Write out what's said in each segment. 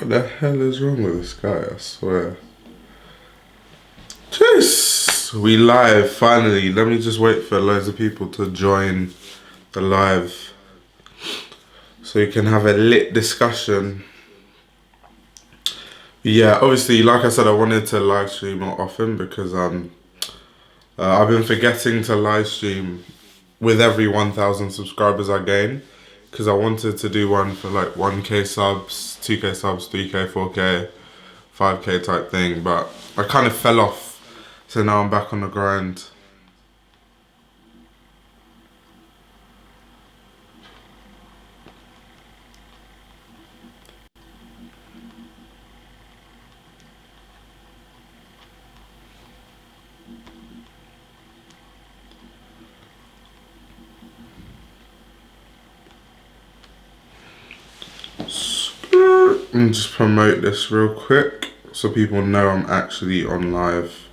What the hell is wrong with this guy? I swear. Jeez, we live finally. Let me just wait for loads of people to join the live so you can have a lit discussion. Yeah, obviously, like I said, I wanted to live stream more often because I've been forgetting to live stream with every 1,000 subscribers I gain, because I wanted to do one for like 1k subs, 2k subs, 3k, 4k, 5k type thing, but I kind of fell off, so now I'm back on the grind. Let me just promote this real quick so people know I'm actually on live.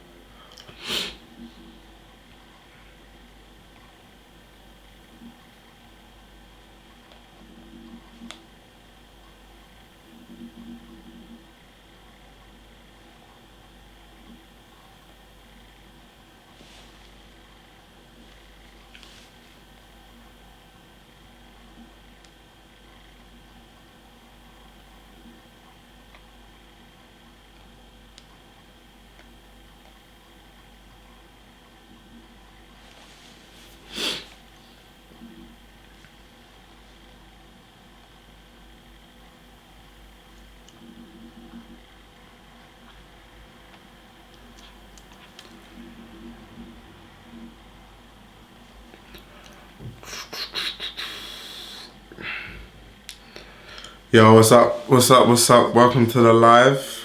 Yo, what's up? What's up? What's up? Welcome to the live.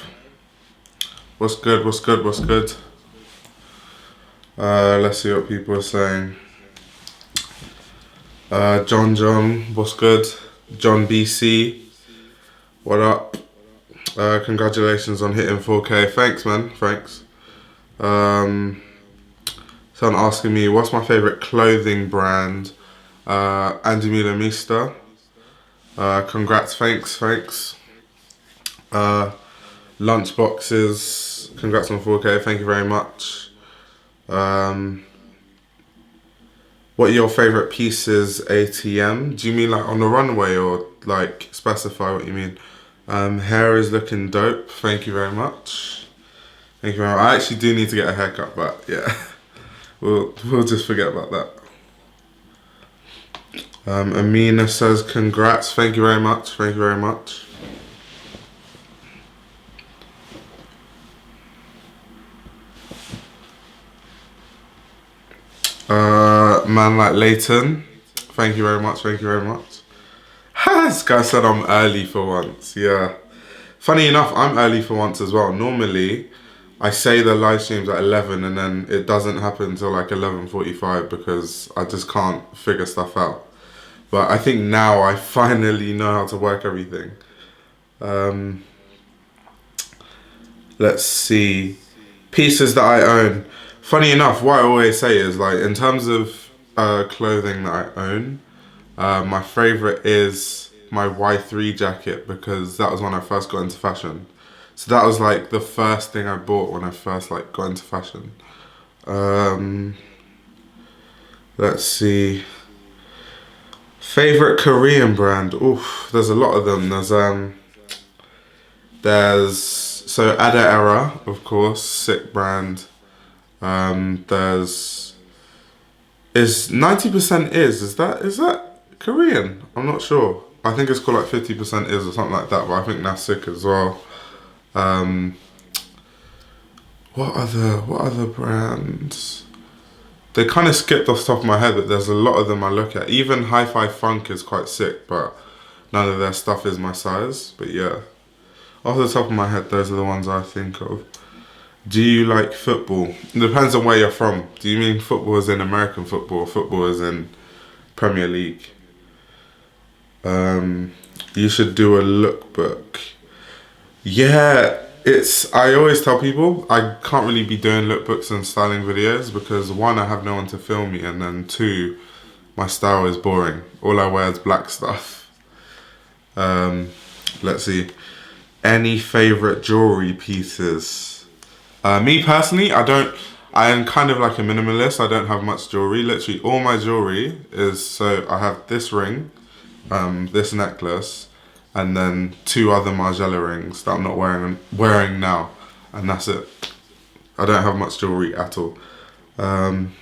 What's good? What's good? What's good? Let's see what people are saying. John, what's good? John BC, what up? Congratulations on hitting 4K. Thanks, man. Thanks. Someone asking me, what's my favorite clothing brand? Andy Milamista. Congrats, thanks. Lunchboxes, congrats on 4K, thank you very much. What are your favorite pieces, ATM? Do you mean like on the runway, or like specify what you mean? Hair is looking dope, thank you very much. Thank you very much. I actually do need to get a haircut, but yeah, we'll just forget about that. Amina says congrats, thank you very much, thank you very much. Man like Leighton, thank you very much, thank you very much. This guy said I'm early for once, yeah. Funny enough, I'm early for once as well. Normally, I say the live stream's at 11 and then it doesn't happen until like 11:45 because I just can't figure stuff out. But I think now I finally know how to work everything. Let's see. Pieces that I own. Funny enough, what I always say is, like, in terms of clothing that I own, my favorite is my Y3 jacket, because that was when I first got into fashion. So that was like the first thing I bought when I first like got into fashion. Let's see. Favorite Korean brand? Oof, there's a lot of them. There's so Ada Era, of course, sick brand. There's 90% is that Korean? I'm not sure. I think it's called like 50% is or something like that, but I think that's sick as well. What other brands? They kind of skipped off the top of my head, but there's a lot of them I look at. Even Hi-Fi Funk is quite sick, but none of their stuff is my size. But yeah, off the top of my head, those are the ones I think of. Do you like football? It depends on where you're from. Do you mean football as in American football, or football as in Premier League? You should do a lookbook. Yeah, I always tell people I can't really be doing lookbooks and styling videos because one, I have no one to film me, and then two, my style is boring. All I wear is black stuff. Let's see. Any favorite jewelry pieces? Me personally, I am kind of like a minimalist. I don't have much jewelry. Literally, all my jewelry is, so I have this ring, this necklace, and then two other Margiela rings that I'm not wearing now, and that's it. I don't have much jewelry at all. Um,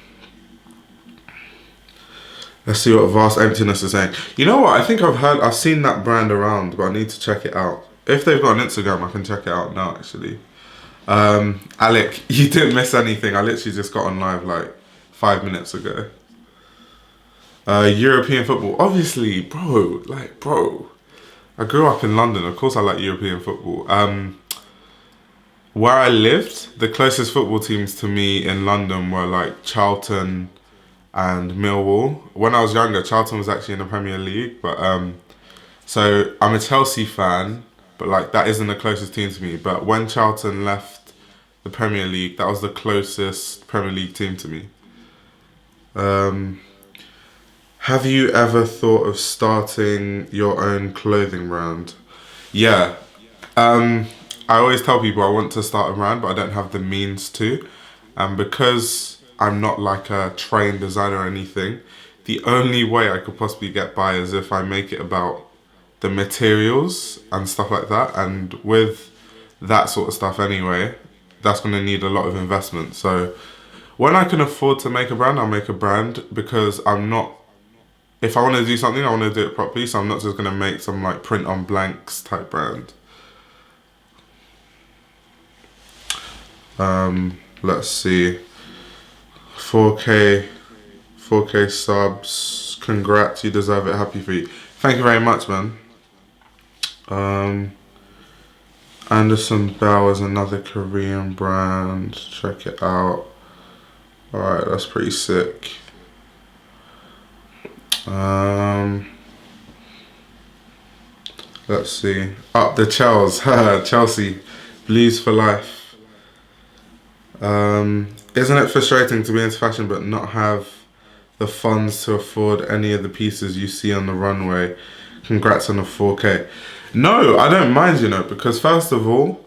let's see what Vast Emptiness is saying. You know what? I think I've seen that brand around, but I need to check it out. If they've got an Instagram, I can check it out now, actually. Alec, you didn't miss anything. I literally just got on live like 5 minutes ago. European football, obviously, bro. I grew up in London. Of course, I like European football. Where I lived, the closest football teams to me in London were like Charlton and Millwall. When I was younger, Charlton was actually in the Premier League, but so I'm a Chelsea fan, but like that isn't the closest team to me. But when Charlton left the Premier League, that was the closest Premier League team to me. Have you ever thought of starting your own clothing brand? Yeah. I always tell people I want to start a brand, but I don't have the means to. And because I'm not like a trained designer or anything, the only way I could possibly get by is if I make it about the materials and stuff like that. And with that sort of stuff anyway, that's going to need a lot of investment. So when I can afford to make a brand, I'll make a brand, because I'm not, if I want to do something, I want to do it properly. So I'm not just going to make some like print on blanks type brand. Let's see. 4K subs. Congrats, you deserve it. Happy for you. Thank you very much, man. Anderson Bell is another Korean brand. Check it out. Alright, that's pretty sick. Let's see. Up the Chelsea. Blues for life. Isn't it frustrating to be into fashion but not have the funds to afford any of the pieces you see on the runway? Congrats on the 4K. No, I don't mind, because first of all,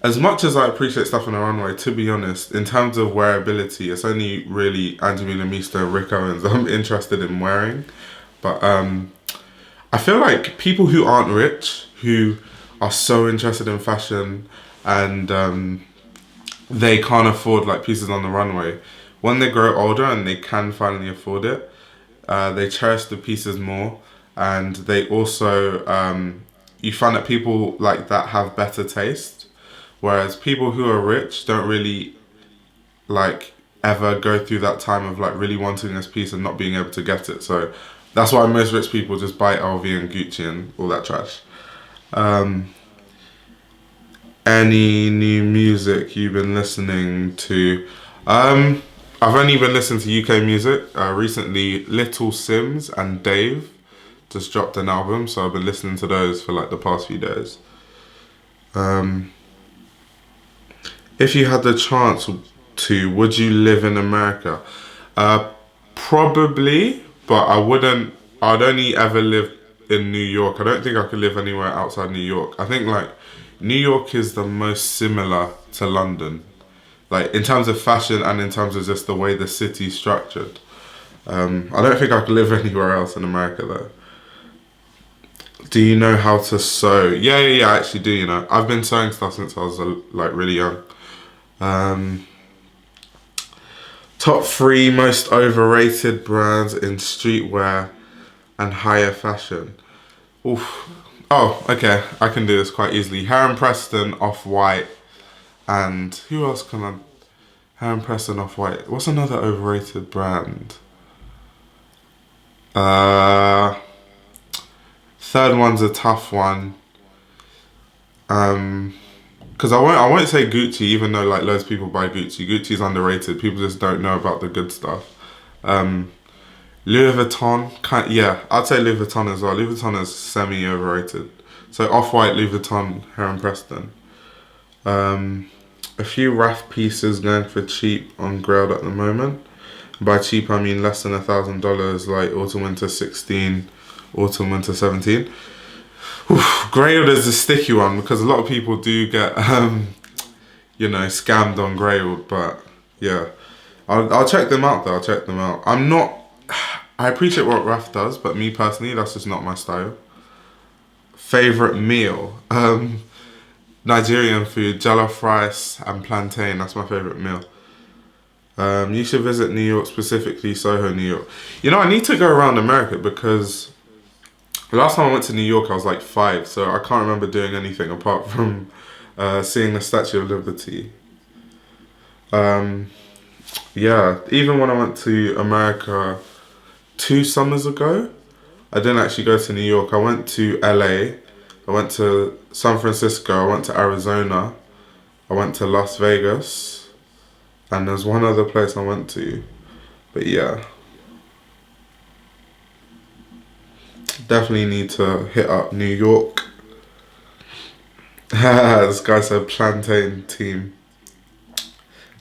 as much as I appreciate stuff on the runway, to be honest, in terms of wearability, it's only really Angelina Misto and Rick Owens I'm interested in wearing. But I feel like people who aren't rich, who are so interested in fashion and they can't afford like pieces on the runway, when they grow older and they can finally afford it, they cherish the pieces more, and they also you find that people like that have better taste, whereas people who are rich don't really like ever go through that time of like really wanting this piece and not being able to get it. So that's why most rich people just buy LV and Gucci and all that trash. Any new music you've been listening to? I've only been listening to UK music. Recently, Little Sims and Dave just dropped an album, so I've been listening to those for like the past few days. If you had the chance to, would you live in America? Probably, but I'd only ever live in New York. I don't think I could live anywhere outside New York. I think like New York is the most similar to London, like in terms of fashion and in terms of just the way the city's structured. I don't think I could live anywhere else in America though. Do you know how to sew? Yeah, I actually do, I've been sewing stuff since I was like really young. Top 3 most overrated brands in streetwear and higher fashion. Oof. Oh, okay, I can do this quite easily. Heron Preston, Off-White, and who else can I... Heron Preston, Off-White. What's another overrated brand? Third one's a tough one. Because I won't say Gucci, even though like loads of people buy Gucci. Gucci's underrated. People just don't know about the good stuff. Louis Vuitton, I'd say Louis Vuitton as well. Louis Vuitton is semi-overrated. So Off-White, Louis Vuitton, Heron Preston. A few RAF pieces going for cheap on Grailed at the moment. By cheap, I mean less than $1,000, like Autumn Winter 16, Autumn Winter 17. Grailed is a sticky one because a lot of people do get, you know, scammed on Grailed, but yeah. I'll check them out though, I'll check them out. I'm not, I appreciate what Raf does, but me personally, that's just not my style. Favorite meal? Nigerian food, jollof rice and plantain, that's my favorite meal. You should visit New York, specifically Soho, New York. You know, I need to go around America because the last time I went to New York, I was like 5, so I can't remember doing anything apart from seeing the Statue of Liberty. Yeah, even when I went to America 2 summers ago, I didn't actually go to New York. I went to LA, I went to San Francisco, I went to Arizona, I went to Las Vegas, and there's one other place I went to. But yeah, definitely need to hit up New York. This guy said plantain team.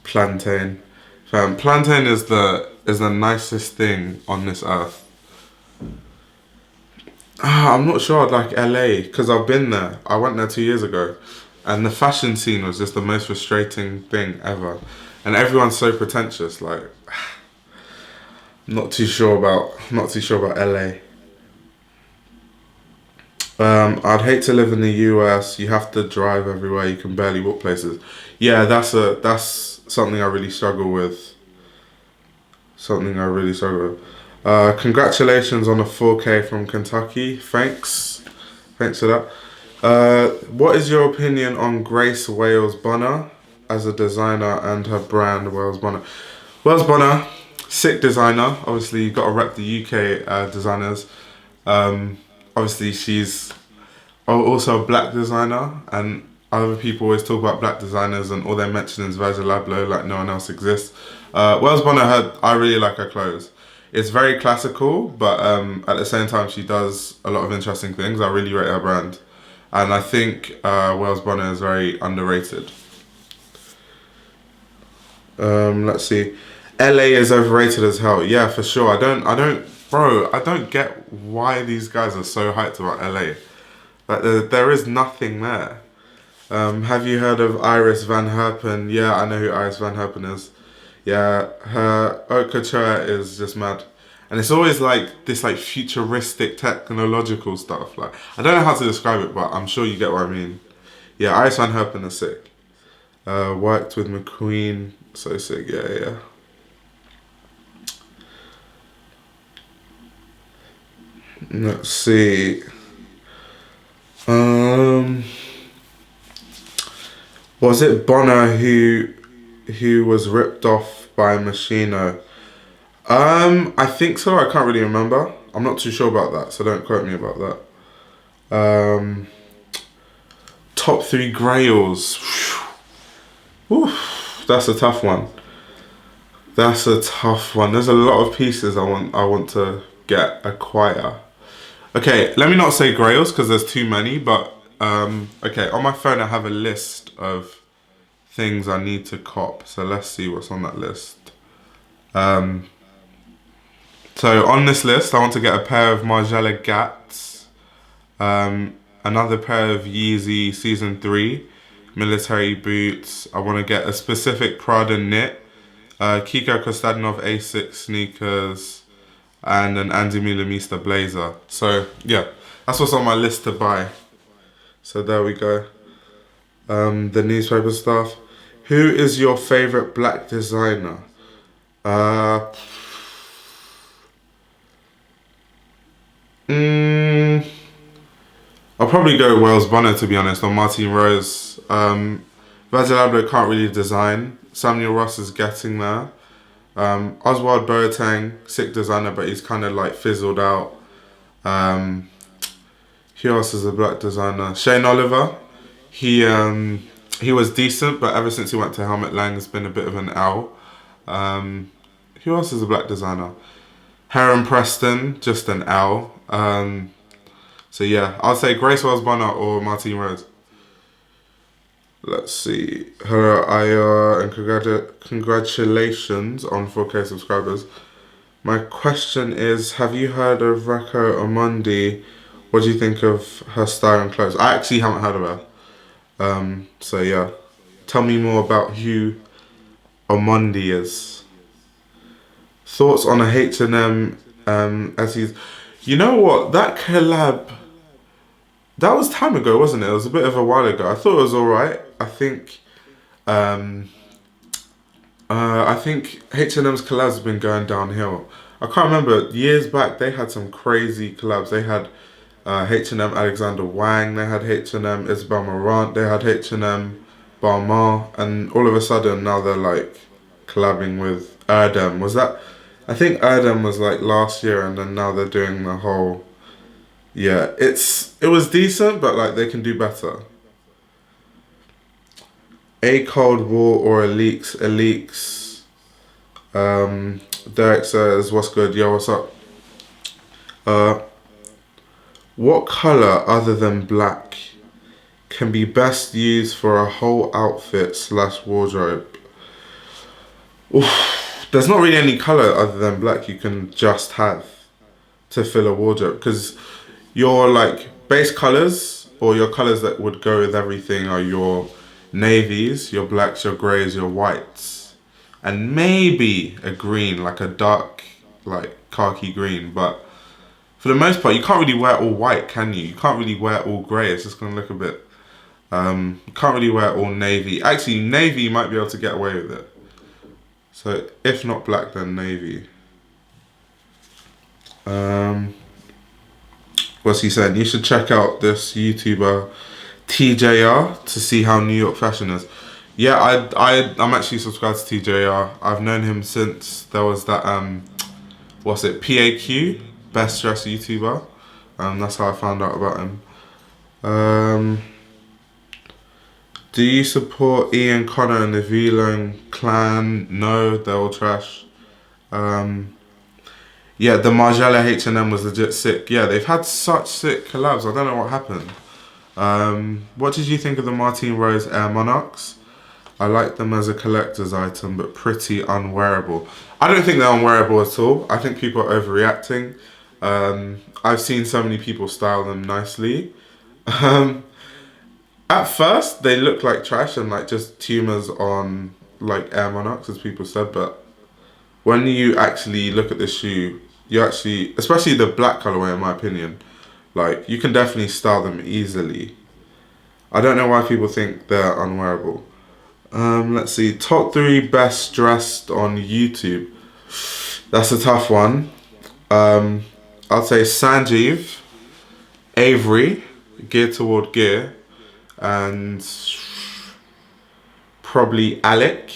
Plantain. Fam, plantain is the nicest thing on this earth. I'm not sure I'd like LA because I've been there. I went there 2 years ago, and the fashion scene was just the most frustrating thing ever. And everyone's so pretentious. Like, not too sure about LA. I'd hate to live in the US. You have to drive everywhere. You can barely walk places. Yeah, that's something I really struggle with. Something I really struggle with. Congratulations on a 4K from Kentucky. Thanks for that. What is your opinion on Grace Wales Bonner as a designer and her brand Wales Bonner? Wales Bonner, sick designer. Obviously, you got to rep the UK designers. Obviously, she's also a black designer, and other people always talk about black designers and all they're mentioning is Virgil Abloh, like no one else exists. Wales Bonner, I really like her clothes. It's very classical, but at the same time, she does a lot of interesting things. I really rate her brand. And I think Wales Bonner is very underrated. Let's see. LA is overrated as hell. Yeah, for sure. I don't get why these guys are so hyped about LA. Like, there is nothing there. Have you heard of Iris Van Herpen? Yeah, I know who Iris Van Herpen is. Yeah, her haute couture is just mad. And it's always like this like futuristic technological stuff. Like, I don't know how to describe it, but I'm sure you get what I mean. Yeah, Iris Van Herpen is sick. Worked with McQueen, so sick, yeah. Let's see. Was it Bonner who was ripped off by Machino? I think so. I can't really remember. I'm not too sure about that, so don't quote me about that. Top 3 grails. Oof, that's a tough one. There's a lot of pieces I want to acquire. Okay, let me not say grails because there's too many, but okay, on my phone I have a list of things I need to cop. So let's see what's on that list. So on this list, I want to get a pair of Margiela Gats, another pair of Yeezy Season 3 military boots. I want to get a specific Prada knit, Kiko Kostadinov A6 sneakers, and an Andy Milamista blazer. So yeah, that's what's on my list to buy. So there we go. The newspaper stuff. Who is your favorite black designer? I'll probably go Wales Bonner, to be honest, or Martine Rose. Virgil Abloh can't really design. Samuel Ross is getting there. Oswald Boateng, sick designer, but he's kind of like fizzled out. Who else is a black designer? Shane Oliver. He was decent, but ever since he went to Helmut Lang, it's been a bit of an L. Who else is a black designer? Heron Preston, just an L. So yeah, I'll say Grace Wales Bonner or Martine Rose. Let's see. Her IR and congratulations on 4K subscribers. My question is, have you heard of Rocco Omondi What do you think of her style and clothes? I actually haven't heard of her. So yeah, tell me more about who Omondi is. Thoughts on a H&M as he's... You know what? That collab, that was time ago, wasn't it? It was a bit of a while ago. I thought it was alright. Um, I think H&M's collabs have been going downhill. I can't remember, years back they had some crazy collabs. They had H&M Alexander Wang, they had H&M Isabel Marant, they had H&M Balmain, and all of a sudden now they're like collabing with Erdem. Was that? I think Erdem was like last year, and then now they're doing the whole. Yeah, it was decent, but like they can do better. A Cold War or a Leaks? A Leaks. Derek says, "What's good? Yo, what's up? Uh, what color other than black can be best used for a whole outfit slash wardrobe?" Oof, there's not really any color other than black you can just have to fill a wardrobe, because your like base colors or your colors that would go with everything are your navies, your blacks, your grays, your whites, and maybe a green, like a dark like khaki green. But for the most part you can't really wear all white, can you? You can't really wear all grey, it's just gonna look a bit you can't really wear all navy. Actually, navy you might be able to get away with it. So if not black, then navy. What's he saying? You should check out this YouTuber TJR to see how New York fashion is. Yeah, I'm actually subscribed to TJR. I've known him since there was that what's it, PAQ, best dressed YouTuber. That's how I found out about him. Do you support Ian Connor and the V-Lone clan? No, they're all trash. Yeah, the Margiela H&M was legit sick. Yeah, they've had such sick collabs. I don't know what happened. What did you think of the Martine Rose Air Monarchs? I like them as a collector's item, but pretty unwearable. I don't think they're unwearable at all. I think people are overreacting. I've seen so many people style them nicely. At first, they look like trash and like just tumors on like Air Monarchs, as people said, but when you actually look at the shoe, you actually, especially the black colorway in my opinion, like you can definitely style them easily. I don't know why people think they're unwearable. Let's see, top 3 best dressed on YouTube. That's a tough one. I'd say Sanjeev, Avery, Gear Toward Gear, and probably Alec,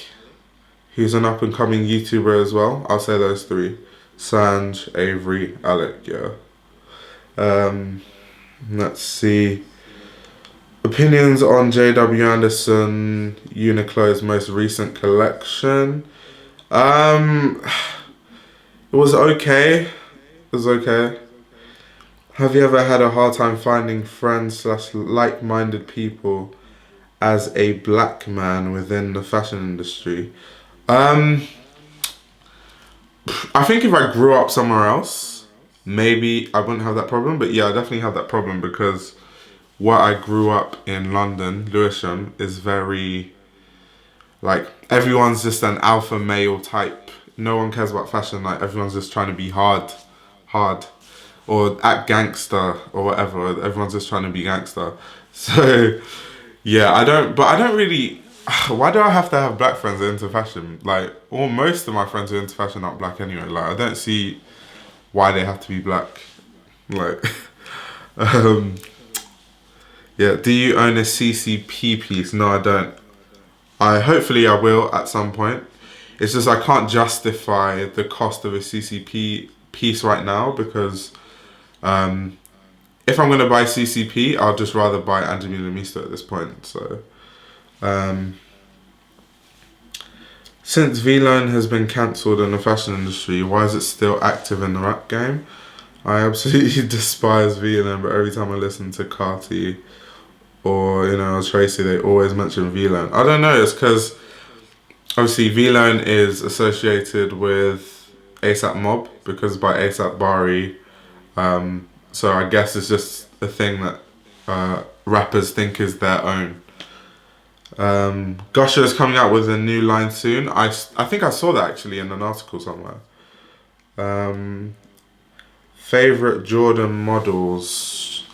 who's an up and coming YouTuber as well. I'll say those 3. Sanj, Avery, Alec, yeah. Let's see. Opinions on JW Anderson Uniqlo's most recent collection. It was okay. It was okay. Have you ever had a hard time finding friends slash like-minded people as a black man within the fashion industry? I think if I grew up somewhere else, maybe I wouldn't have that problem. But yeah, I definitely have that problem because where I grew up in London, Lewisham, is very, like, everyone's just an alpha male type. No one cares about fashion. Like, everyone's just trying to be hard, or act gangster or whatever. Everyone's just trying to be gangster. So yeah, I don't really. Why do I have to have black friends that are into fashion? Like, or most of my friends who are into fashion aren't black anyway. Like, I don't see why they have to be black. Like, yeah. Do you own a CCP piece? No, I don't. Hopefully I will at some point. It's just I can't justify the cost of a CCP piece right now because if I'm gonna buy CCP, I'll just rather buy Angelina Misto at this point. So. Since V-Lone has been cancelled in the fashion industry, why is it still active in the rap game? I absolutely despise V-Lone, but every time I listen to Carti or, Tracy, they always mention V-Lone. I don't know, it's because obviously V-Lone is associated with ASAP Mob, because by ASAP Bari, So I guess it's just a thing that rappers think is their own. Gusher is coming out with a new line soon. I think I saw that actually in an article somewhere. Um, Favorite Jordan models.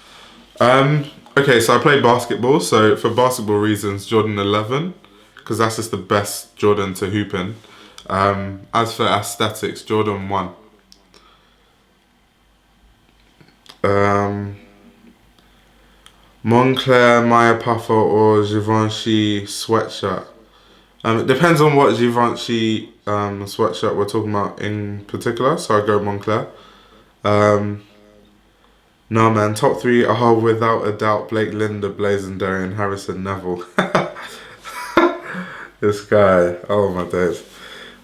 Okay, so I play basketball. So for basketball reasons, Jordan 11, because that's just the best Jordan to hoop in. As for aesthetics, Jordan 1. Um, Moncler, Maya Puffer, or Givenchy sweatshirt. It depends on what Givenchy sweatshirt we're talking about in particular. So I go Moncler. Um, no man, top three are without a doubt Blake, Linda, Blazing, Darian, Harrison, Neville. This guy, oh my days.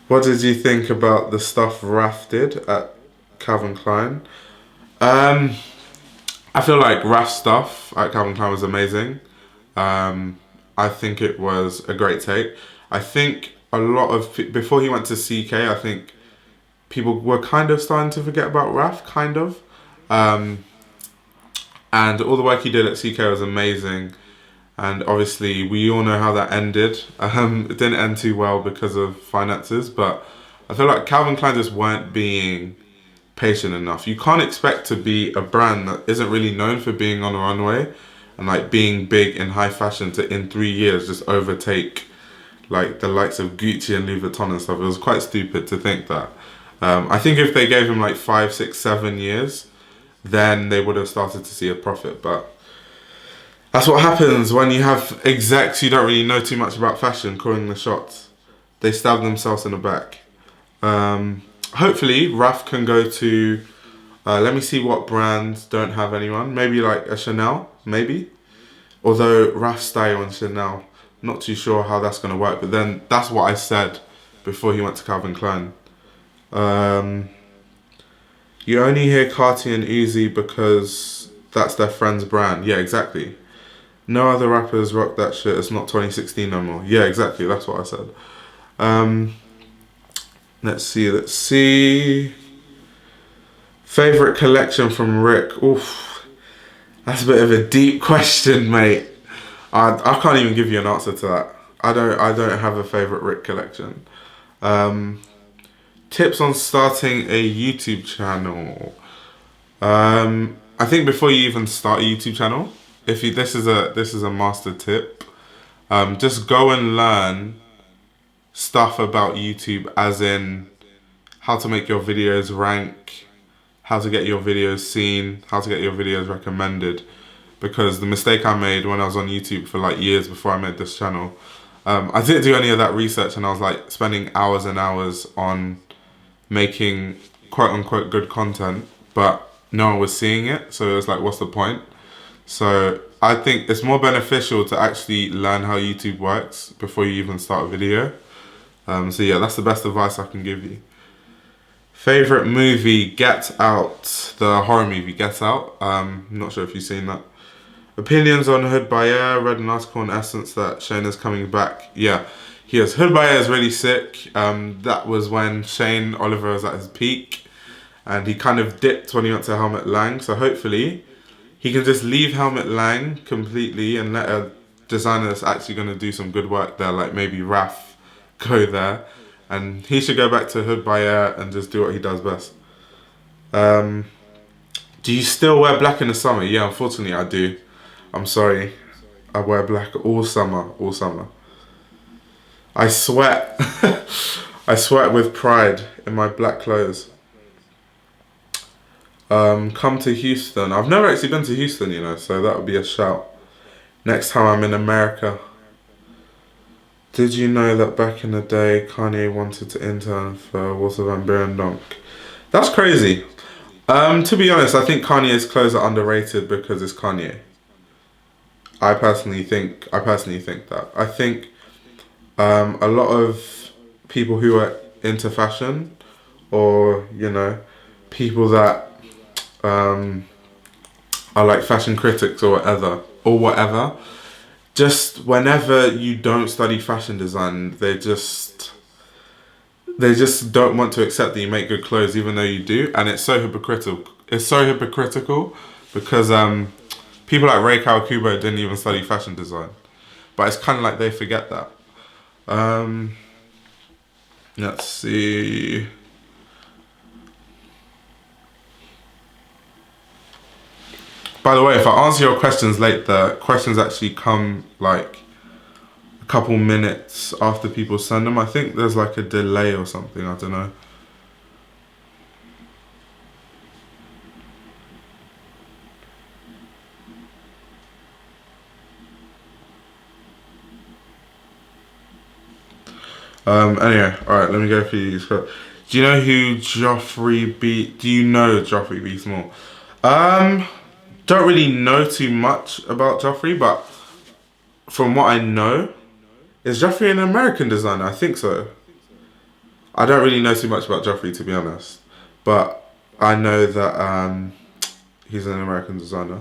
What did you think about the stuff Raf did at Calvin Klein? I feel like Raf's stuff at Calvin Klein was amazing. I think it was a great take. I think a lot of before he went to CK, I think people were kind of starting to forget about Raf, kind of. And all the work he did at CK was amazing. And obviously, we all know how that ended. It didn't end too well because of finances, but I feel like Calvin Klein just weren't being patient enough. You can't expect to be a brand that isn't really known for being on a runway and like being big in high fashion to in 3 years just overtake like the likes of Gucci and Louis Vuitton and stuff. It was quite stupid to think that. I think if they gave him like 5, 6, 7 years, then they would have started to see a profit. But that's what happens when you have execs who don't really know too much about fashion calling the shots. They stab themselves in the back. Hopefully, Raf can go to. Let me see what brands don't have anyone. Maybe like a Chanel, maybe. Although Raf's style and Chanel, not too sure how that's going to work. But then that's what I said before he went to Calvin Klein. You only hear Carti and Uzi because that's their friend's brand. Yeah, exactly. No other rappers rock that shit. It's not 2016 no more. Yeah, exactly. That's what I said. Let's see. Favorite collection from Rick. Oof. That's a bit of a deep question, mate. I can't even give you an answer to that. I don't have a favorite Rick collection. Tips on starting a YouTube channel. I think before you even start a YouTube channel, this is a master tip. Just go and learn stuff about YouTube, as in how to make your videos rank, how to get your videos seen, how to get your videos recommended. Because the mistake I made when I was on YouTube for like years before I made this channel, I didn't do any of that research, and I was like spending hours and hours on making quote unquote good content, but no one was seeing it. So it was like, what's the point? So I think it's more beneficial to actually learn how YouTube works before you even start a video. So yeah, that's the best advice I can give you. Favorite movie, Get Out, the horror movie Get Out. Not sure if you've seen that. Opinions on Hood by Air. Read an article in Essence that Shane is coming back. Yeah, he is. Hood by Air is really sick. That was when Shane Oliver was at his peak, and he kind of dipped when he went to Helmet Lang. So hopefully he can just leave Helmet Lang completely and let a designer that's actually going to do some good work there, like maybe Raf, go there. And he should go back to Hood by Air and just do what he does best. Do you still wear black in the summer? Yeah, unfortunately I do. I'm sorry. I wear black all summer. I sweat. I sweat with pride in my black clothes. Come to Houston. I've never actually been to Houston, so that would be a shout. Next time I'm in America. Did you know that back in the day, Kanye wanted to intern for Walter Van Beirendonk? That's crazy. To be honest, I think Kanye's clothes are underrated because it's Kanye. I personally think that. I think a lot of people who are into fashion, or people that are like fashion critics or whatever, just whenever you don't study fashion design, they just don't want to accept that you make good clothes, even though you do, and it's so hypocritical. it's so hypocritical because people like Ray Kawakubo didn't even study fashion design, but it's kind of like they forget that. Um, let's see. By the way, if I answer your questions late, the questions actually come like a couple minutes after people send them. I think there's like a delay or something. I don't know. Anyway, alright, let me go through these. Do you know who Joffrey beat? Do you know Joffrey B. Small? Don't really know too much about Joffrey, but from what I know, is Joffrey an American designer? I think so. I don't really know too much about Joffrey, to be honest, but I know that he's an American designer.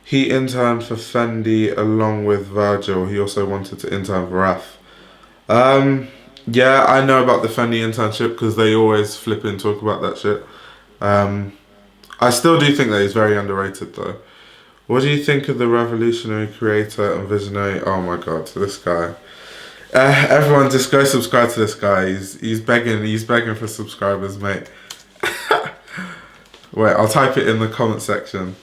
He interned for Fendi along with Virgil. He also wanted to intern for Raf. Yeah, I know about the Fendi internship because they always flip and talk about that shit. I still do think that he's very underrated though. What do you think of the revolutionary creator and visionary? Oh my god, this guy. Everyone just go subscribe to this guy. He's begging for subscribers, mate. Wait, I'll type it in the comment section.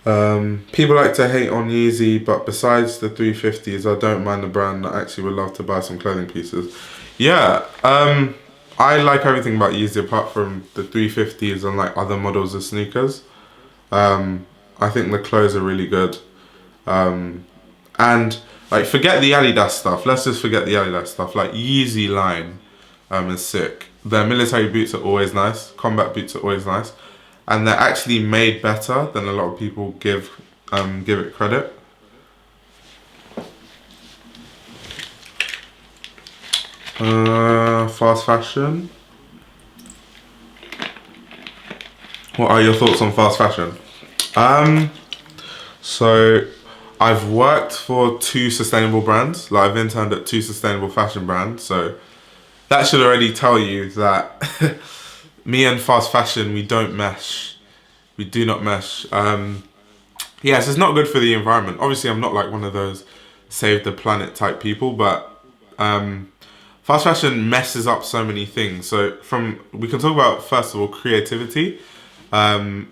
People like to hate on Yeezy, but besides the 350s, I don't mind the brand. I actually would love to buy some clothing pieces. Yeah, I like everything about Yeezy apart from the 350s and like other models of sneakers. I think the clothes are really good. And like forget the Adidas stuff. Let's just forget the Adidas stuff. Like Yeezy line is sick. Their military boots are always nice. Combat boots are always nice. And they're actually made better than a lot of people give it credit. Fast fashion. What are your thoughts on fast fashion? So I've worked for 2 sustainable brands. Like I've interned at 2 sustainable fashion brands. So that should already tell you that me and fast fashion, we don't mesh. We do not mesh. Yes, it's not good for the environment. Obviously, I'm not like one of those save the planet type people, but fast fashion messes up so many things. So we can talk about, first of all, creativity.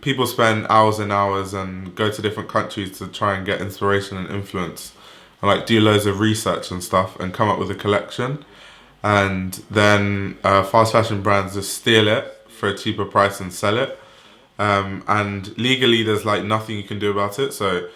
People spend hours and hours and go to different countries to try and get inspiration and influence and like do loads of research and stuff and come up with a collection. And then fast fashion brands just steal it for a cheaper price and sell it. And legally there's like nothing you can do about it. So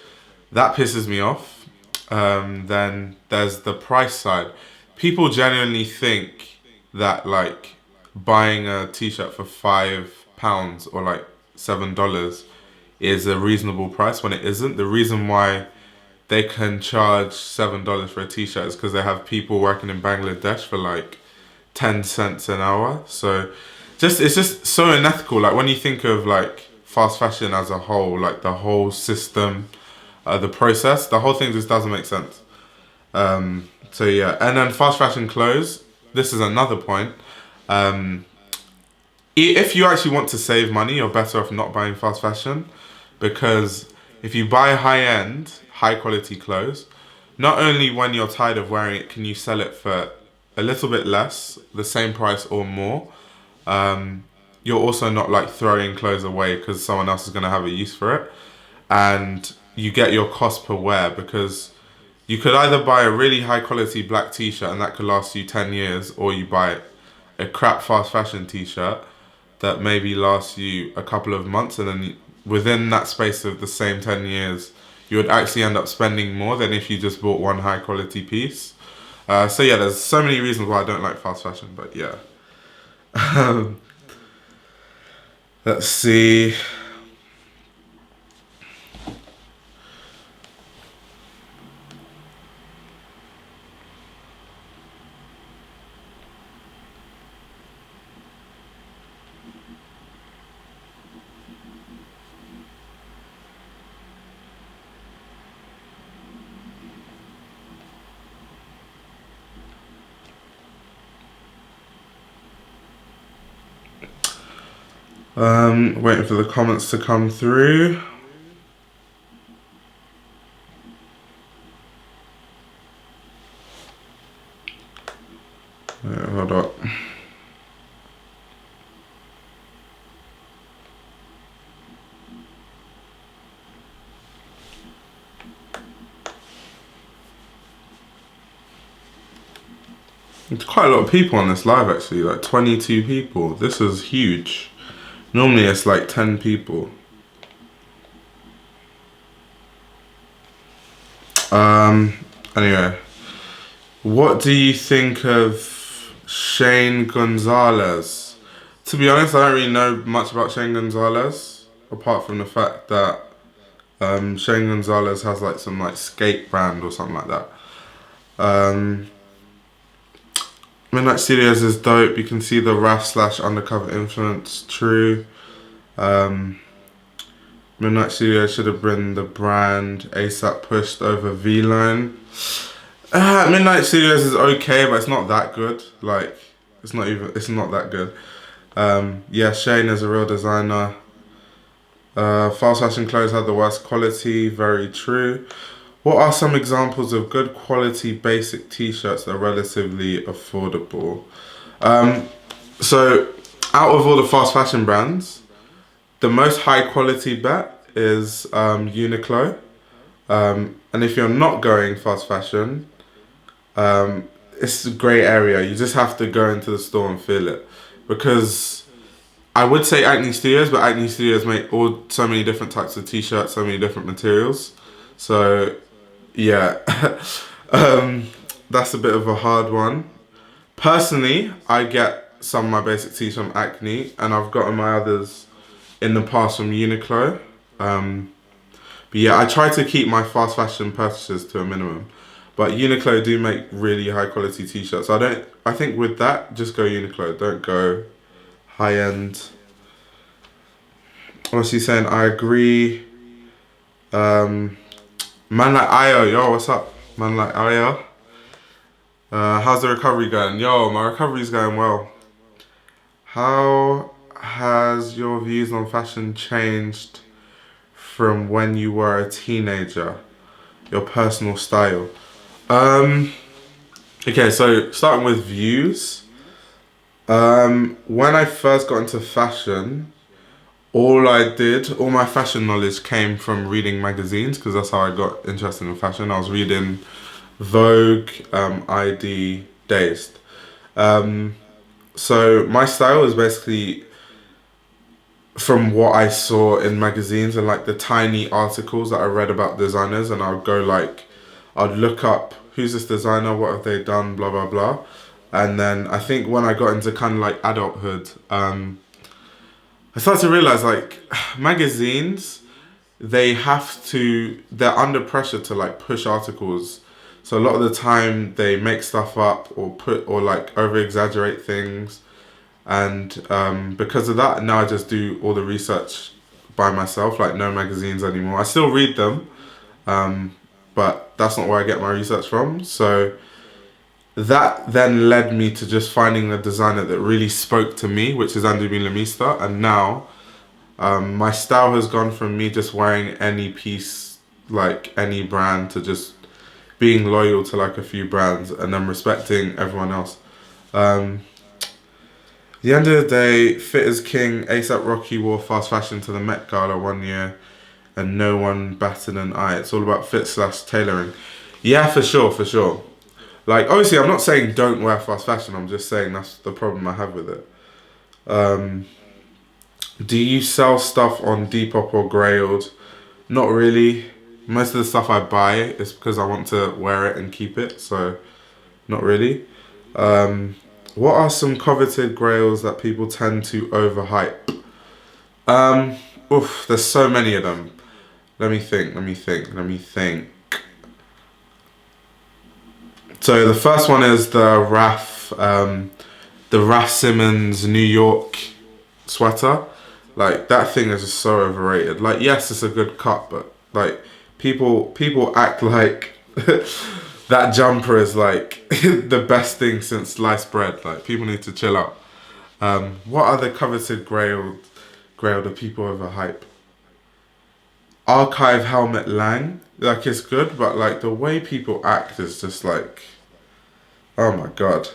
that pisses me off. Then there's the price side. People genuinely think that like buying a t-shirt for £5 or like $7 is a reasonable price when it isn't. The reason why they can charge $7 for a t-shirt is because they have people working in Bangladesh for like 10 cents an hour. So it's just so unethical. Like when you think of like fast fashion as a whole, like the whole system, the process, the whole thing just doesn't make sense. So yeah, and then fast fashion clothes. This is another point. If you actually want to save money, you're better off not buying fast fashion, because if you buy high-end, high-quality clothes, not only when you're tired of wearing it can you sell it for a little bit less, the same price or more, you're also not like throwing clothes away because someone else is going to have a use for it, and you get your cost per wear, because you could either buy a really high-quality black t-shirt and that could last you 10 years, or you buy a crap fast fashion t-shirt that maybe lasts you a couple of months, and then within that space of the same 10 years, you would actually end up spending more than if you just bought one high quality piece. So yeah, there's so many reasons why I don't like fast fashion, but yeah. Let's see. Waiting for the comments to come through. Wait, hold up. There's quite a lot of people on this live actually, like 22 people. This is huge. Normally it's like 10 people. Anyway, what do you think of Shane Gonzalez? To be honest, I don't really know much about Shane Gonzalez, apart from the fact that Shane Gonzalez has like some like skate brand or something like that. Midnight Studios is dope. You can see the RAF / undercover influence. True. Midnight Studios should have been the brand ASAP pushed over V-Line. Midnight Studios is okay, but it's not that good. Like, it's not that good. Yeah, Shane is a real designer. Fast fashion clothes have the worst quality. Very true. What are some examples of good quality basic t-shirts that are relatively affordable? So, out of all the fast fashion brands, the most high quality bet is Uniqlo. And if you're not going fast fashion, it's a grey area. You just have to go into the store and feel it. Because I would say Acne Studios, but Acne Studios make so many different types of t-shirts, so many different materials. So, yeah, that's a bit of a hard one. Personally, I get some of my basic tees from Acne, and I've gotten my others in the past from Uniqlo. But yeah, I try to keep my fast fashion purchases to a minimum. But Uniqlo do make really high quality t-shirts. I think with that, just go Uniqlo. Don't go high end. What's he saying? I agree. Man like Ayo, yo, what's up? Man like Ayo. How's the recovery going? Yo, my recovery's going well. How has your views on fashion changed from when you were a teenager? Your personal style. Okay, so starting with views. When I first got into fashion, all my fashion knowledge came from reading magazines, because that's how I got interested in fashion. I was reading Vogue, ID, Dazed. So my style is basically from what I saw in magazines and like the tiny articles that I read about designers, and I'd look up who's this designer, what have they done, blah blah blah. And then I think when I got into kind of like adulthood, I started to realize like magazines, they're under pressure to like push articles. So a lot of the time they make stuff up or like over exaggerate things. And because of that, now I just do all the research by myself, like no magazines anymore. I still read them, but that's not where I get my research from. So that then led me to just finding a designer that really spoke to me, which is Andy Milamista. And now my style has gone from me just wearing any piece, like any brand, to just being loyal to like a few brands and then respecting everyone else. At the end of the day, fit is king. ASAP Rocky wore fast fashion to the Met Gala one year and no one batted an eye. It's all about fit / tailoring. Yeah, for sure. Like, obviously, I'm not saying don't wear fast fashion. I'm just saying that's the problem I have with it. Do you sell stuff on Depop or Grailed? Not really. Most of the stuff I buy is because I want to wear it and keep it. So, not really. What are some coveted grails that people tend to overhype? There's so many of them. Let me think. So the first one is the Raf Simons New York sweater. Like, that thing is just so overrated. Like, yes, it's a good cut, but like people act like that jumper is like the best thing since sliced bread. Like, people need to chill out. What other coveted Grail, the people overhype. Archive Helmet Lang, like it's good, but like the way people act is just like, oh my god.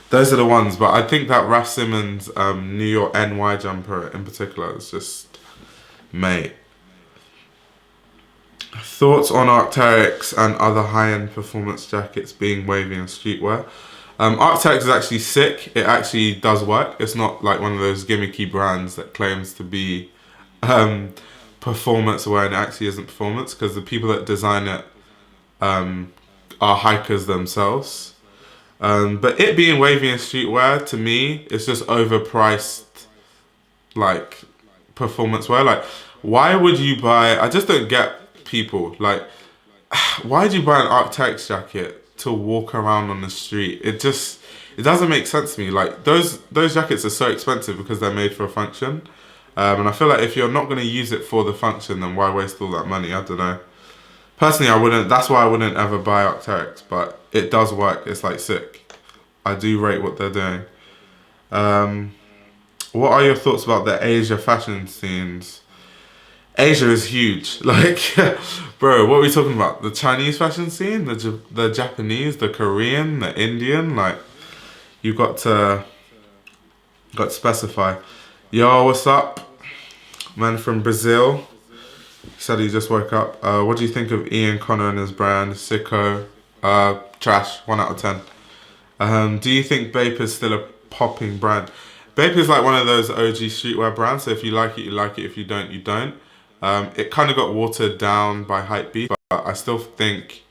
Those are the ones, but I think that Raf Simons New York NY jumper in particular is just, mate. Thoughts on Arc'teryx and other high-end performance jackets being wavy in streetwear? Arc'teryx is actually sick. It actually does work. It's not like one of those gimmicky brands that claims to be performance wear and it actually isn't performance, because the people that design it are hikers themselves. But it being wavy in streetwear, to me, it's just overpriced, like, performance wear. Like, why would you buy... I just don't get people. Like, why do you buy an Arc'teryx jacket to walk around on the street? It doesn't make sense to me. Like, those jackets are so expensive because they're made for a function. And I feel like if you're not going to use it for the function, then why waste all that money? I don't know. Personally, I wouldn't. That's why I wouldn't ever buy Arc'teryx, but it does work. It's like sick. I do rate what they're doing. What are your thoughts about the Asia fashion scenes? Asia is huge. Like, bro, what are we talking about? The Chinese fashion scene, the Japanese, the Korean, the Indian. Like, you got to specify. Yo, what's up? Man from Brazil. He said he just woke up. What do you think of Ian Connor and his brand? Sicko. Trash. 1 out of 10. Do you think Bape is still a popping brand? Bape is like one of those OG streetwear brands. So if you like it, you like it. If you don't, you don't. It kind of got watered down by Hypebeast, but I still think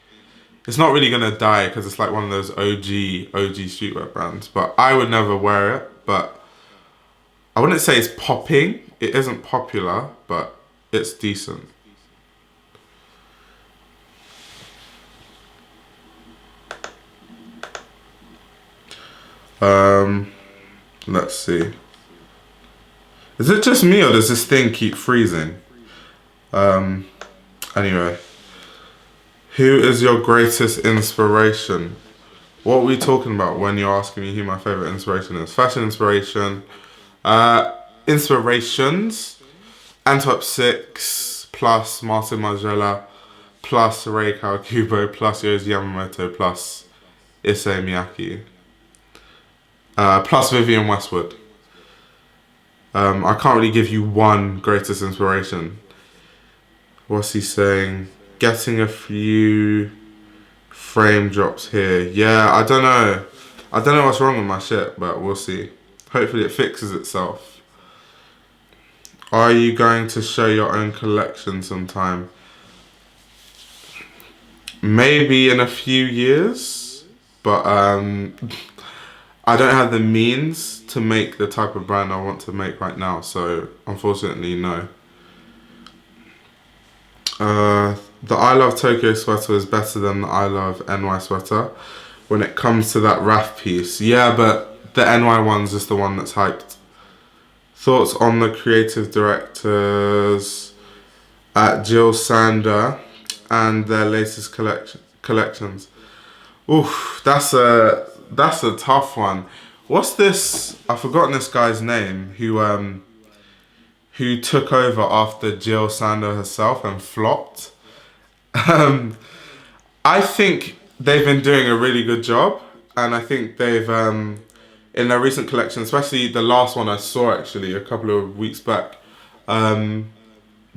it's not really going to die because it's like one of those OG streetwear brands. But I would never wear it. But I wouldn't say it's popping. It isn't popular, but it's decent. Let's see. Is it just me or does this thing keep freezing? Anyway. Who is your greatest inspiration? What are we talking about when you're asking me who my favorite inspiration is? Fashion inspiration. Inspirations. Antwerp 6 plus Martin Margiela plus Rei Kawakubo plus Yoji Yamamoto plus Issei Miyake. Plus Vivienne Westwood. I can't really give you one greatest inspiration. What's he saying? Getting a few frame drops here. Yeah, I don't know. I don't know what's wrong with my shit, but we'll see. Hopefully it fixes itself. Are you going to show your own collection sometime? Maybe in a few years, but I don't have the means to make the type of brand I want to make right now, so unfortunately, no. The I Love Tokyo sweater is better than the I Love NY sweater when it comes to that RAF piece. Yeah, but the NY one's just the one that's hyped. Thoughts on the creative directors at Jill Sander and their latest collections? Oof, that's a tough one. What's this? I've forgotten this guy's name who took over after Jill Sander herself and flopped. I think they've been doing a really good job, and I think they've in their recent collection, especially the last one I saw actually a couple of weeks back, they're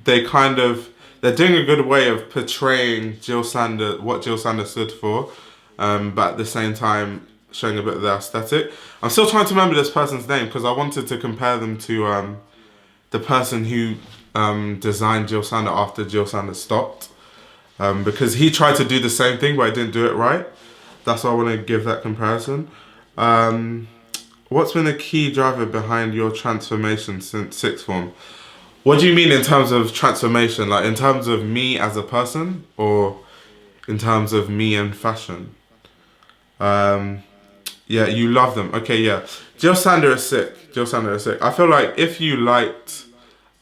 doing a good way of portraying Jill Sander, what Jill Sander stood for, but at the same time showing a bit of their aesthetic. I'm still trying to remember this person's name because I wanted to compare them to the person who designed Jill Sander after Jill Sander stopped, because he tried to do the same thing but I didn't do it right. That's why I want to give that comparison. What's been the key driver behind your transformation since sixth form? What do you mean in terms of transformation? Like in terms of me as a person or in terms of me and fashion? Yeah, you love them. Okay, yeah. Jill Sander is sick. Jill Sander is sick. I feel like if you liked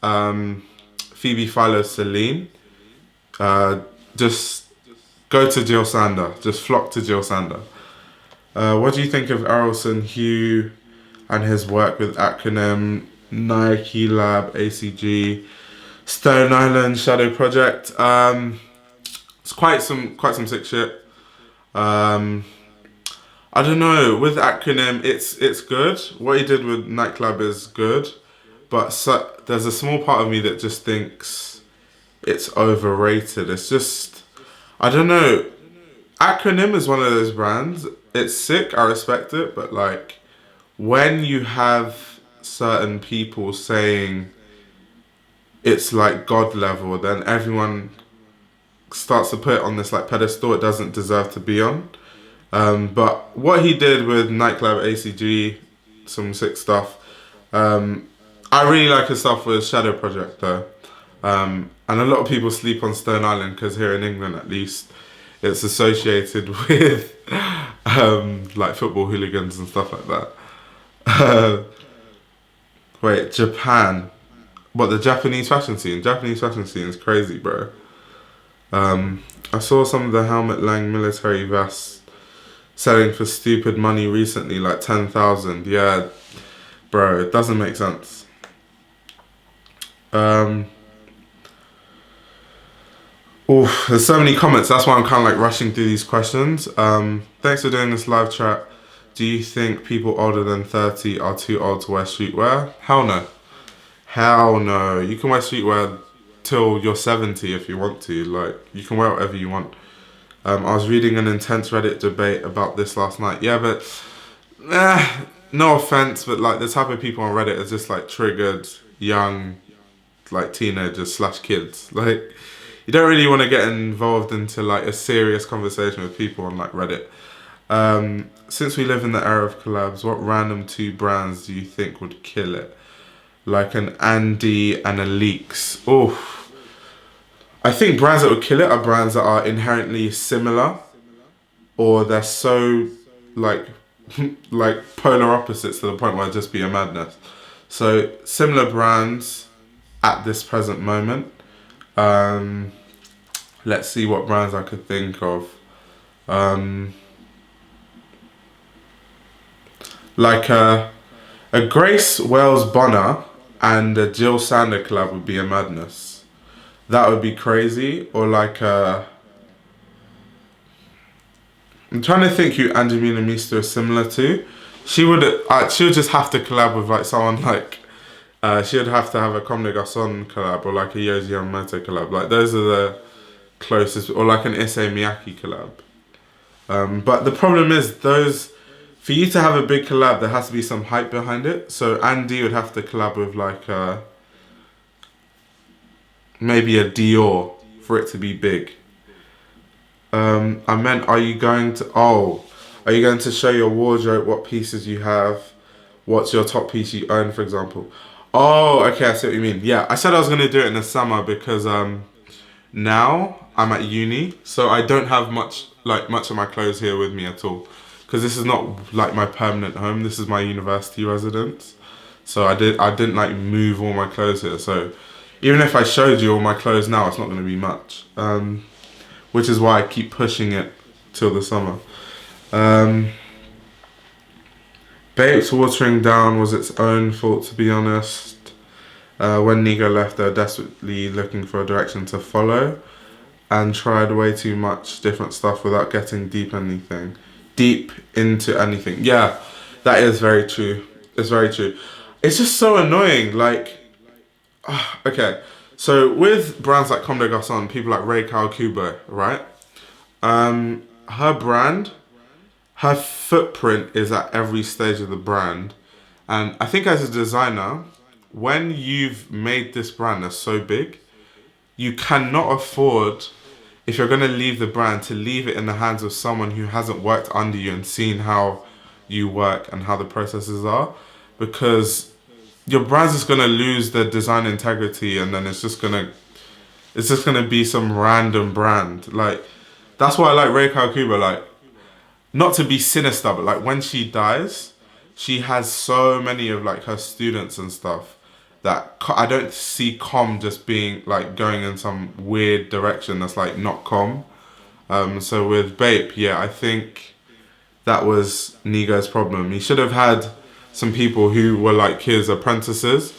Phoebe Philo Celine, just go to Jill Sander. Just flock to Jill Sander. What do you think of Errolson Hugh and his work with Acronym? Nike Lab, ACG, Stone Island, Shadow Project. It's quite some sick shit. Um, I don't know. With acronym, it's good. What he did with Nightclub is good, but there's a small part of me that just thinks it's overrated. It's just I don't know. Acronym is one of those brands. It's sick. I respect it, but like when you have certain people saying it's like God level, then everyone starts to put it on this like pedestal it doesn't deserve to be on. But what he did with Nightclub ACG, some sick stuff. I really like his stuff with Shadow Project though. And a lot of people sleep on Stone Island because here in England at least, it's associated with like football hooligans and stuff like that. Wait, Japan. What, the Japanese fashion scene? Japanese fashion scene is crazy, bro. I saw some of the Helmut Lang military vests selling for stupid money recently, like 10,000. Yeah, bro, it doesn't make sense. Oof, there's so many comments. That's why I'm kind of like rushing through these questions. Thanks for doing this live chat. Do you think people older than 30 are too old to wear streetwear? Hell no. Hell no. You can wear streetwear till you're 70 if you want to. Like, you can wear whatever you want. I was reading an intense Reddit debate about this last night. Yeah, but no offense, but like the type of people on Reddit are just like triggered young, like teenagers / kids. Like, you don't really want to get involved into like a serious conversation with people on like Reddit. Since we live in the era of collabs, what random 2 brands do you think would kill it? Like an Andy and a Leaks. Oh, I think brands that would kill it are brands that are inherently similar, or they're so like like polar opposites to the point where it'd just be a madness. So similar brands at this present moment. Let's see what brands I could think of. Like a Grace Wells Bonner and a Jill Sander collab would be a madness. That would be crazy. Or like I'm trying to think who Angelina Mista is similar to. She would just have to collab with like someone like she would have to have a Comme des Garçons collab or like a Yohji Yamamoto collab. Like those are the closest, or like an Issei Miyake collab. But the problem is for you to have a big collab, there has to be some hype behind it. So Andy would have to collab with like maybe a Dior for it to be big. I meant, are you going to show your wardrobe, what pieces you have, what's your top piece you own, for example? Oh, okay, I see what you mean. Yeah, I said I was going to do it in the summer because now I'm at uni, so I don't have much of my clothes here with me at all. Because this is not like my permanent home, this is my university residence. So I didn't like move all my clothes here. So even if I showed you all my clothes now, it's not going to be much. Which is why I keep pushing it till the summer. Bape's watering down was its own fault, to be honest. When Nigo left, they were desperately looking for a direction to follow and tried way too much different stuff without getting deep into anything. Yeah, that is very true. It's very true. It's just so annoying. Like, okay, so with brands like Comme des Garçons, people like Rei Kawakubo, right? Her brand, her footprint is at every stage of the brand. And I think as a designer, when you've made this brand that's so big, you cannot afford, if you're going to leave the brand, to leave it in the hands of someone who hasn't worked under you and seen how you work and how the processes are, because your brand's just going to lose their design integrity, and then it's just going to be some random brand. Like, that's why I like Rei Kawakubo. Like, not to be sinister, but like when she dies, she has so many of like her students and stuff that I don't see Com just being like going in some weird direction that's like not Com. So with Bape, yeah, I think that was Nigo's problem. He should have had some people who were like his apprentices,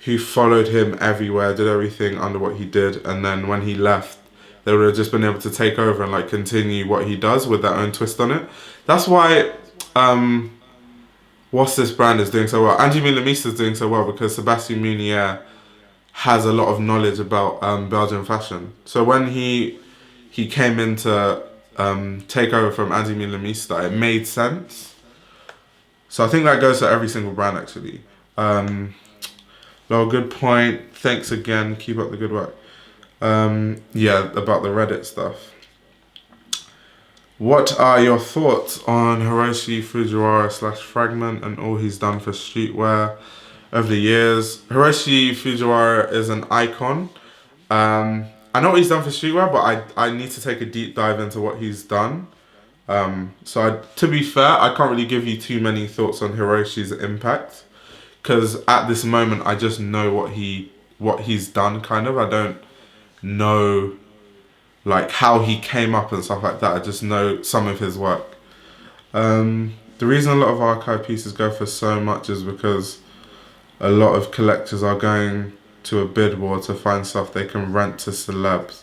who followed him everywhere, did everything under what he did, and then when he left, they would have just been able to take over and like continue what he does with their own twist on it. That's why what's this brand is doing so well. Angie Milamisa is doing so well because Sebastian Munier has a lot of knowledge about Belgian fashion. So when he came in to take over from Angie Milamista, it made sense. So I think that goes to every single brand actually. No, good point. Thanks again. Keep up the good work. Yeah, about the Reddit stuff. What are your thoughts on Hiroshi Fujiwara / Fragment and all he's done for streetwear over the years? Hiroshi Fujiwara is an icon. I know what he's done for streetwear, but I need to take a deep dive into what he's done. To be fair, I can't really give you too many thoughts on Hiroshi's impact, because at this moment I just know what he's done kind of. I don't know like how he came up and stuff like that. I just know some of his work. The reason a lot of archive pieces go for so much is because a lot of collectors are going to a bid war to find stuff they can rent to celebs.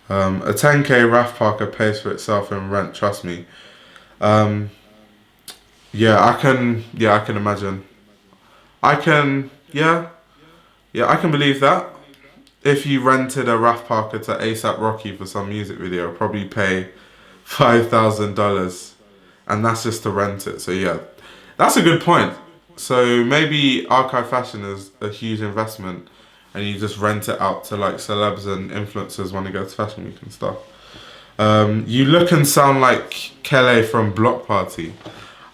A 10k Ralph Parker pays for itself in rent, trust me. Yeah, I can imagine. I can believe that. If you rented a Ralph Parker to ASAP Rocky for some music video, probably pay $5,000, and that's just to rent it. So yeah, that's a good point. So maybe archive fashion is a huge investment, and you just rent it out to like celebs and influencers when they go to fashion week and stuff. You look and sound like Kele from Block Party.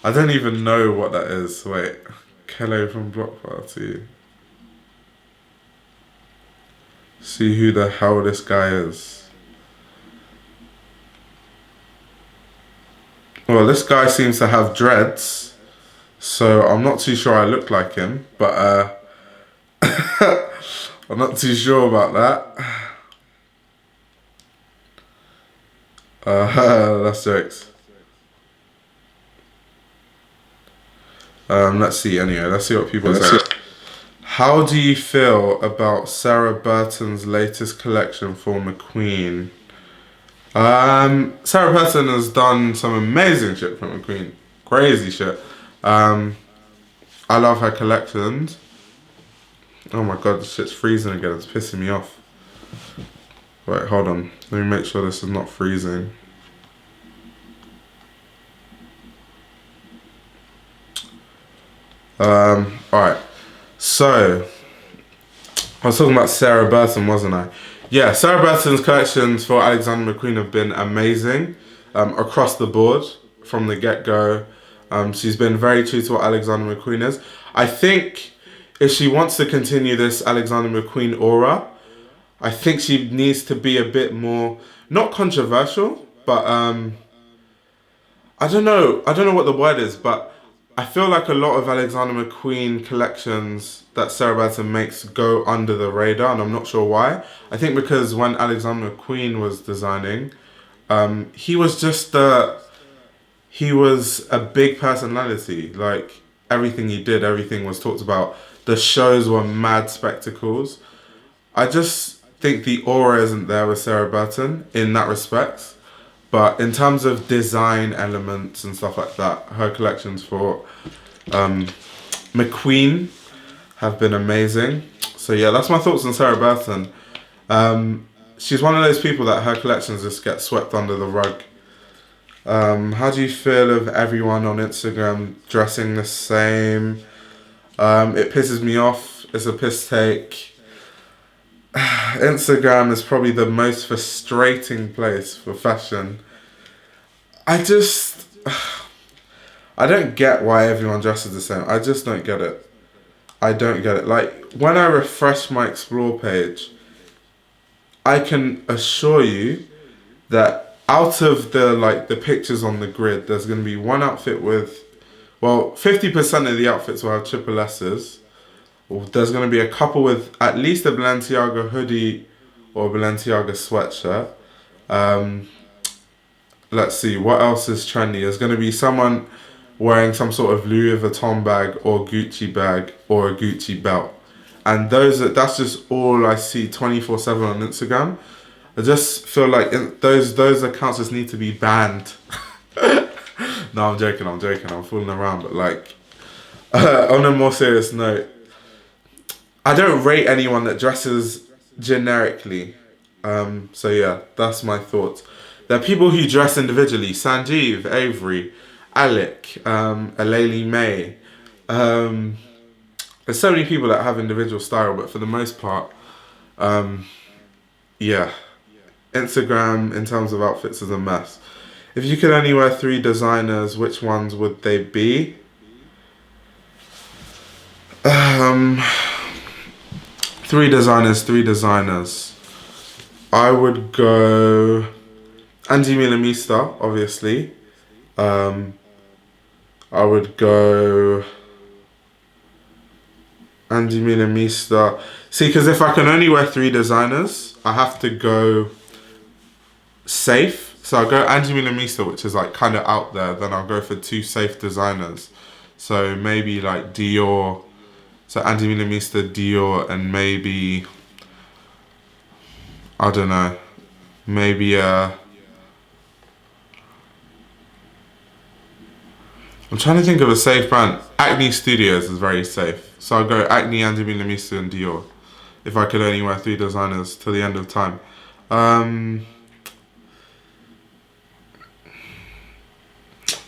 I don't even know what that is. Wait, Kele from Block Party. See who the hell this guy is. Well, this guy seems to have dreads, so I'm not too sure I look like him, but I'm not too sure about that. That's jokes. Let's see anyway, let's see what people say. How do you feel about Sarah Burton's latest collection for McQueen? Sarah Burton has done some amazing shit for McQueen. Crazy shit. I love her collections. Oh my god, this shit's freezing again. It's pissing me off. Wait, hold on. Let me make sure this is not freezing. Alright. So, I was talking about Sarah Burton, wasn't I? Yeah, Sarah Burton's collections for Alexander McQueen have been amazing across the board from the get-go. She's been very true to what Alexander McQueen is. I think if she wants to continue this Alexander McQueen aura, I think she needs to be a bit more, not controversial, but I don't know what the word is, but I feel like a lot of Alexander McQueen collections that Sarah Burton makes go under the radar, and I'm not sure why. I think because when Alexander McQueen was designing, he was a big personality. Like, everything he did, everything was talked about. The shows were mad spectacles. I just think the aura isn't there with Sarah Burton in that respect. But in terms of design elements and stuff like that, her collections for McQueen have been amazing. So yeah, that's my thoughts on Sarah Burton. She's one of those people that her collections just get swept under the rug. How do you feel of everyone on Instagram dressing the same? It pisses me off. It's a piss take. Instagram is probably the most frustrating place for fashion. I don't get why everyone dresses the same. I just don't get it. I don't get it. Like, when I refresh my Explore page, I can assure you that out of the pictures on the grid, there's going to be one outfit with, 50% of the outfits will have triple S's. There's going to be a couple with at least a Balenciaga hoodie or a Balenciaga sweatshirt. Let's see, what else is trendy? There's going to be someone wearing some sort of Louis Vuitton bag or Gucci bag or a Gucci belt. And that's just all I see 24/7 on Instagram. I just feel like those accounts just need to be banned. No, I'm joking, I'm fooling around, but like, on a more serious note, I don't rate anyone that dresses generically. So yeah, that's my thoughts. There are people who dress individually. Sanjeev, Avery, Alec, Alayli May. There's so many people that have individual style, but for the most part, yeah. Instagram, in terms of outfits, is a mess. If you could only wear 3 designers, which ones would they be? 3 designers. I would go Andy Milamista, obviously. I would go Andy Milamista. See, because if I can only wear 3 designers, I have to go safe. So I'll go Andy Milamista, which is like kind of out there. Then I'll go for 2 safe designers. So maybe like Dior. So Andy Milamista, Dior, and maybe, I don't know, maybe I'm trying to think of a safe brand. Acne Studios is very safe. So I'll go Acne, Andy Milamista, and Dior. If I could only wear 3 designers till the end of time.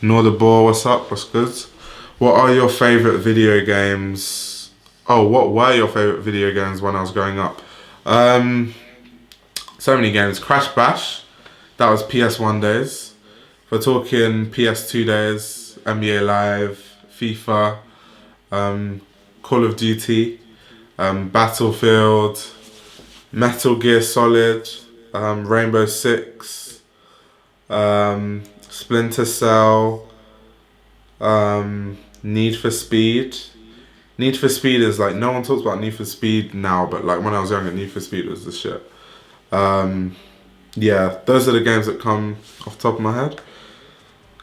Nor the Ball, what's up? What's good? What are your favourite video games? Oh, what were your favourite video games when I was growing up? So many games. Crash Bash, that was PS1 days. If we're talking PS2 days, NBA Live, FIFA, Call of Duty, Battlefield, Metal Gear Solid, Rainbow Six, Splinter Cell, Need for Speed. Need for Speed is like, no one talks about Need for Speed now, but like when I was younger, Need for Speed was the shit. Yeah, those are the games that come off the top of my head.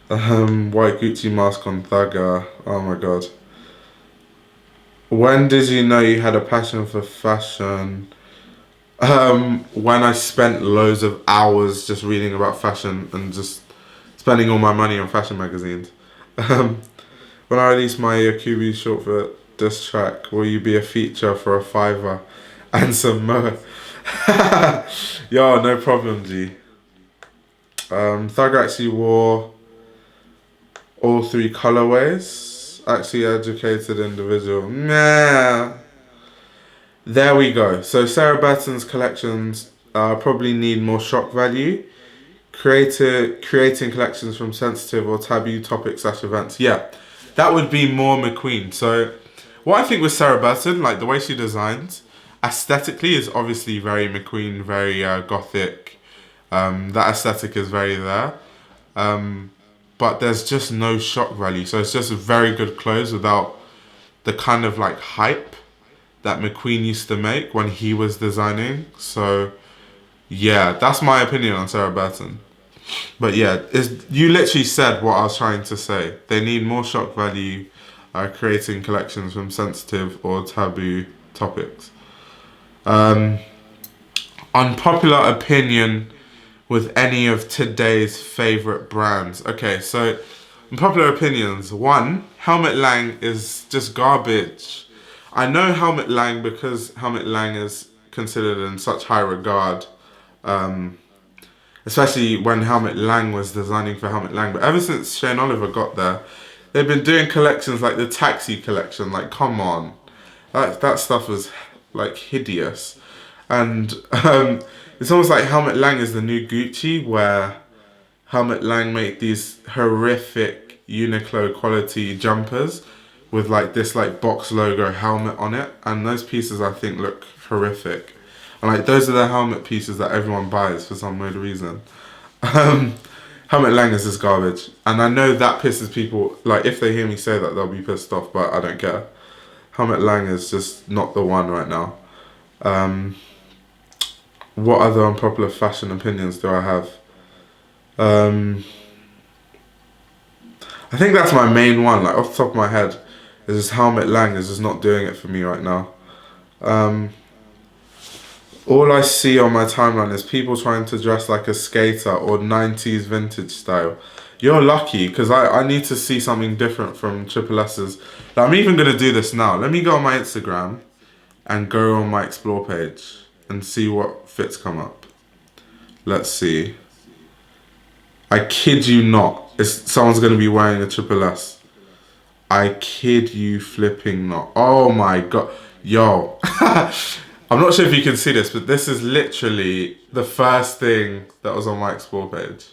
White Gucci mask on Thugger. Oh my god. When did you know you had a passion for fashion? When I spent loads of hours just reading about fashion and just spending all my money on fashion magazines. When I release my Yakubu short for this track, will you be a feature for a $5 and some more? Yo, no problem, G. Thug actually wore all 3 colorways. Actually educated individual. Nah. There we go. So Sarah Burton's collections probably need more shock value. Creating collections from sensitive or taboo topics / events. Yeah, that would be more McQueen. So what I think with Sarah Burton, like the way she designs, aesthetically is obviously very McQueen, very gothic. That aesthetic is very there. But there's just no shock value. So it's just very good clothes without the kind of like hype that McQueen used to make when he was designing. So yeah, that's my opinion on Sarah Burton. But yeah, you literally said what I was trying to say. They need more shock value, creating collections from sensitive or taboo topics. Unpopular opinion with any of today's favourite brands. Okay, so unpopular opinions. 1, Helmut Lang is just garbage. I know Helmut Lang because Helmut Lang is considered in such high regard. Especially when Helmut Lang was designing for Helmut Lang. But ever since Shane Oliver got there, they've been doing collections like the Taxi collection. Like, come on. That stuff was like hideous. And it's almost like Helmut Lang is the new Gucci, where Helmut Lang made these horrific Uniqlo quality jumpers with like this like box logo helmet on it. And those pieces I think look horrific. And like those are the helmet pieces that everyone buys for some weird reason. Helmut Lang is just garbage. And I know that pisses people, like if they hear me say that, they'll be pissed off, but I don't care. Helmut Lang is just not the one right now. What other unpopular fashion opinions do I have? I think that's my main one. Like off the top of my head, is just Helmet Lang is just not doing it for me right now. All I see on my timeline is people trying to dress like a skater or 90s vintage style. You're lucky because I need to see something different from Triple S's. Like, I'm even going to do this now. Let me go on my Instagram and go on my explore page and see what fits come up. Let's see. I kid you not. Someone's going to be wearing a Triple S. I kid you flipping not. Oh my god. Yo. I'm not sure if you can see this, but this is literally the first thing that was on my explore page.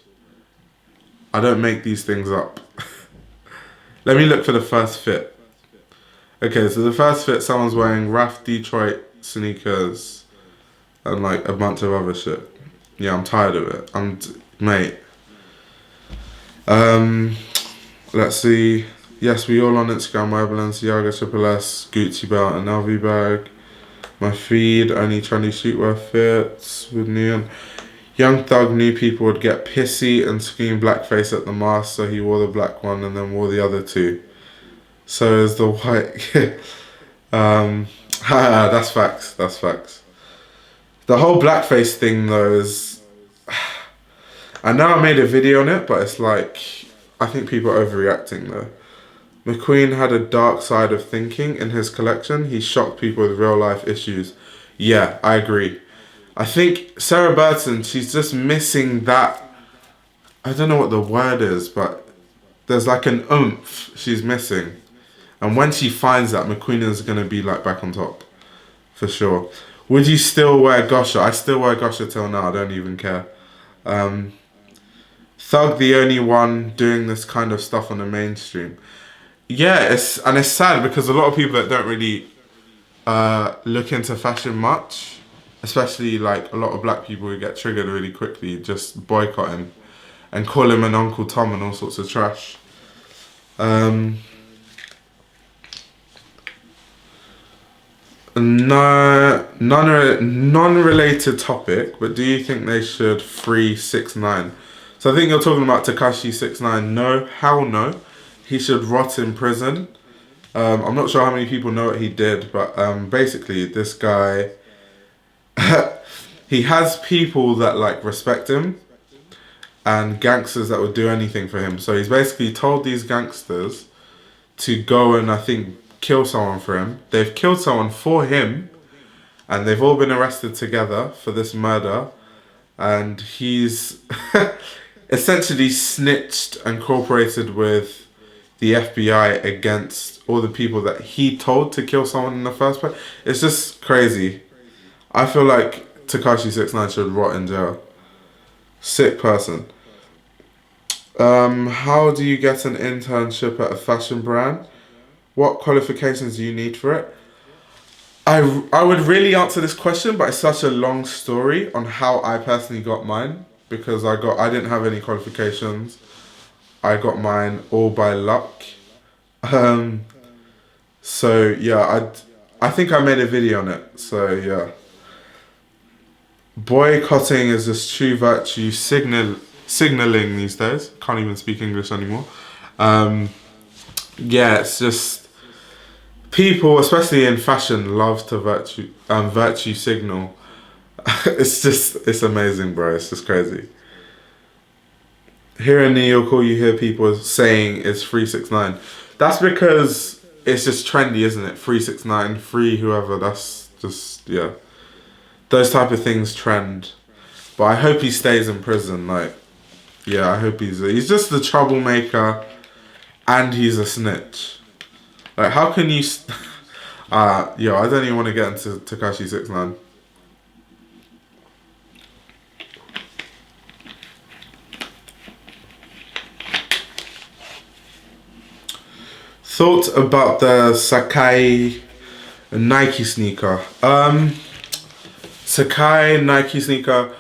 I don't make these things up. Let me look for the first fit. Okay, so the first fit, someone's wearing Raf Detroit sneakers and like a bunch of other shit. Yeah, I'm tired of it. Mate. Let's see. Yes, we all on Instagram. My Balenciaga, Triple S, Gucci belt, and LV bag. My feed, only trendy streetwear fits with neon. Young Thug knew people would get pissy and scream blackface at the mask, so he wore the black one and then wore the other two. So is the white. That's facts. That's facts. The whole blackface thing though is. I know I made a video on it, but it's like I think people are overreacting though. McQueen had a dark side of thinking in his collection. He shocked people with real life issues. Yeah, I agree. I think Sarah Burton, she's just missing that. I don't know what the word is, but there's like an oomph she's missing. And when she finds that, McQueen is going to be like back on top. For sure. Would you still wear Gosha? I still wear Gosha till now. I don't even care. Thug the only one doing this kind of stuff on the mainstream. Yeah, it's sad because a lot of people that don't really look into fashion much, especially like a lot of black people who get triggered really quickly, just boycott him and call him an Uncle Tom and all sorts of trash. No, non-related topic, but do you think they should free 6ix9ine? So I think you're talking about Tekashi 6ix9ine. No, hell no. He should rot in prison. I'm not sure how many people know what he did, but basically this guy, he has people that like respect him and gangsters that would do anything for him. So he's basically told these gangsters to go and I think kill someone for him. They've killed someone for him and they've all been arrested together for this murder. And he's essentially snitched and cooperated with the FBI against all the people that he told to kill someone in the first place. It's just crazy. I feel like Tekashi 6ix9ine should rot in jail. Sick person. How do you get an internship at a fashion brand? What qualifications do you need for it? I would really answer this question, but it's such a long story on how I personally got mine because I didn't have any qualifications. I got mine all by luck. So yeah, I think I made a video on it. So yeah. Boycotting is just true virtue signaling these days. Can't even speak English anymore. Yeah, it's just people, especially in fashion, love to virtue signal. It's amazing, bro. It's just crazy. Here in New York, all you hear people saying is free 6ix9ine. That's because it's just trendy, isn't it? Free 6ix9ine, free whoever. That's just, yeah. Those type of things trend. But I hope he stays in prison. Like, yeah, I hope he's just the troublemaker and he's a snitch. Like, how can you... yo, I don't even want to get into Tekashi 6ix9ine. Thoughts about the Sacai Nike sneaker. Sacai Nike sneaker.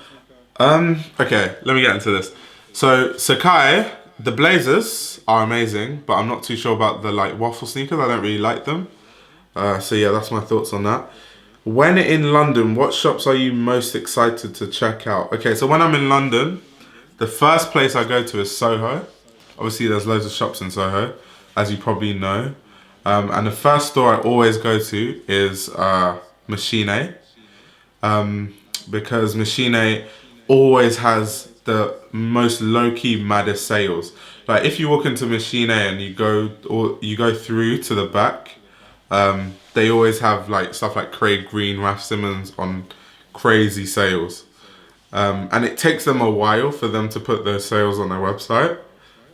Okay, let me get into this. So Sacai, the blazers are amazing, but I'm not too sure about the like waffle sneakers. I don't really like them. So yeah, that's my thoughts on that. When in London, what shops are you most excited to check out? Okay, so when I'm in London, the first place I go to is Soho. Obviously, there's loads of shops in Soho, as you probably know. And the first store I always go to is Machine, because Machine always has the most low-key maddest sales. Like if you walk into Machine and you go through to the back, they always have like stuff like Craig Green, Raf Simons on crazy sales. And it takes them a while for them to put those sales on their website.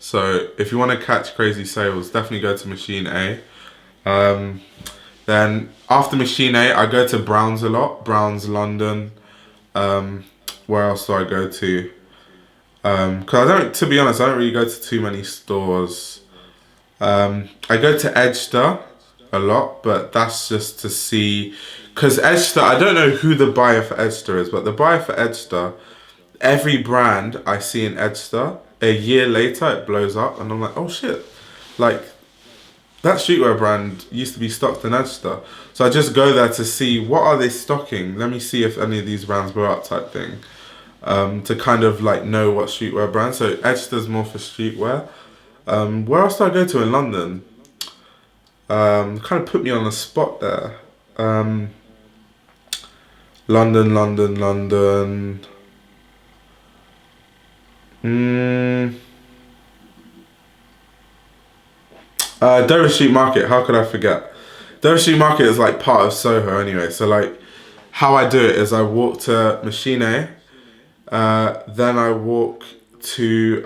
So if you want to catch crazy sales, definitely go to Machine A. Then after Machine A, I go to Browns a lot. Browns London. Where else do I go to? Because to be honest, I don't really go to too many stores. I go to Edgester a lot, but that's just to see. Because Edgester, I don't know who the buyer for Edgester is, but the buyer for Edgester, every brand I see in Edgester, a year later it blows up, and I'm like, oh shit, like that streetwear brand used to be stocked in Edgester. So I just go there to see what are they stocking. Let me see if any of these brands blow up, type thing. To kind of like know what streetwear brand. So Edgester's more for streetwear. Where else do I go to in London? Kind of put me on the spot there. London. Dover Street Market, how could I forget? Dover Street Market is like part of Soho anyway. So like how I do it is I walk to Machine, then I walk to,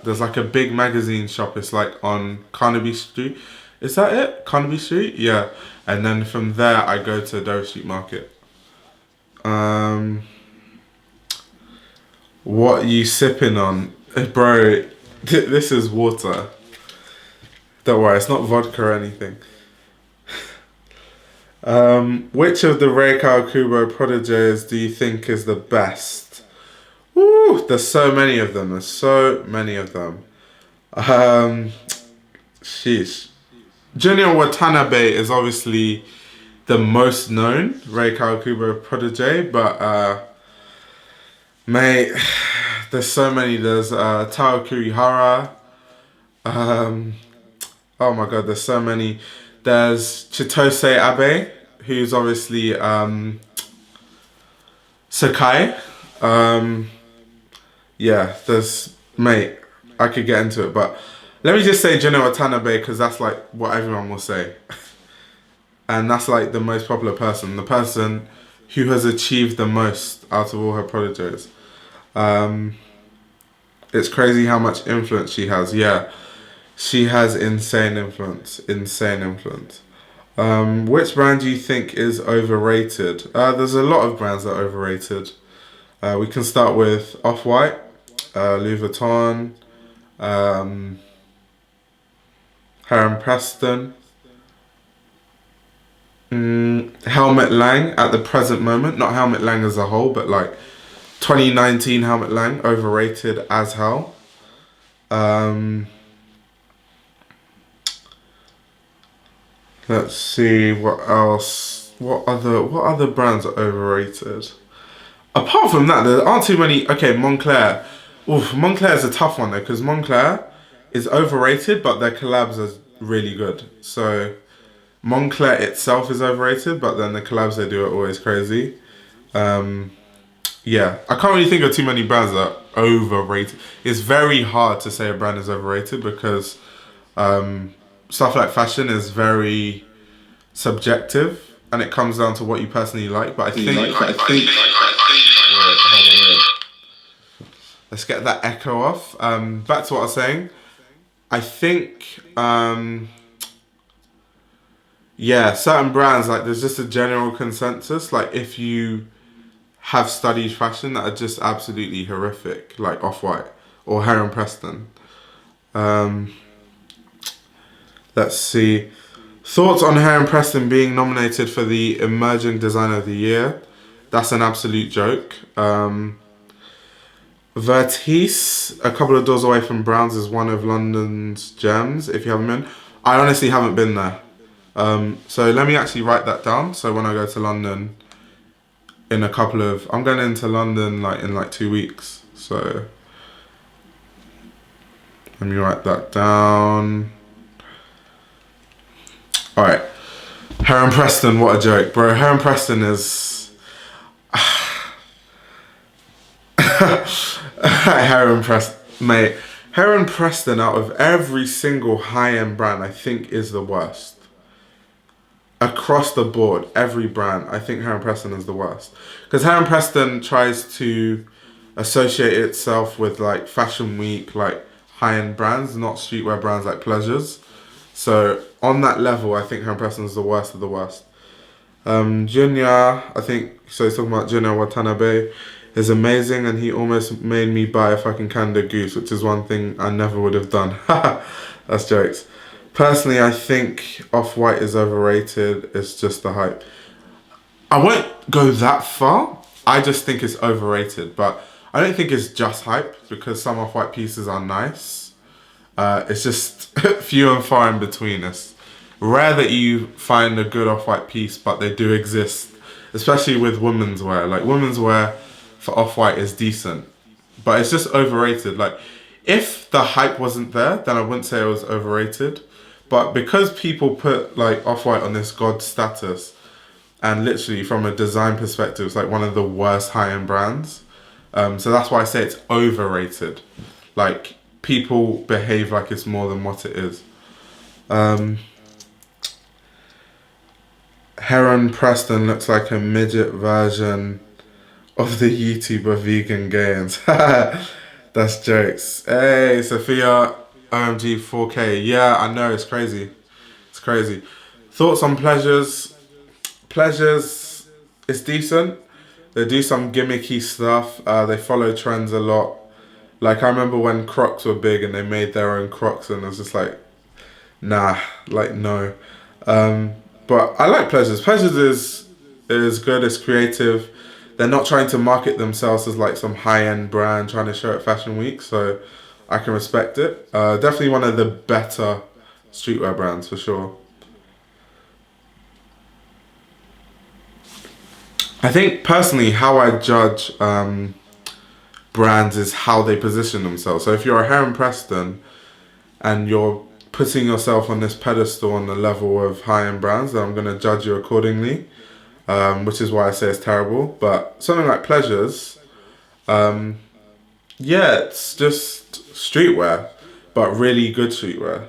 there's like a big magazine shop. It's like on Carnaby Street. Is that it? Carnaby Street? Yeah. And then from there I go to Dover Street Market. What are you sipping on? Bro, this is water. Don't worry, it's not vodka or anything. Which of the Rei Kawakubo proteges do you think is the best? Ooh, there's so many of them. Sheesh. Junior Watanabe is obviously the most known Rei Kawakubo protege, but mate, there's so many. There's Tao Kurihara. Oh my god, there's so many. There's Chitose Abe, who's obviously Sakai. Yeah, mate, I could get into it, but let me just say Junior Watanabe because that's like what everyone will say. And that's like the most popular person, the person who has achieved the most out of all her proteges. It's crazy how much influence she has. Yeah, she has insane influence. Which brand do you think is overrated? There's a lot of brands that are overrated. We can start with Off-White, Louis Vuitton, Heron Preston, Helmut Lang at the present moment. Not Helmut Lang as a whole, but like 2019 Helmut Lang, overrated as hell. Let's see what else. What other brands are overrated? Apart from that, there aren't too many. Okay, Moncler. Oof, Moncler is a tough one though, because Moncler is overrated, but their collabs are really good. So Moncler itself is overrated, but then the collabs they do are always crazy. Yeah, I can't really think of too many brands that are overrated. It's very hard to say a brand is overrated because stuff like fashion is very subjective and it comes down to what you personally like. But I think let's get that echo off. Back to what I was saying. I think yeah, certain brands, like there's just a general consensus. Like if you have studied fashion that are just absolutely horrific, like Off-White or Heron Preston. Let's see. Thoughts on Heron Preston being nominated for the Emerging Designer of the Year? That's an absolute joke. Vertice, a couple of doors away from Browns, is one of London's gems, if you haven't been. I honestly haven't been there. So let me actually write that down. So when I go to London I'm going into London in 2 weeks. So Let me write that down. Alright. Heron Preston, what a joke. Bro, Heron Preston is... Heron Preston, mate. Heron Preston, out of every single high-end brand, I think is the worst. Across the board, every brand, I think Heron Preston is the worst. Because Heron Preston tries to associate itself with like Fashion Week, like high-end brands, not streetwear brands like Pleasures. So on that level, I think Heron Preston is the worst of the worst. Junior, I think, so he's talking about Junior Watanabe, is amazing, and he almost made me buy a fucking Canada Goose, which is one thing I never would have done. That's jokes. Personally, I think Off-White is overrated. It's just the hype. I won't go that far. I just think it's overrated, but I don't think it's just hype, because some Off-White pieces are nice. It's just few and far in between. It's rare that you find a good Off-White piece, but they do exist, especially with women's wear. Like, women's wear for Off-White is decent, but it's just overrated. Like, if the hype wasn't there, then I wouldn't say it was overrated. But because people put like Off-White on this god status, and literally from a design perspective, it's like one of the worst high-end brands. So that's why I say it's overrated. Like, people behave like it's more than what it is. Heron Preston looks like a midget version of the YouTuber Vegan Gains. That's jokes. Hey, Sophia, OMG 4K. Yeah, I know, it's crazy. It's crazy. Thoughts on Pleasures? Pleasures, it's decent. They do some gimmicky stuff. They follow trends a lot. Like, I remember when Crocs were big and they made their own Crocs, and I was just like, nah, like, no. But I like Pleasures. Pleasures is good, it's creative. They're not trying to market themselves as like some high-end brand trying to show at Fashion Week, so I can respect it. Definitely one of the better streetwear brands, for sure. I think, personally, how I judge brands is how they position themselves. So if you're a Heron Preston and you're putting yourself on this pedestal on the level of high-end brands, then I'm going to judge you accordingly. Which is why I say it's terrible. But something like Pleasures, yeah, it's just streetwear, but really good streetwear.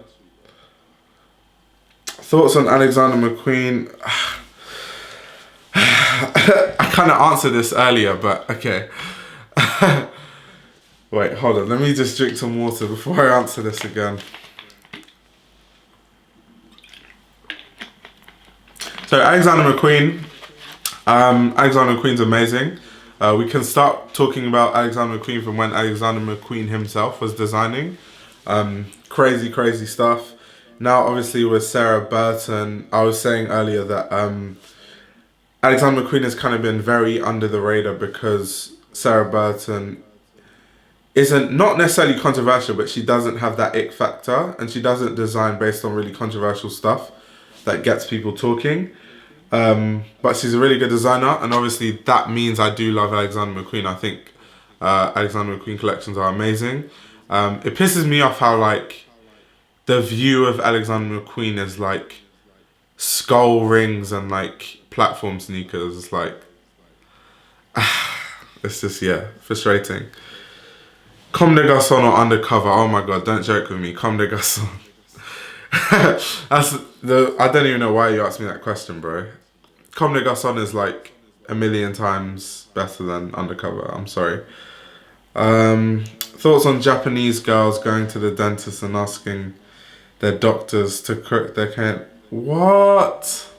Thoughts on Alexander McQueen? I kind of answered this earlier, but okay. Wait, hold on. Let me just drink some water before I answer this again. So Alexander McQueen. Alexander McQueen's amazing. We can start talking about Alexander McQueen from when Alexander McQueen himself was designing. Crazy, crazy stuff. Now, obviously, with Sarah Burton, I was saying earlier that Alexander McQueen has kind of been very under the radar because Sarah Burton isn't, not necessarily controversial, but she doesn't have that ick factor, and she doesn't design based on really controversial stuff that gets people talking. But she's a really good designer, and obviously that means I do love Alexander McQueen. I think Alexander McQueen collections are amazing. It pisses me off how like the view of Alexander McQueen is like skull rings and like platform sneakers. It's like it's just, yeah, frustrating. Comme des Garçons or Undercover? Oh my god, don't joke with me. Comme des Garçons. I don't even know why you asked me that question, bro. Comme des Garçons is like a million times better than Undercover. I'm sorry. Thoughts on Japanese girls going to the dentist and asking their doctors to correct their cane? What?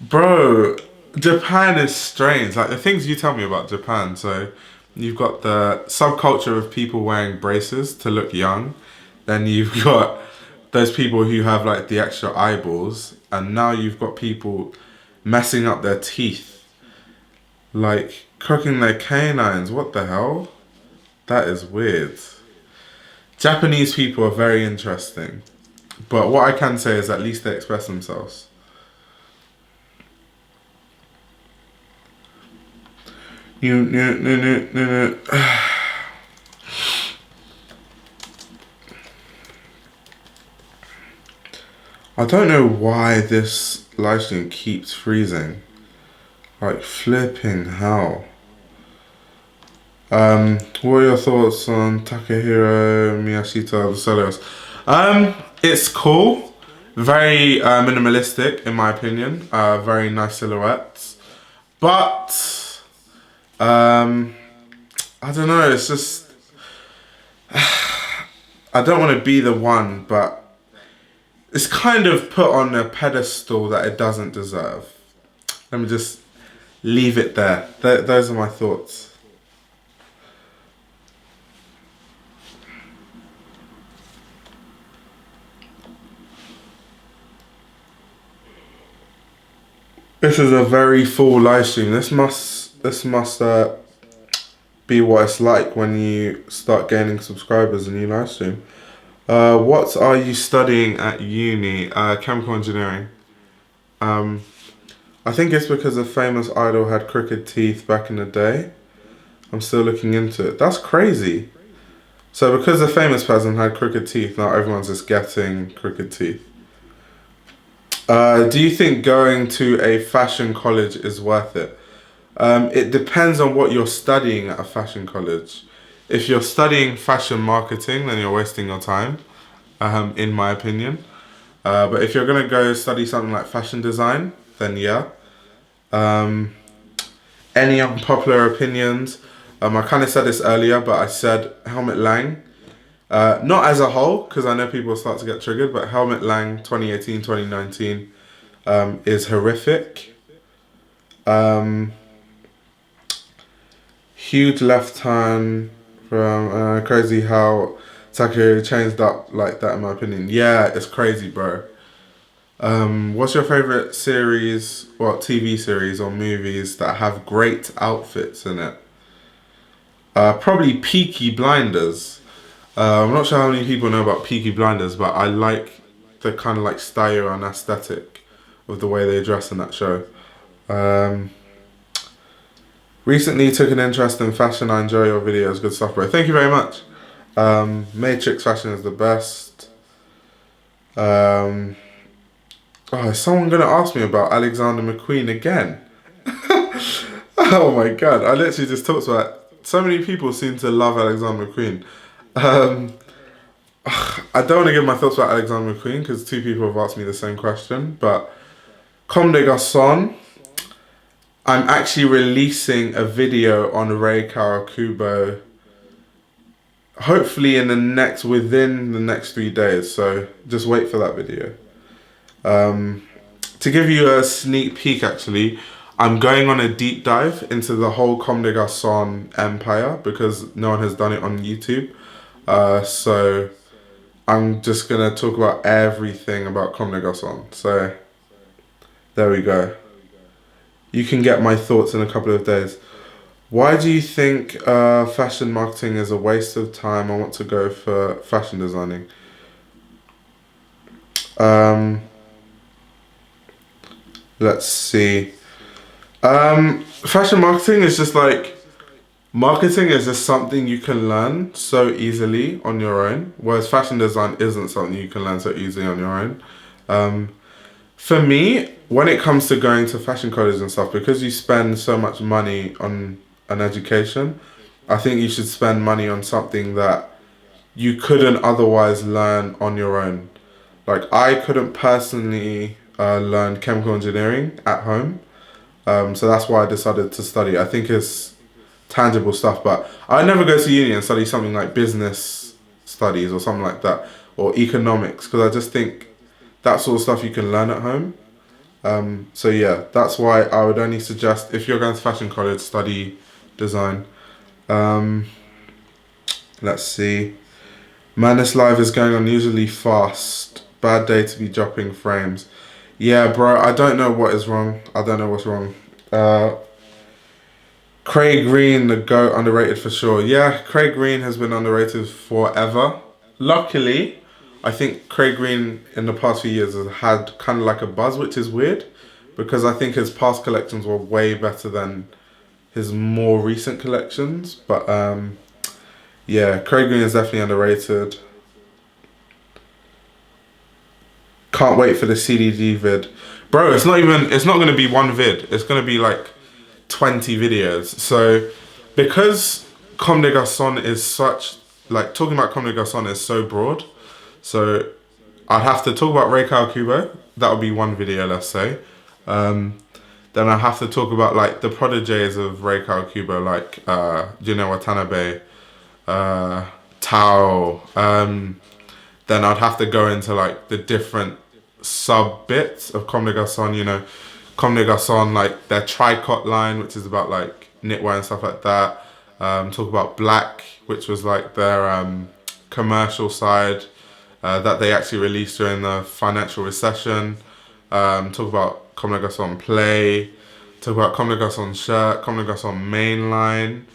Bro, Japan is strange. Like, the things you tell me about Japan. So you've got the subculture of people wearing braces to look young. Then you've got those people who have like the extra eyeballs, and now you've got people messing up their teeth, like crooking their canines. What the hell? That is weird. Japanese people are very interesting, but what I can say is at least they express themselves. I don't know why this live stream keeps freezing. Like flipping hell. What are your thoughts on Takahiro Miyashita, the solos? It's cool. Very minimalistic, in my opinion. Very nice silhouettes. But, I don't know, it's just... I don't want to be the one, but it's kind of put on a pedestal that it doesn't deserve. Let me just leave it there. Those are my thoughts. This is a very full live stream. This must be what it's like when you start gaining subscribers and you live stream. What are you studying at uni? Chemical engineering. I think it's because a famous idol had crooked teeth back in the day. I'm still looking into it. That's crazy. So because a famous person had crooked teeth, now everyone's just getting crooked teeth. Do you think going to a fashion college is worth it? It depends on what you're studying at a fashion college. If you're studying fashion marketing, then you're wasting your time, in my opinion. But if you're going to go study something like fashion design, then yeah. Any unpopular opinions? I kind of said this earlier, but I said Helmut Lang. Not as a whole, because I know people start to get triggered, but Helmut Lang 2018, 2019 is horrific. Huge left turn from crazy how Takahiro changed up like that, in my opinion. Yeah, it's crazy, bro. What's your favorite series, TV series or movies that have great outfits in it? Probably Peaky Blinders. I'm not sure how many people know about Peaky Blinders, but I like the kind of like style and aesthetic of the way they dress in that show. Recently took an interest in fashion. I enjoy your videos. Good stuff, bro. Thank you very much. Matrix fashion is the best. Is someone going to ask me about Alexander McQueen again? Oh my god, I literally just talked about it. So many people seem to love Alexander McQueen. I don't want to give my thoughts about Alexander McQueen because 2 people have asked me the same question, but Comme des Garçons, I'm actually releasing a video on Rei Kawakubo hopefully within the next 3 days, so just wait for that video. To give you a sneak peek actually, I'm going on a deep dive into the whole Comme des Garçons empire because no one has done it on YouTube. So I'm just gonna talk about everything about Comme des Garçons. So there we go. You can get my thoughts in a couple of days. Why do you think fashion marketing is a waste of time? I want to go for fashion designing. Let's see. Fashion marketing is just like, marketing is just something you can learn so easily on your own, whereas fashion design isn't something you can learn so easily on your own. For me, when it comes to going to fashion colleges and stuff, because you spend so much money on an education, I think you should spend money on something that you couldn't otherwise learn on your own. Like, I couldn't personally learn chemical engineering at home. So that's why I decided to study. I think it's tangible stuff, but I'd never go to uni and study something like business studies or something like that, or economics, because I just think that sort of stuff you can learn at home. So yeah, that's why I would only suggest, if you're going to fashion college, study design. Let's see. Man, this live is going on usually fast. Bad day to be dropping frames. Yeah, bro, I don't know what is wrong. I don't know what's wrong. Craig Green, the GOAT, underrated for sure. Yeah, Craig Green has been underrated forever. Luckily, I think Craig Green in the past few years has had kind of like a buzz, which is weird, because I think his past collections were way better than his more recent collections. But yeah, Craig Green is definitely underrated. can't wait for the CDG vid. Bro, it's not going to be one vid. It's going to be like 20 videos. So because Comme des Garçons is such, like talking about Comme des Garçons is so broad. So I'd have to talk about Ray Kubo. That would be one video, let's say. Then I have to talk about like the prodigies of Ray Kubo, like Junya Watanabe, Tao. Then I'd have to go into like the different sub bits of Comme des Garçons, you know, Comme des Garçons, like their tricot line, which is about like knitwear and stuff like that. Talk about Black, which was like their commercial side that they actually released during the financial recession. Talk about Comme des Garçons Play. Talk about Comme des Garçons Shirt, Comme des Garçons Mainline,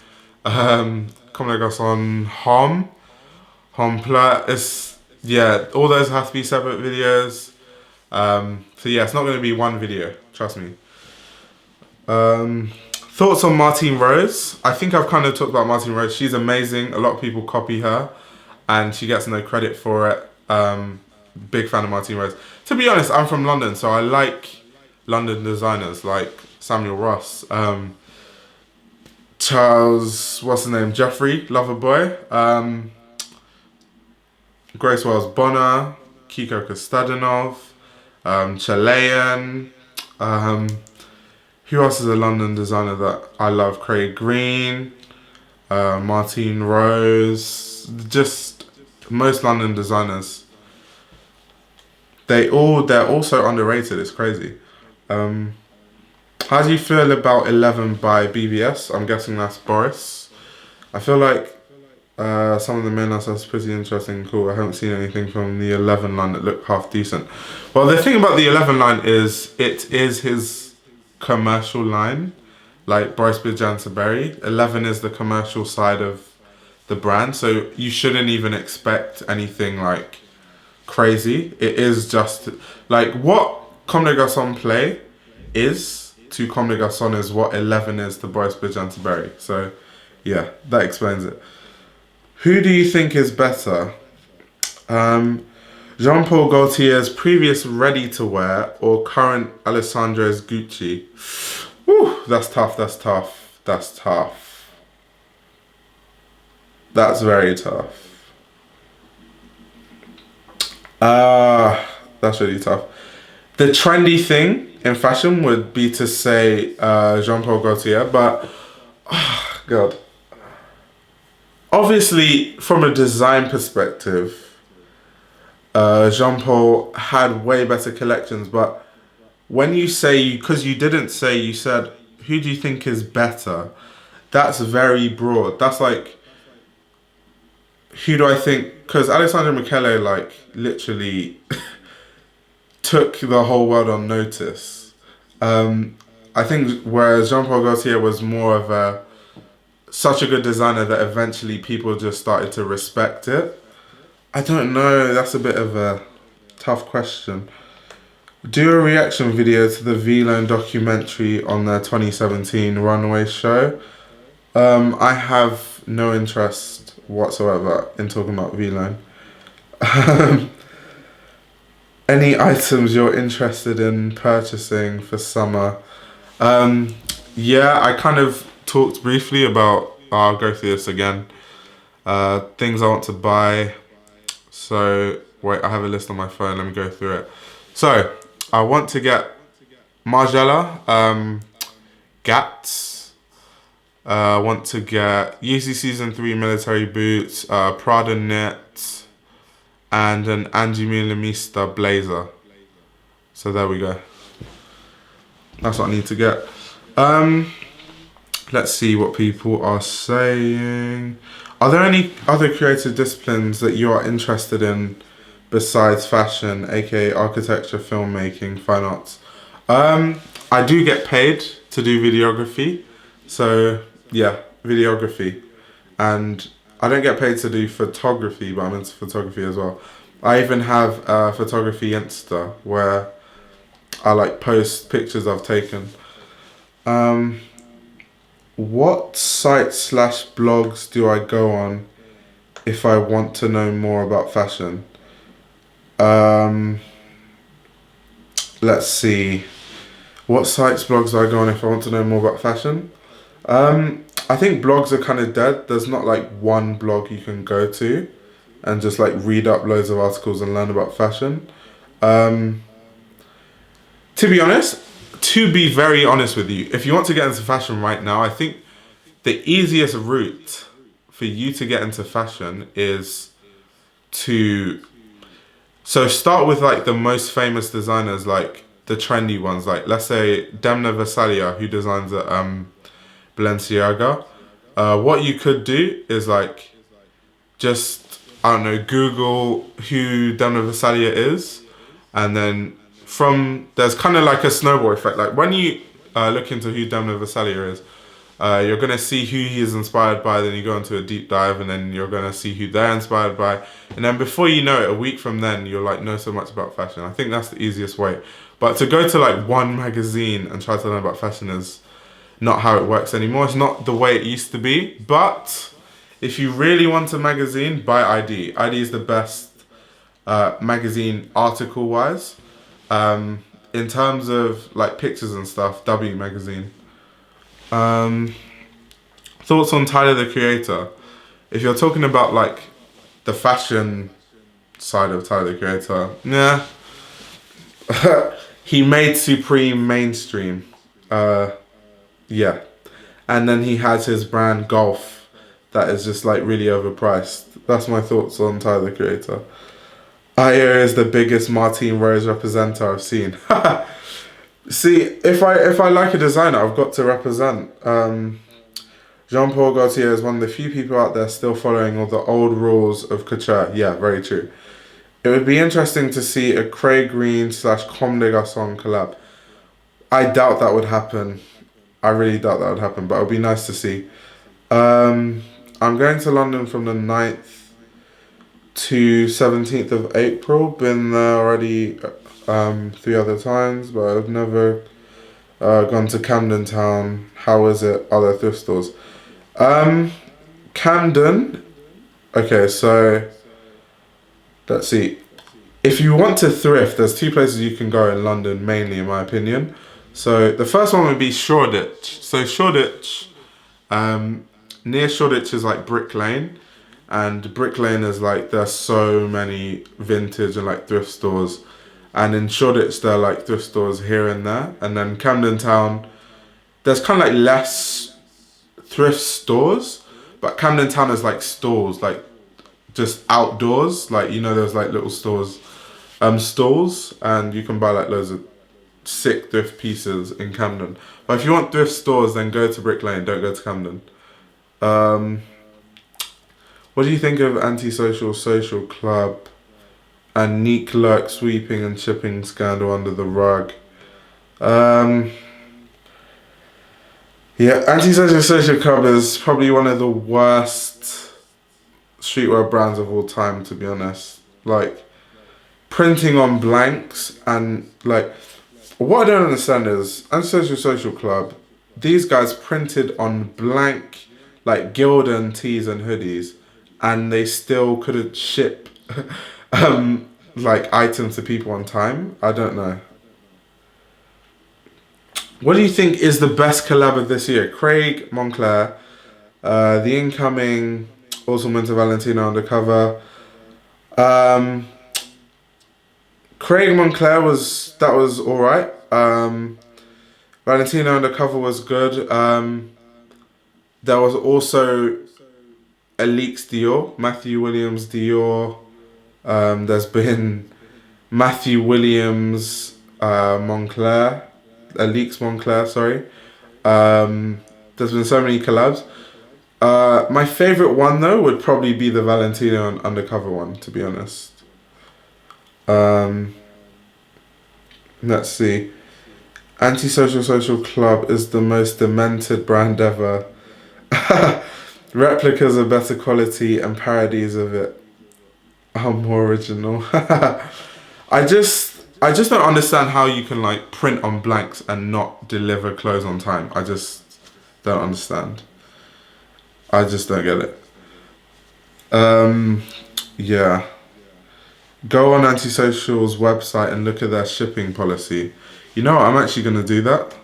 Comme des Garçons Home Plat. It's, yeah, all those have to be separate videos. So yeah, it's not going to be one video, trust me. Thoughts on Martine Rose? I think I've kind of talked about Martine Rose. She's amazing. A lot of people copy her and she gets no credit for it. Big fan of Martine Rose. To be honest, I'm from London, so I like London designers like Samuel Ross, Charles, what's his name? Jeffrey Loverboy, Grace Wells Bonner, Kiko Kostadinov, Chilean. Who else is a London designer that I love? Craig Green, Martine Rose. Just most London designers. They're also underrated. It's crazy. How do you feel about 11 by BBS? I'm guessing that's Boris. I feel like some of the main assets are pretty interesting and cool. I haven't seen anything from the 11 line that looked half decent. Well, the thing about the 11 line is it is his commercial line, like Boris Bidjansaberry. 11 is the commercial side of the brand, so you shouldn't even expect anything like crazy. It is just like what Comme des Garçons Play is to Comme des Garçons is what 11 is to Boris Bidjansaberry. So yeah, that explains it. Who do you think is better? Jean-Paul Gaultier's previous ready-to-wear or current Alessandro's Gucci? Whew, that's tough, that's tough, that's tough. That's very tough. That's really tough. The trendy thing in fashion would be to say Jean-Paul Gaultier, but oh, God. Obviously, from a design perspective, Jean-Paul had way better collections, but when you say, because you didn't say, you said, who do you think is better? That's very broad. That's like, who do I think? Because Alessandro Michele, like, literally took the whole world on notice. I think whereas Jean-Paul Gaultier was more of such a good designer that eventually people just started to respect it. I don't know, that's a bit of a tough question. Do a reaction video to the V-Line documentary on their 2017 runway show. I have no interest whatsoever in talking about V-Line. Any items you're interested in purchasing for summer? Yeah, I kind of talked briefly about, I'll go through this again. Things I want to buy. So, wait, I have a list on my phone, let me go through it. So, I want to get Margiela, Gats. I want to get Yeezy Season 3 military boots, Prada knit, and an Angie Milamista blazer. So there we go. That's what I need to get. Let's see what people are saying. Are there any other creative disciplines that you are interested in besides fashion, aka architecture, filmmaking, fine arts? I do get paid to do videography. So yeah, videography. And I don't get paid to do photography, but I'm into photography as well. I even have a photography Insta where I like post pictures I've taken. What sites / blogs do I go on if I want to know more about fashion? let's see. What sites, blogs do I go on if I want to know more about fashion? I think blogs are kind of dead. There's not like one blog you can go to and just like read up loads of articles and learn about fashion. Um, to be honest, to be very honest with you, if you want to get into fashion right now, I think the easiest route for you to get into fashion is to start with like the most famous designers, like the trendy ones, like let's say Demna Gvasalia, who designs at Balenciaga. What you could do is like just, I don't know, Google who Demna Gvasalia is, and then from there's kind of like a snowball effect. Like when you look into who Demna Gvasalia is, you're gonna see who he is inspired by. Then you go into a deep dive, and then you're gonna see who they're inspired by. And then before you know it, a week from then, you'll like know so much about fashion. I think that's the easiest way. But to go to like one magazine and try to learn about fashion is not how it works anymore. It's not the way it used to be. But if you really want a magazine, buy ID. ID is the best magazine article wise. In terms of like pictures and stuff, W magazine. Thoughts on Tyler the Creator? If you're talking about like the fashion side of Tyler the Creator, yeah. He made Supreme mainstream. Yeah. And then he has his brand Golf that is just like really overpriced. That's my thoughts on Tyler the Creator. Aya is the biggest Martine Rose representer I've seen. See, if I like a designer, I've got to represent. Jean-Paul Gaultier is one of the few people out there still following all the old rules of couture. Yeah, very true. It would be interesting to see a Craig Green / Comme des Garçons collab. I doubt that would happen. I really doubt that would happen, but it would be nice to see. I'm going to London from the 9th to 17th of April. Been there already 3 other times, but I've never gone to Camden Town. How is it? Are there thrift stores? Camden. Okay, so let's see. If you want to thrift, there's 2 places you can go in London, mainly in my opinion. So the first one would be Shoreditch. So Shoreditch, near Shoreditch is like Brick Lane. And Brick Lane is like, there's so many vintage and like thrift stores. And in Shoreditch, there are like thrift stores here and there. And then Camden Town, there's kind of like less thrift stores. But Camden Town is like stores, like just outdoors. Like, you know, there's like little stores, stalls. And you can buy like loads of sick thrift pieces in Camden. But if you want thrift stores, then go to Brick Lane, don't go to Camden. What do you think of Antisocial Social Club and Neek Lurk sweeping and chipping scandal under the rug? Yeah, Antisocial Social Club is probably one of the worst streetwear brands of all time, to be honest. Like, printing on blanks and like, what I don't understand is Antisocial Social Club, these guys printed on blank like Gildan tees and hoodies, and they still couldn't ship like items to people on time. I don't know. What do you think is the best collab of this year? Craig Moncler, the incoming Autumn Winter Valentino undercover. Craig Moncler was alright. Valentino undercover was good. There was also Alix Dior, Matthew Williams Dior. There's been Matthew Williams Moncler, Alix Moncler, sorry. There's been so many collabs. My favourite one though would probably be the Valentino undercover one, to be honest. Let's see. Antisocial Social Club is the most demented brand ever. Replicas are better quality and parodies of it are more original. I just don't understand how you can like print on blanks and not deliver clothes on time. I just don't understand. I just don't get it. Yeah. Go on Antisocial's website and look at their shipping policy. You know what? I'm actually going to do that.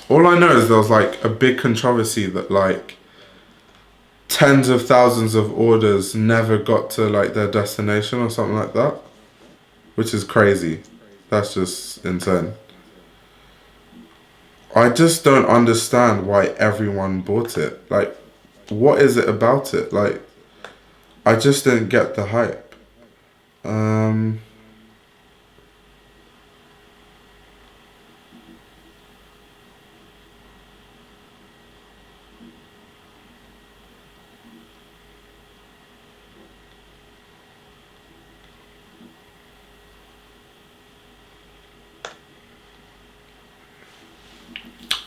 All I know is there was like a big controversy that like tens of thousands of orders never got to like their destination or something like that, which is crazy. That's just insane. I just don't understand why everyone bought it. Like, what is it about it? Like, I just didn't get the hype.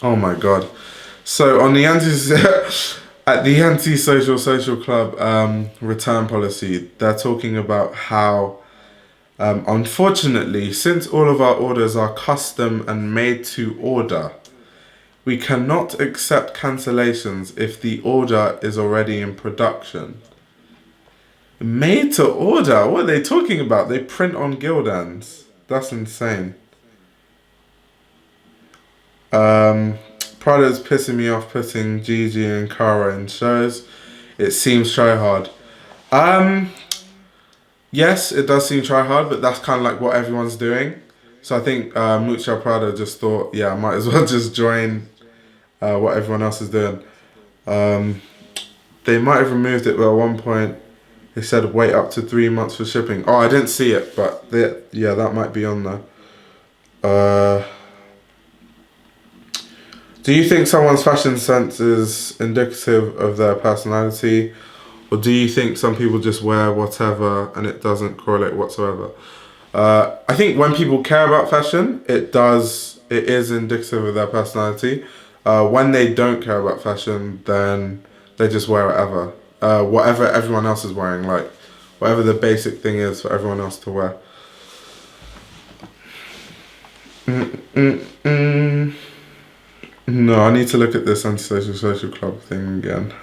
Oh my god. So on the at the Antisocial Social Club return policy, they're talking about how unfortunately, since all of our orders are custom and made to order, we cannot accept cancellations if the order is already in production. Made to order? What are they talking about? They print on Gildans. That's insane. Prada's pissing me off putting Gigi and Cara in shows. It seems try hard. Yes, it does seem try hard, but that's kind of like what everyone's doing. So I think Mucha Prada just thought, yeah, I might as well just join what everyone else is doing. They might have removed it, but at one point they said wait up to 3 months for shipping. Oh, I didn't see it, but yeah, that might be on there. Do you think someone's fashion sense is indicative of their personality? Or do you think some people just wear whatever and it doesn't correlate whatsoever? I think when people care about fashion, it is indicative of their personality. When they don't care about fashion, then they just wear whatever. Whatever everyone else is wearing, like whatever the basic thing is for everyone else to wear. No, I need to look at this Antisocial Social Club thing again.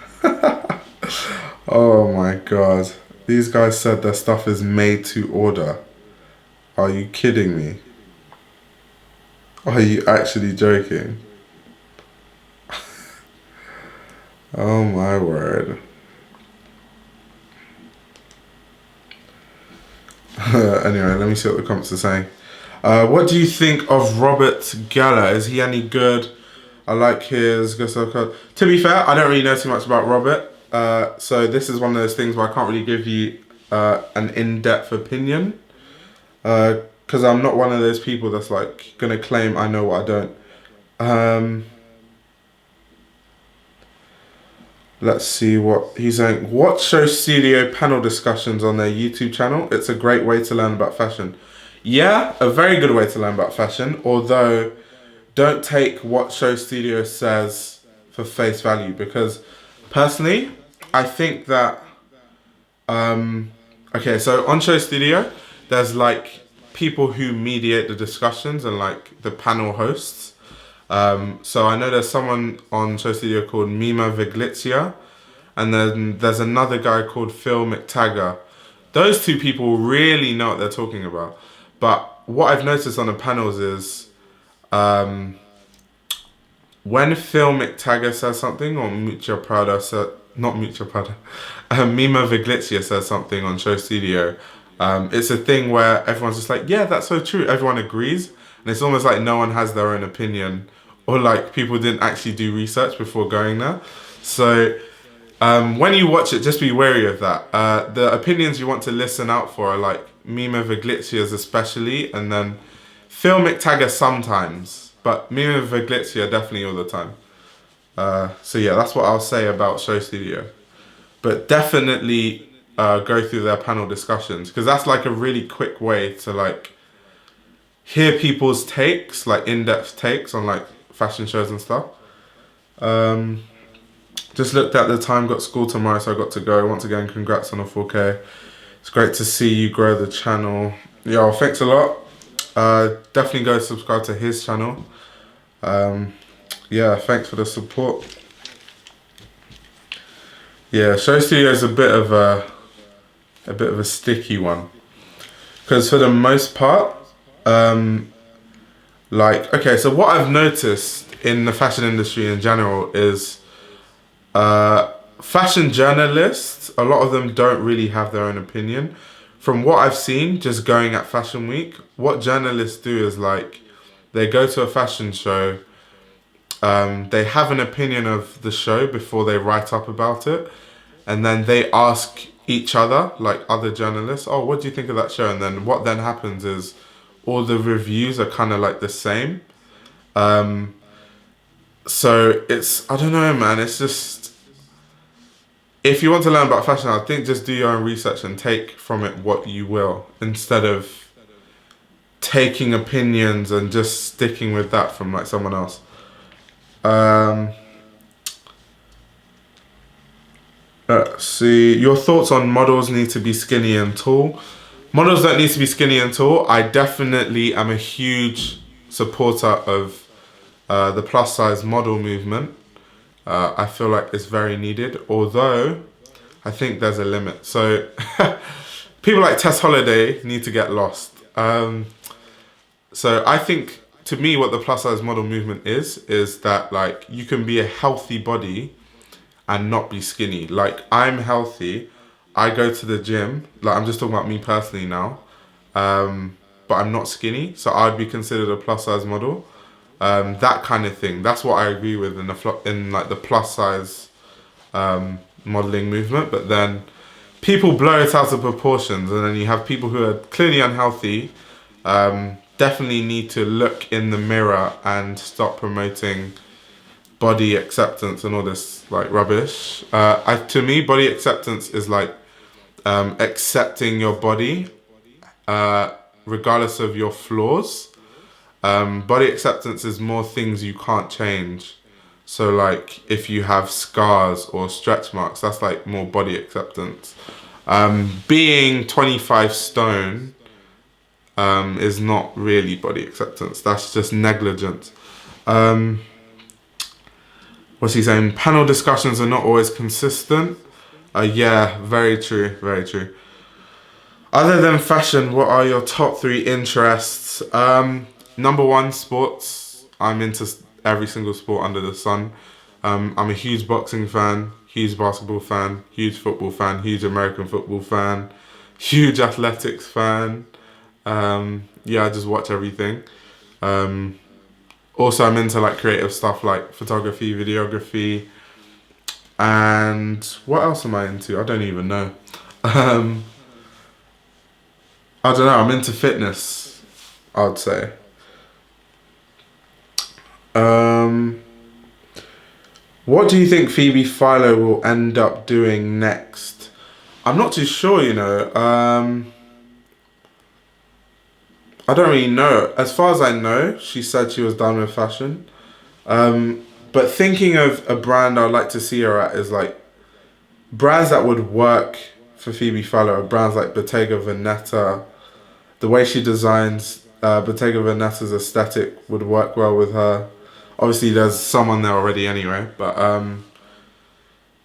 Oh my god. These guys said their stuff is made to order. Are you kidding me? Are you actually joking? Oh my word. Anyway, let me see what the comments are saying. What do you think of Robert Geller? Is he any good? I like his... To be fair, I don't really know too much about Robert. So this is one of those things where I can't really give you an in-depth opinion. Because I'm not one of those people that's like going to claim I know what I don't. Let's see what he's saying. Watch Show Studio panel discussions on their YouTube channel. It's a great way to learn about fashion. Yeah, a very good way to learn about fashion. Although, don't take what Show Studio says for face value. Because, personally, I think that... okay, so on Show Studio, there's like people who mediate the discussions and like the panel hosts. So I know there's someone on Show Studio called Mima Viglizia, and then there's another guy called Phil McTaggart. Those two people really know what they're talking about. But what I've noticed on the panels is when Phil McTaggart says something, or Mucha Prada not Mucha Prada, Mima Viglizia says something on Show Studio, it's a thing where everyone's just like, yeah, that's so true. Everyone agrees. And it's almost like no one has their own opinion, or like people didn't actually do research before going there. So when you watch it, just be wary of that. The opinions you want to listen out for are like Mima Viglizia's especially, and then Phil McTaggart sometimes, but Mima Viglizia definitely all the time. So yeah, that's what I'll say about Show Studio. But definitely go through their panel discussions, because that's like a really quick way to like hear people's takes, like in-depth takes on like fashion shows and stuff. Just looked at the time, got school tomorrow, so I got to go. Once again, congrats on a 4K. It's great to see you grow the channel. Yo, thanks a lot. Definitely go subscribe to his channel. Yeah, thanks for the support. Yeah, show studio is a bit of a sticky one because for the most part, um, like okay, so what I've noticed in the fashion industry in general is uh, fashion journalists. A lot of them don't really have their own opinion. From what I've seen, just going at Fashion Week, what journalists do is like they go to a fashion show. They have an opinion of the show before they write up about it, and then they ask each other, like other journalists, oh, what do you think of that show? And then what then happens is all the reviews are kind of like the same. Um, so it's, I don't know, man. It's just, if you want to learn about fashion, I think just do your own research and take from it what you will instead of taking opinions and just sticking with that from like someone else. Um, let's see. Your thoughts on models need to be skinny and tall. Models don't need to be skinny and tall. I definitely am a huge supporter of the plus size model movement. I feel like it's very needed, although I think there's a limit. So people like Tess Holiday need to get lost. So I think to me, what the plus size model movement is that like you can be a healthy body and not be skinny. Like I'm healthy. I go to the gym. Like I'm just talking about me personally now. But I'm not skinny, so I'd be considered a plus size model. That kind of thing. That's what I agree with in like the plus size modeling movement. But then people blow it out of proportions, and then you have people who are clearly unhealthy. Definitely need to look in the mirror and stop promoting body acceptance and all this like rubbish. To me, body acceptance is like accepting your body, regardless of your flaws. Body acceptance is more things you can't change. So like if you have scars or stretch marks, that's like more body acceptance. Being 25 stone is not really body acceptance. That's just negligence. What's he saying? Panel discussions are not always consistent. Yeah, very true, very true. Other than fashion, what are your top three interests? Number one, sports. I'm into every single sport under the sun. I'm a huge boxing fan, huge basketball fan, huge football fan, huge American football fan, huge athletics fan. Yeah, I just watch everything. Also, I'm into like creative stuff like photography, videography, and what else am I into? I don't even know. Um, I don't know. I'm into fitness, I'd say. Um, what do you think Phoebe Philo will end up doing next? I'm not too sure, you know. I don't really know. As far as I know, she said she was done with fashion. But thinking of a brand I'd like to see her at is like brands that would work for Phoebe Philo are brands like Bottega Veneta. The way she designs Bottega Veneta's aesthetic would work well with her. Obviously, there's someone there already anyway, but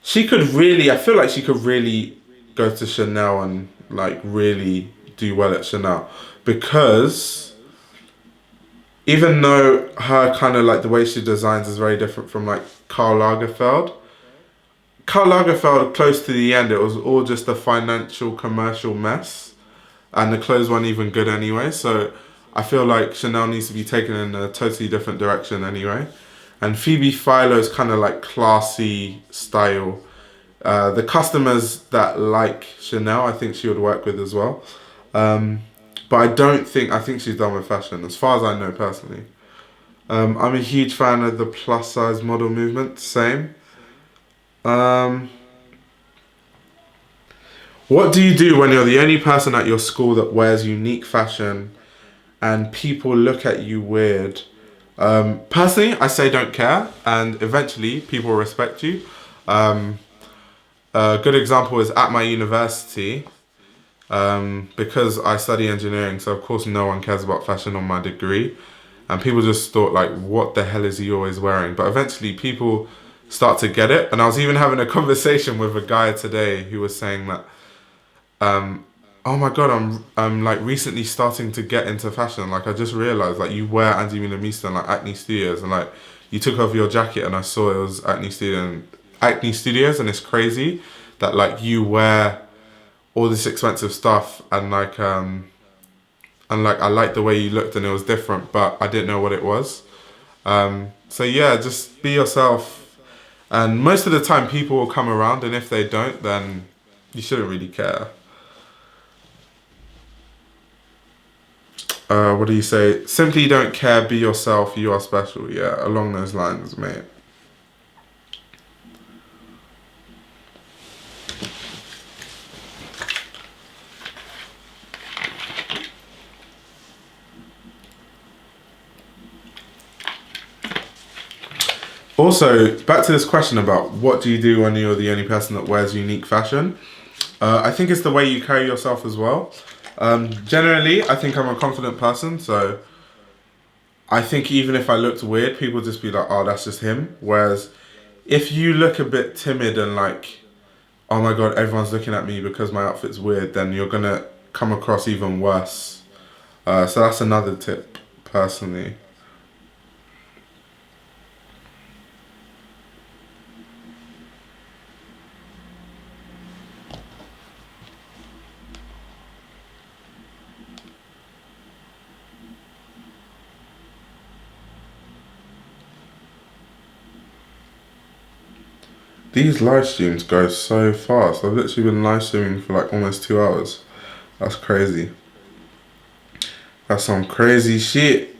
she could really, I feel like she could really go to Chanel and like really do well at Chanel because even though her kind of like the way she designs is very different from like Karl Lagerfeld. Karl Lagerfeld, close to the end, it was all just a financial commercial mess, and the clothes weren't even good anyway. So I feel like Chanel needs to be taken in a totally different direction anyway. And Phoebe Philo's kind of like classy style. The customers that like Chanel, I think she would work with as well. But I think she's done with fashion, as far as I know personally. I'm a huge fan of the plus size model movement, same. Um, what do you do when you're the only person at your school that wears unique fashion and people look at you weird? Personally, I say don't care, and eventually people will respect you. Um, a good example is at my university, because I study engineering, so of course no one cares about fashion on my degree. And people just thought like, what the hell is he always wearing? But eventually people start to get it. And I was even having a conversation with a guy today who was saying that, oh my god, I'm like recently starting to get into fashion. Like I just realized like you wear Andy Milamista and like Acne Studios, and like you took off your jacket and I saw it was Acne Studios, and it's crazy that like you wear all this expensive stuff, and like I liked the way you looked and it was different, but I didn't know what it was. So yeah, just be yourself, and most of the time people will come around, and if they don't, then you shouldn't really care. What do you say? Simply don't care, be yourself, you are special. Yeah, along those lines, mate. Also, back to this question about what do you do when you're the only person that wears unique fashion? I think it's the way you carry yourself as well. Generally, I think I'm a confident person, so I think even if I looked weird, people would just be like, oh, that's just him. Whereas if you look a bit timid and like, oh my god, everyone's looking at me because my outfit's weird, then you're gonna come across even worse. So that's another tip, personally. These live streams go so fast. I've literally been live streaming for like almost 2 hours. That's crazy. That's some crazy shit.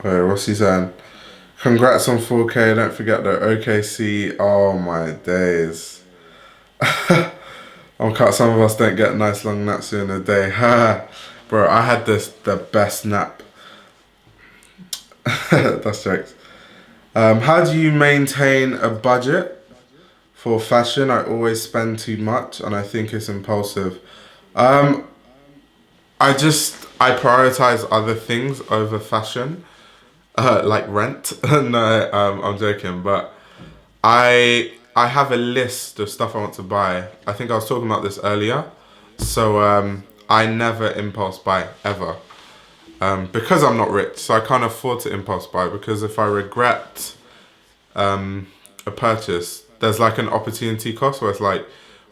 Wait, what's he saying? Congrats on 4K. Don't forget the OKC. Oh my days. Some of us don't get nice long naps in a day. Bro, I had the best nap. That's jokes. How do you maintain a budget for fashion? I always spend too much and I think it's impulsive. Um, I prioritize other things over fashion, like rent. No, I'm joking, but I have a list of stuff I want to buy. I think I was talking about this earlier. So I never impulse buy ever. Because I'm not rich, so I can't afford to impulse buy, because if I regret a purchase, there's like an opportunity cost where it's like,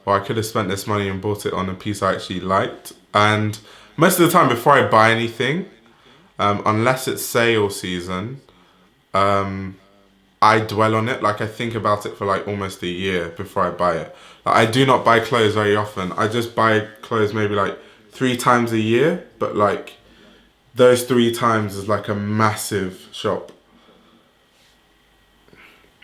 well, I could have spent this money and bought it on a piece I actually liked. And most of the time before I buy anything, unless it's sale season, I dwell on it. Like I think about it for like almost a year before I buy it. Like, I do not buy clothes very often. I just buy clothes maybe like 3 times a year, but like those 3 times is like a massive shop.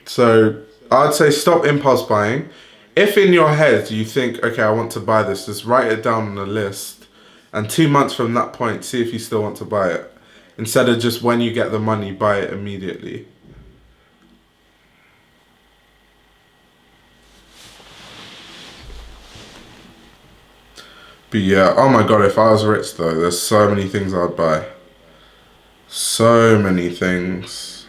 So I'd say stop impulse buying. If in your head you think, okay, I want to buy this, just write it down on a list. And 2 months from that point, see if you still want to buy it. Instead of just when you get the money, buy it immediately. But yeah, oh my god, if I was rich though, there's so many things I'd buy. So many things.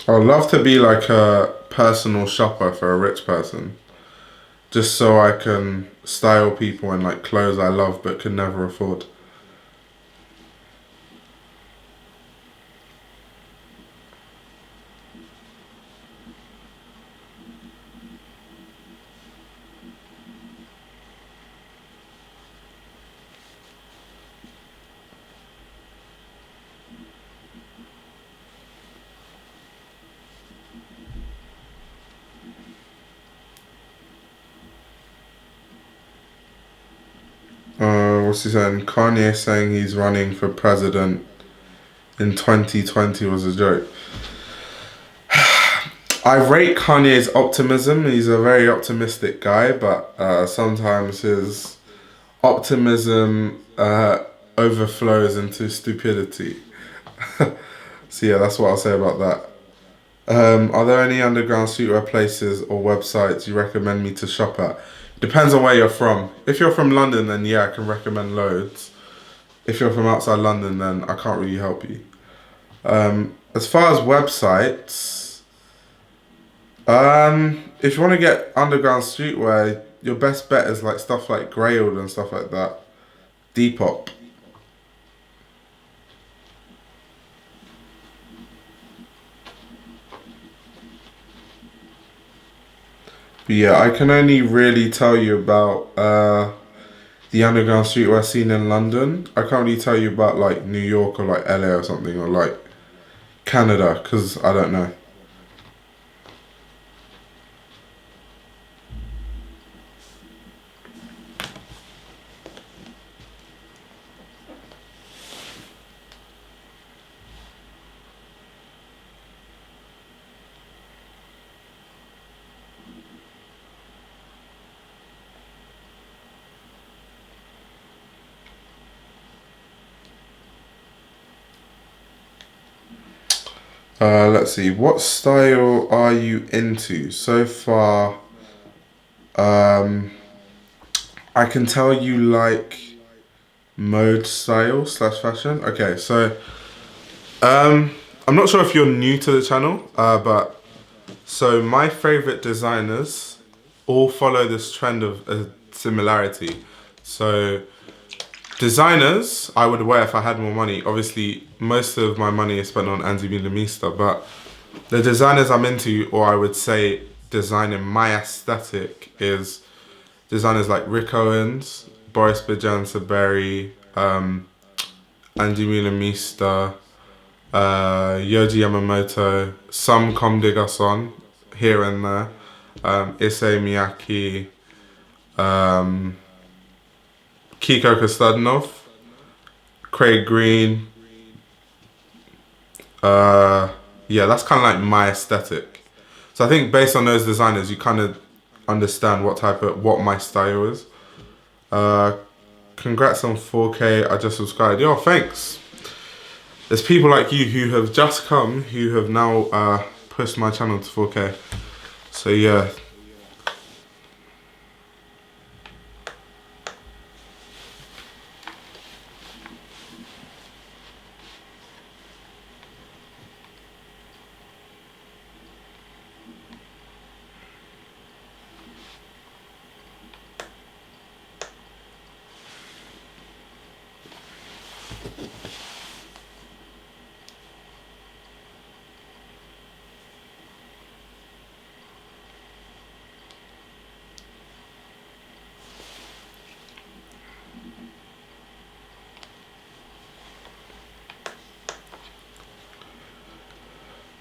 I'd love to be like a personal shopper for a rich person. Just so I can style people in like clothes I love but could never afford. What's he saying? Kanye saying he's running for president in 2020 was a joke. I rate Kanye's optimism. He's a very optimistic guy, but sometimes his Optimism overflows into stupidity. So yeah, that's what I'll say about that. Are there any underground streetwear places or websites you recommend me to shop at? Depends on where you're from. If you're from London, then yeah, I can recommend loads. If you're from outside London, then I can't really help you. As far as websites, if you want to get underground streetwear, your best bet is like stuff like Grailed and stuff like that. Depop. But yeah, I can only really tell you about the underground streetwear scene in London. I can't really tell you about like New York or like LA or something or like Canada because I don't know. Let's see. What style are you into so far? Um, I can tell you like mode style slash fashion. Okay, so I'm not sure if you're new to the channel, but so my favorite designers all follow this trend of a similarity. So designers I would wear if I had more money. Obviously, most of my money is spent on Andy Milamista, but the designers I'm into, or I would say design in my aesthetic, is designers like Rick Owens, Boris Bajan Saberi, Andy Milamista, Yoji Yamamoto, some Comme des Garçons here and there, Issei Miyake, um, Kiko Kostadinov, Craig Green. Yeah, that's kind of like my aesthetic. So I think based on those designers, you kind of understand what my style is. Uh, Congrats on 4K. I just subscribed. Yo, thanks. There's people like you who have just come, who have now pushed my channel to 4K. So yeah.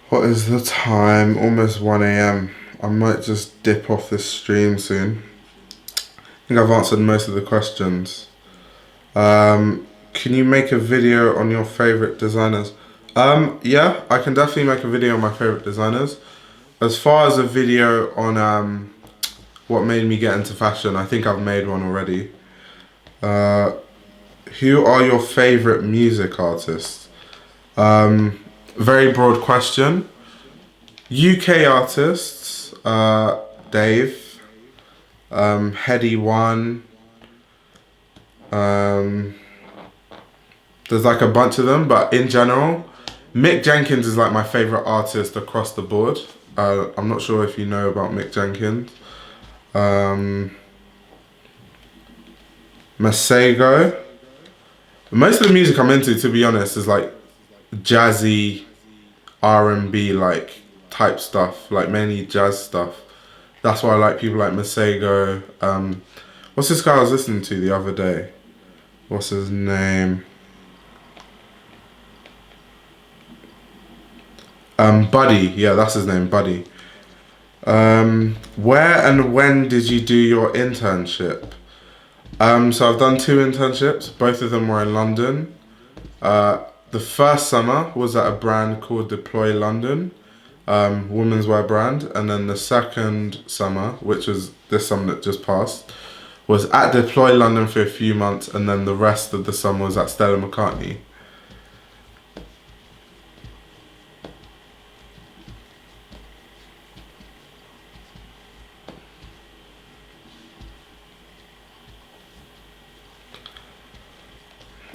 What is the time? Almost 1 a.m. I might just dip off this stream soon. I think I've answered most of the questions. Can you make a video on your favorite designers? Yeah, I can definitely make a video on my favorite designers. As far as a video on what made me get into fashion, I think I've made one already. Who are your favorite music artists? Very broad question. UK artists, Dave, Heady One. There's like a bunch of them, but in general, Mick Jenkins is like my favorite artist across the board. I'm not sure if you know about Mick Jenkins. Masego. Most of the music I'm into, to be honest, is like jazzy, R&B like type stuff, like mainly jazz stuff. That's why I like people like Masego. What's this guy I was listening to the other day? What's his name? Buddy. Yeah, that's his name, Buddy. Where and when did you do your internship? So I've done 2 internships. Both of them were in London. The first summer was at a brand called Deploy London, women's wear brand. And then the second summer, which was this summer that just passed, was at Deploy London for a few months, and then the rest of the summer was at Stella McCartney.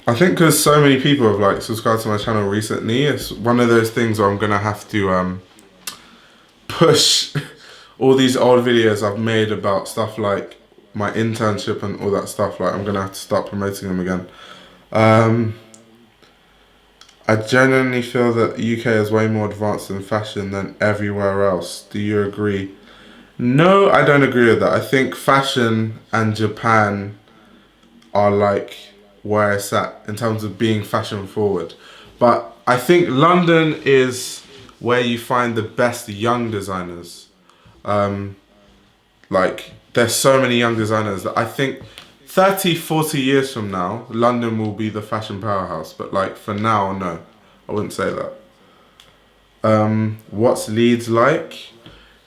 I think because so many people have like subscribed to my channel recently, it's one of those things where I'm gonna have to push all these old videos I've made about stuff like my internship and all that stuff. Like I'm gonna have to start promoting them again. I genuinely feel that the UK is way more advanced in fashion than everywhere else. Do you agree? No, I don't agree with that. I think fashion and Japan are like where it's at in terms of being fashion forward. But I think London is where you find the best young designers. Like there's so many young designers that I think 30, 40 years from now, London will be the fashion powerhouse. But like for now, no, I wouldn't say that. What's Leeds like?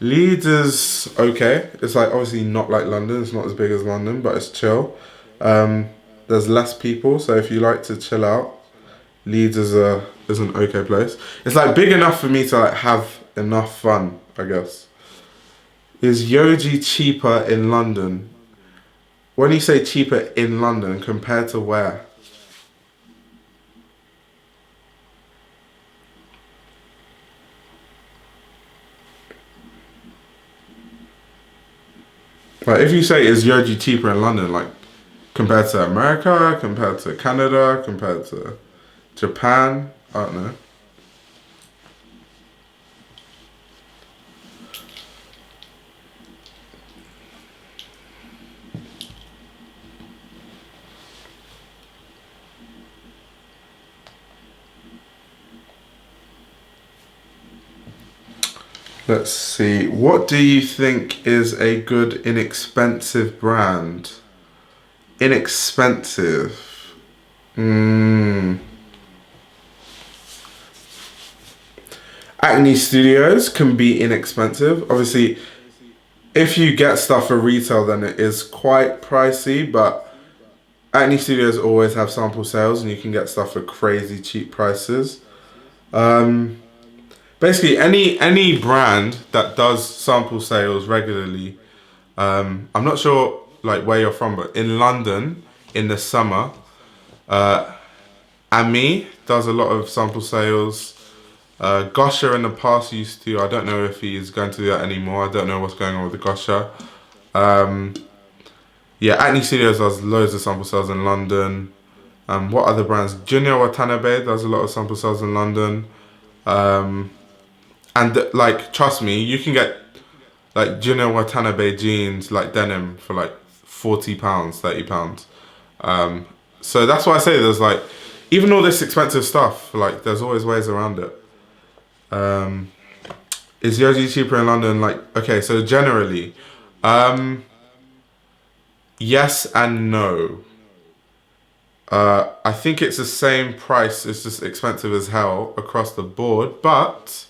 Leeds is okay. It's like obviously not like London. It's not as big as London, but it's chill. There's less people, so if you like to chill out, Leeds is an okay place. It's like big enough for me to like have enough fun, I guess. Is Yoji cheaper in London? When you say cheaper in London, compared to where? Like if you say is Yoji cheaper in London, like compared to America, compared to Canada, compared to Japan, I don't know. Let's see. What do you think is a good inexpensive brand? Inexpensive. Acne Studios can be inexpensive. Obviously, if you get stuff for retail, then it is quite pricey, but Acne Studios always have sample sales and you can get stuff for crazy cheap prices. Basically, any brand that does sample sales regularly, I'm not sure like where you're from, but in London, in the summer, Ami does a lot of sample sales. Gosha in the past used to. I don't know if he's going to do that anymore. I don't know what's going on with the Gosha. Yeah, Acne Studios does loads of sample sales in London. What other brands? Junior Watanabe does a lot of sample sales in London. And like, trust me, you can get like Junior Watanabe jeans, like denim, for like £40, £30. So that's why I say there's like, even all this expensive stuff, like there's always ways around it. Is Yoji cheaper in London? Like, okay, so generally, yes and no. I think it's the same price, it's just expensive as hell across the board, but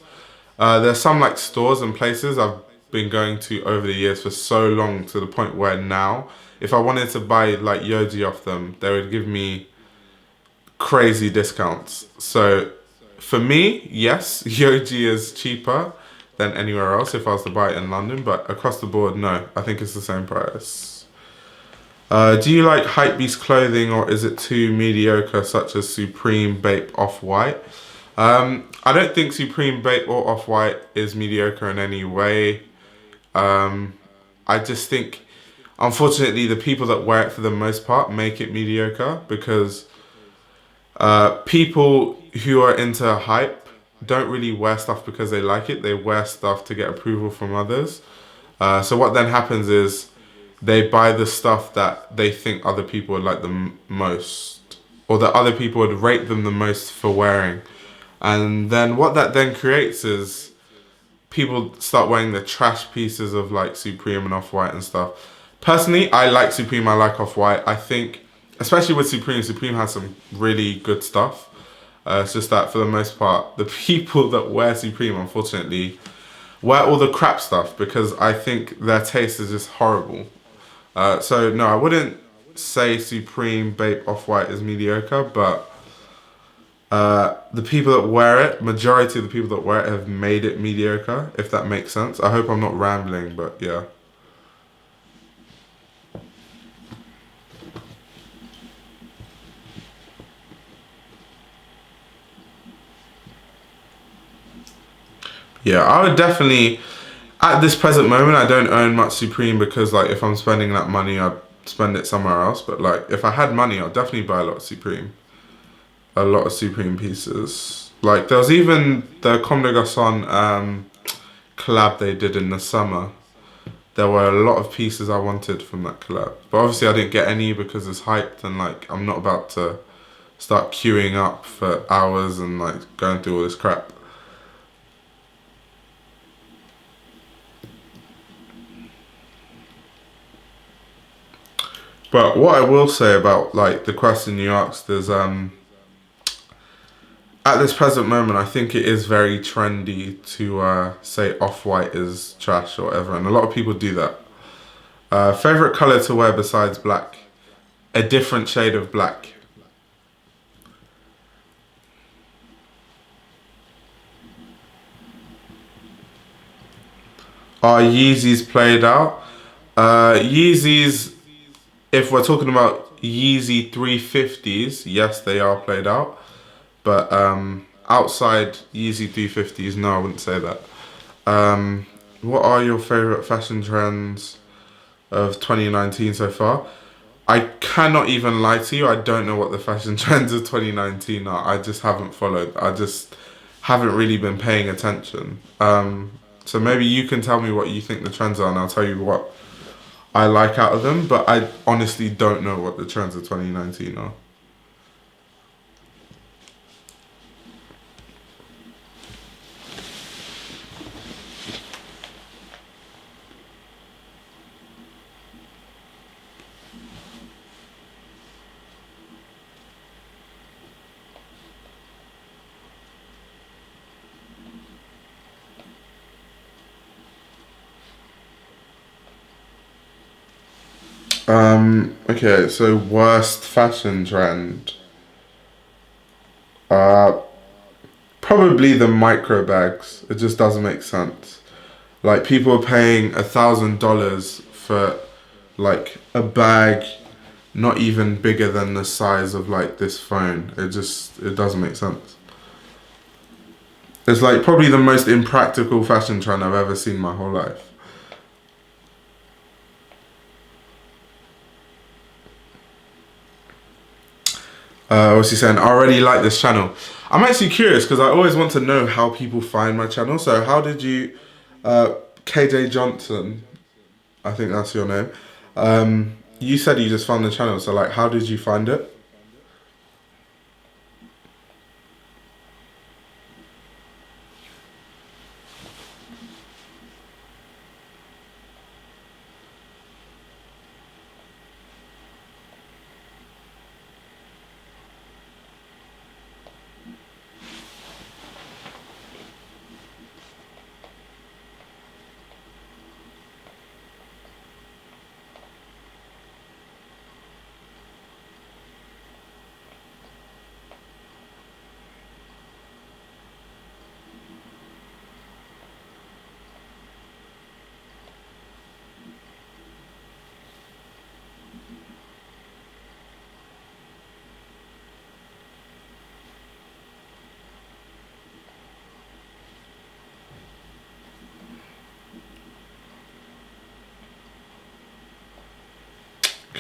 there's some like stores and places I've been going to over the years for so long, to the point where now, if I wanted to buy like Yoji off them, they would give me crazy discounts. So for me, yes, Yoji is cheaper than anywhere else if I was to buy it in London, but across the board, no, I think it's the same price. Do you like hypebeast clothing, or is it too mediocre, such as Supreme, Bape, Off-White? I don't think Supreme, Bape or Off-White is mediocre in any way. I just think, unfortunately, the people that wear it for the most part make it mediocre, because people who are into hype don't really wear stuff because they like it. They wear stuff to get approval from others. So what then happens is they buy the stuff that they think other people would like the most, or that other people would rate them the most for wearing. And then what that then creates is people start wearing the trash pieces of like Supreme and Off-White and stuff. Personally, I like Supreme, I like Off-White. I think, especially with Supreme, Supreme has some really good stuff. It's just that for the most part, the people that wear Supreme, unfortunately, wear all the crap stuff, because I think their taste is just horrible. So no, I wouldn't say Supreme Bape Off-White is mediocre, but the people that wear it, majority of the people that wear it have made it mediocre, if that makes sense. I hope I'm not rambling, but yeah. Yeah, I would definitely, at this present moment, I don't own much Supreme because like if I'm spending that money, I'd spend it somewhere else. But like if I had money, I'd definitely buy a lot of Supreme. A lot of Supreme pieces. Like there was even the Comme des Garçons collab they did in the summer. There were a lot of pieces I wanted from that collab. But obviously I didn't get any because it's hyped and like I'm not about to start queuing up for hours and like going through all this crap. But what I will say about like the question you asked is at this present moment I think it is very trendy to say off-white is trash or whatever, and a lot of people do that. Favorite color to wear besides black? A different shade of black. Are Yeezys played out? Yeezys, if we're talking about Yeezy 350s, yes, they are played out. But outside Yeezy 350s, no, I wouldn't say that. What are your favorite fashion trends of 2019 so far? I cannot even lie to you. I don't know what the fashion trends of 2019 are. I just haven't followed. I just haven't really been paying attention. So maybe you can tell me what you think the trends are, and I'll tell you what I like out of them. But I honestly don't know what the trends of 2019 are. Okay, so worst fashion trend. Uh, Probably the micro bags. It just doesn't make sense. Like people are paying $1,000 for like a bag not even bigger than the size of like this phone. It doesn't make sense. It's like probably the most impractical fashion trend I've ever seen in my whole life. What's he saying? I already like this channel. I'm actually curious because I always want to know how people find my channel. So how did you, KJ Johnson? I think that's your name. You said you just found the channel. So like, how did you find it?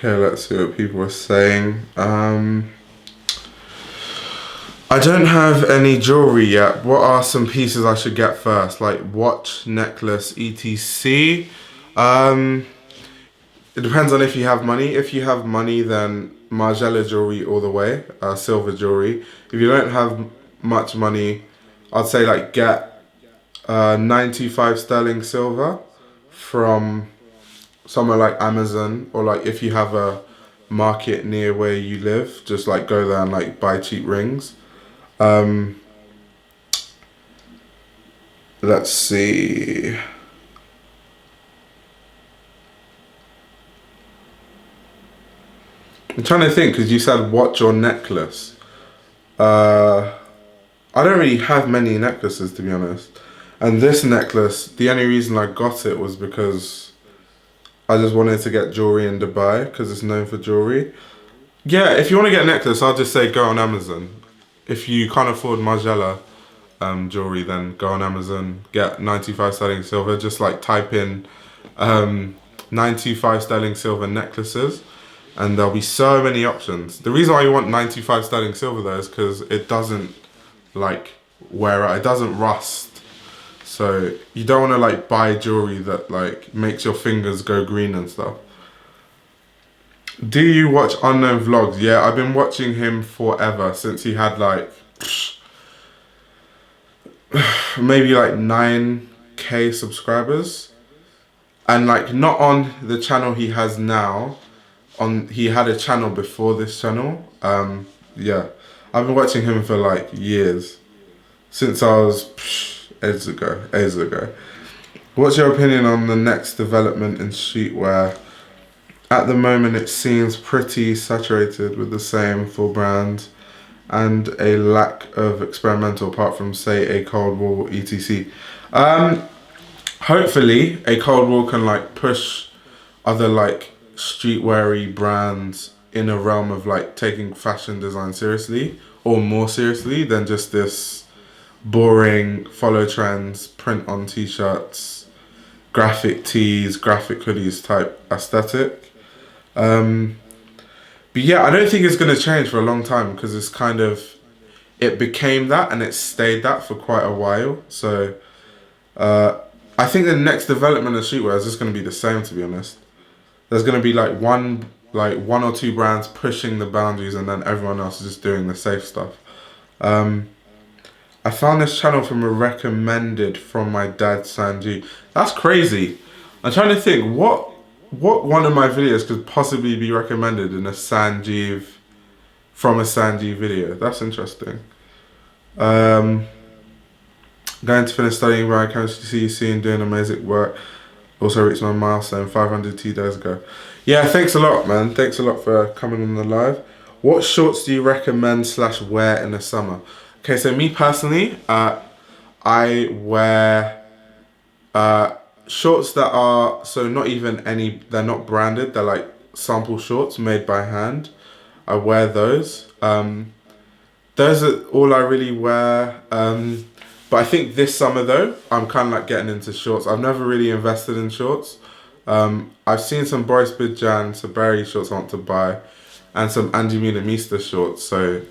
Okay, let's see what people are saying. I don't have any jewelry yet. What are some pieces I should get first? Like watch, necklace, etc. Um, it depends on if you have money. If you have money, then Margiela jewelry all the way, silver jewelry. If you don't have much money, I'd say like get 95 sterling silver from somewhere like Amazon, or like if you have a market near where you live, just like go there and like buy cheap rings. Um, let's see. I'm trying to think because you said watch your necklace. Uh, I don't really have many necklaces to be honest. And this necklace, the only reason I got it was because I just wanted to get jewelry in Dubai because it's known for jewelry. Yeah, if you want to get a necklace, I'll just say go on Amazon. If you can't afford Margiela jewelry, then go on Amazon, get 95 sterling silver. Just like type in 95 sterling silver necklaces, and there'll be so many options. The reason why you want 95 sterling silver though is because it doesn't like wear out, it doesn't rust. So you don't want to like buy jewelry that like makes your fingers go green and stuff. Do you watch Unknown vlogs? Yeah, I've been watching him forever since he had like maybe like 9k subscribers, and like not on the channel he has now. On he had a channel before this channel. Yeah, I've been watching him for like years, since I was ages ago. Ages ago. What's your opinion on the next development in streetwear? At the moment, it seems pretty saturated with the same full brands and a lack of experimental, apart from say a Cold War etc. Hopefully, a Cold War can like push other like streetweary brands in a realm of like taking fashion design seriously or more seriously than just this boring follow trends, print on t-shirts, graphic tees, graphic hoodies type aesthetic. But yeah, I don't think it's going to change for a long time because it's kind of, it became that and it stayed that for quite a while. So I think the next development of streetwear is just going to be the same, to be honest. There's going to be like one or two brands pushing the boundaries and then everyone else is just doing the safe stuff. I found this channel from a recommended from my dad, Sanji. That's crazy. I'm trying to think what one of my videos could possibly be recommended in a Sanjeev from a Sanjeev video. That's interesting. Going to finish studying biochemistry, see you soon, doing amazing work. Also reached my milestone 500 2 days ago. Yeah, thanks a lot, man. Thanks a lot for coming on the live. What shorts do you recommend / wear in the summer? Okay, so me personally, I wear shorts that are, so not even any, they're not branded, they're like sample shorts made by hand. I wear those. Those are all I really wear. But I think this summer though, I'm kind of like getting into shorts. I've never really invested in shorts. I've seen some Boris Bidjan, Saberi shorts I want to buy, and some Andy Mister shorts. So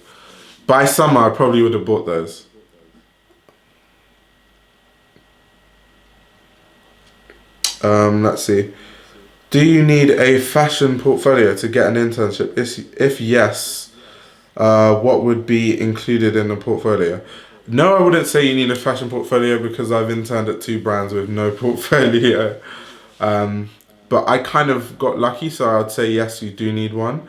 by summer, I probably would have bought those. Let's see. Do you need a fashion portfolio to get an internship? If yes, what would be included in the portfolio? No, I wouldn't say you need a fashion portfolio because I've interned at 2 brands with no portfolio. But I kind of got lucky, so I'd say yes, you do need one.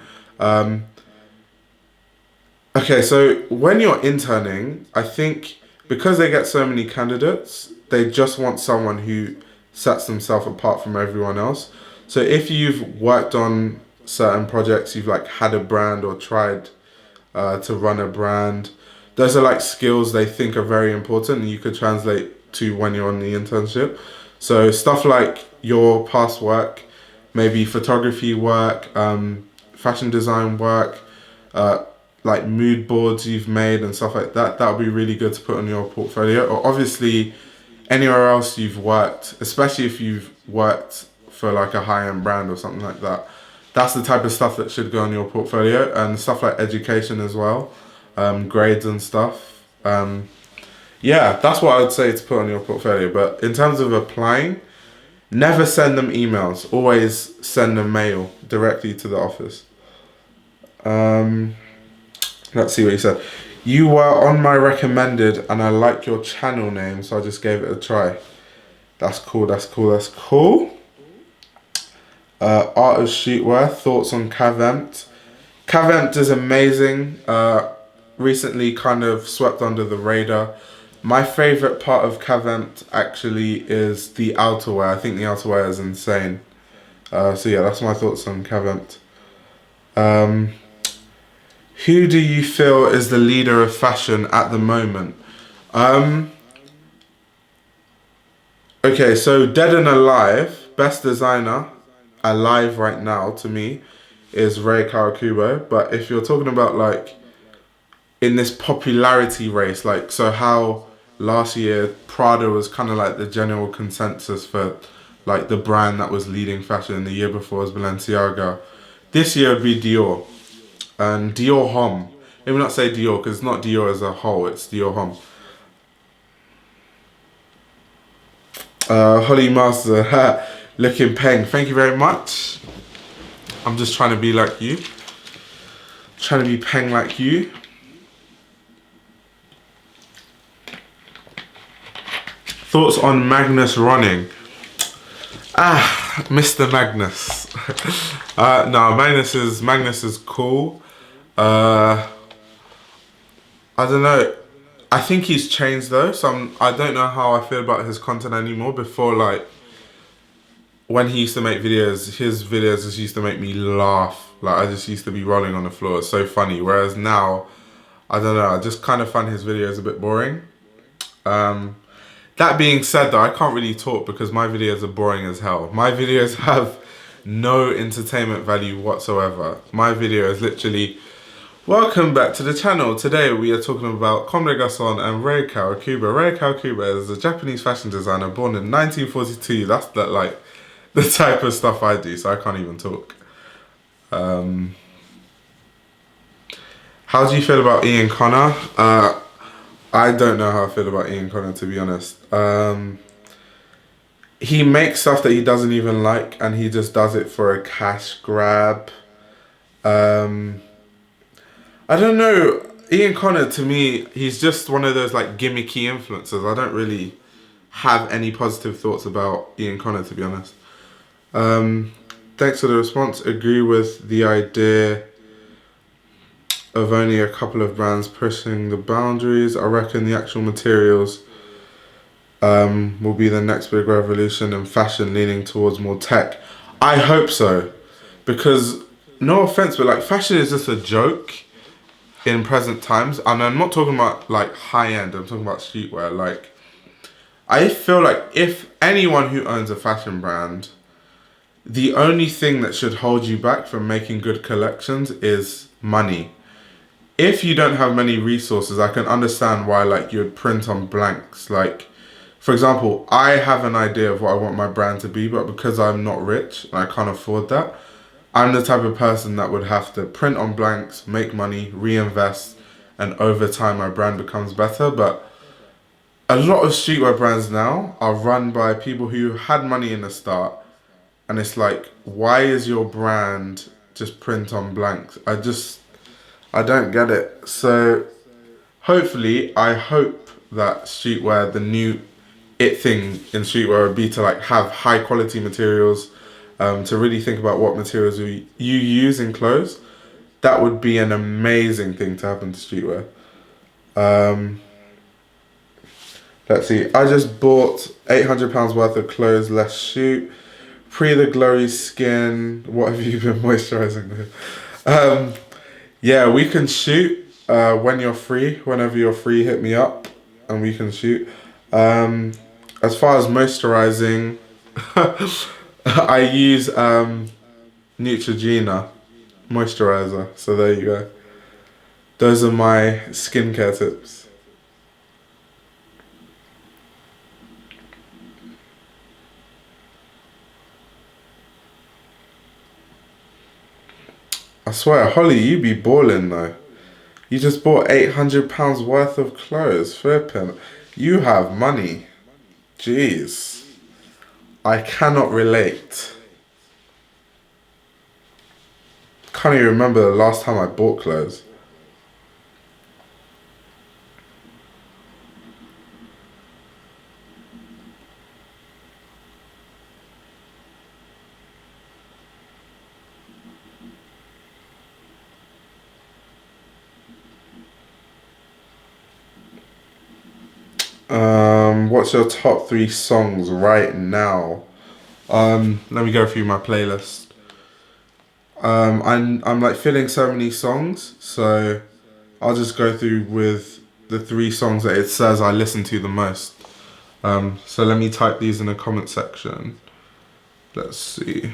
Okay, so when you're interning, I think because they get so many candidates, they just want someone who sets themselves apart from everyone else. So if you've worked on certain projects, you've like had a brand or tried to run a brand, those are like skills they think are very important and you could translate to when you're on the internship. So stuff like your past work, maybe photography work, fashion design work, like mood boards you've made and stuff like that, that would be really good to put on your portfolio. Or obviously anywhere else you've worked, especially if you've worked for like a high-end brand or something like that, that's the type of stuff that should go on your portfolio. And stuff like education as well, grades and stuff. Yeah, that's what I would say to put on your portfolio. But in terms of applying, never send them emails. Always send them mail directly to the office. Let's see what he said. You were on my recommended and I like your channel name, so I just gave it a try. That's cool, that's cool, that's cool. Art of Streetwear, thoughts on Cavent? Cavent is amazing. Recently kind of swept under the radar. My favorite part of Cavent actually is the outerwear. I think the outerwear is insane. So yeah, that's my thoughts on Cavent. Who do you feel is the leader of fashion at the moment? Okay, so dead and alive, best designer alive right now to me is Ray Kawakubo. But if you're talking about like in this popularity race, like so how last year Prada was kind of like the general consensus for like the brand that was leading fashion. The year before was Balenciaga. This year would be Dior and Dior Homme. Let me not say Dior because it's not Dior as a whole. It's Dior Homme. Holly Master, looking peng. Thank you very much. I'm just trying to be like you. Trying to be peng like you. Thoughts on Magnus running? Mr. Magnus. No, Magnus is cool. I don't know. I think he's changed though, so I don't know how I feel about his content anymore. Before, like, when he used to make videos, his videos just used to make me laugh. Like, I just used to be rolling on the floor. It's so funny. Whereas now, I don't know, I just kind of find his videos a bit boring. That being said though, I can't really talk because my videos are boring as hell. My videos have no entertainment value whatsoever. My video is literally, welcome back to the channel. Today we are talking about Comme des Garçons and Ray Kawakubo. Ray Kawakubo is a Japanese fashion designer born in 1942. That's the type of stuff I do, so I can't even talk. How do you feel about Ian Connor? I don't know how I feel about Ian Connor, to be honest. He makes stuff that he doesn't even like and he just does it for a cash grab. I don't know. Ian Connor, to me, he's just one of those like gimmicky influencers. I don't really have any positive thoughts about Ian Connor, to be honest. Thanks for the response. Agree with the idea of only a couple of brands pushing the boundaries. I reckon the actual materials will be the next big revolution in fashion, leaning towards more tech. I hope so, because no offense, but like fashion is just a joke in present times. And I'm not talking about like high end, I'm talking about streetwear. Like, I feel like if anyone who owns a fashion brand, the only thing that should hold you back from making good collections is money. If you don't have many resources, I can understand why like you'd print on blanks. Like, for example, I have an idea of what I want my brand to be, but because I'm not rich and I can't afford that, I'm the type of person that would have to print on blanks, make money, reinvest, and over time my brand becomes better. But a lot of streetwear brands now are run by people who had money in the start, and it's like, why is your brand just print on blanks? I don't get it. So hopefully, I hope that streetwear, the new it thing in streetwear would be to like have high quality materials, to really think about what materials you use in clothes. That would be an amazing thing to happen to streetwear. Let's see, I just bought £800 worth of clothes, let's shoot. Pre the glowy skin, what have you been moisturizing with? Yeah, we can shoot when you're free. Whenever you're free, hit me up and we can shoot. As far as moisturizing, I use Neutrogena moisturizer. So there you go. Those are my skincare tips. I swear, Holly, you be balling though. You just bought £800 worth of clothes. Flipping. You have money. Jeez. I cannot relate. Can't even remember the last time I bought clothes. What's your top 3 songs right now? Let me go through my playlist. I'm like filling so many songs, so I'll just go through with the 3 songs that it says I listen to the most. So let me type these in the comment section. Let's see.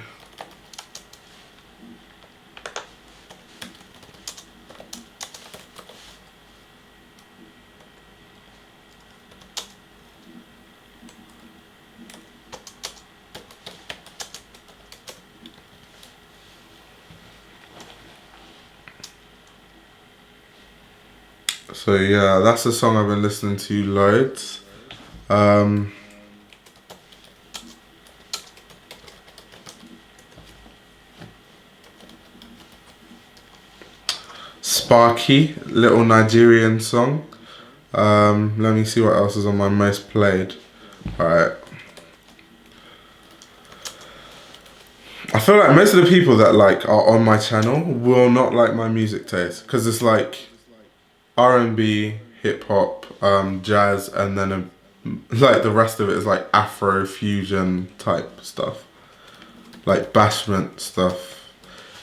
So yeah, that's the song I've been listening to loads. Sparky, little Nigerian song. Let me see what else is on my most played. Alright. I feel like most of the people that like are on my channel will not like my music taste, because it's like R&B, hip hop, jazz, and then like the rest of it is like Afro fusion type stuff, like bashment stuff.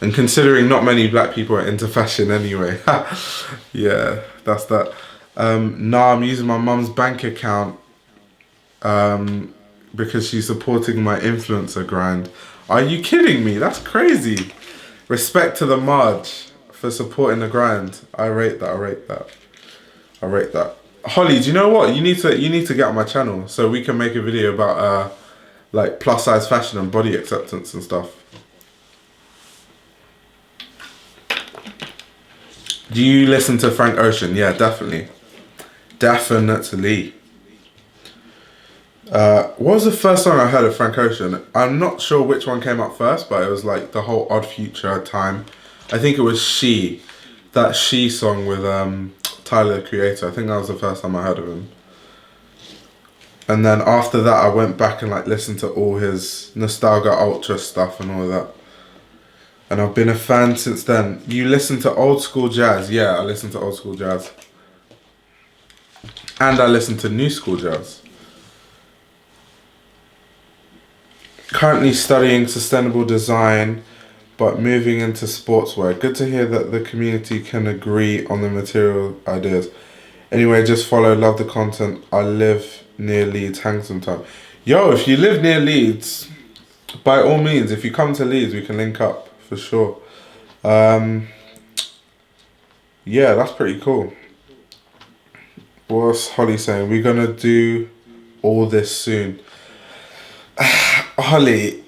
And considering not many black people are into fashion anyway, yeah, that's that. Nah, I'm using my mum's bank account because she's supporting my influencer grind. Are you kidding me? That's crazy. Respect to the Marge for supporting the grind. I rate that. I rate that. I rate that. Holly, do you know what? You need to get on my channel so we can make a video about like plus size fashion and body acceptance and stuff. Do you listen to Frank Ocean? Yeah, definitely. Definitely. What was the first song I heard of Frank Ocean? I'm not sure which one came up first, but it was like the whole Odd Future time. I think it was She. That She song with Tyler, the Creator. I think that was the first time I heard of him. And then after that, I went back and like listened to all his Nostalgia Ultra stuff and all of that. And I've been a fan since then. You listen to old school jazz? Yeah, I listen to old school jazz. And I listen to new school jazz. Currently studying sustainable design, but moving into sportswear. Good to hear that the community can agree on the material ideas. Anyway, just follow, love the content. I live near Leeds, hang some time. Yo, if you live near Leeds, by all means, if you come to Leeds, we can link up for sure. Yeah, that's pretty cool. What's Holly saying? We're gonna do all this soon. Holly,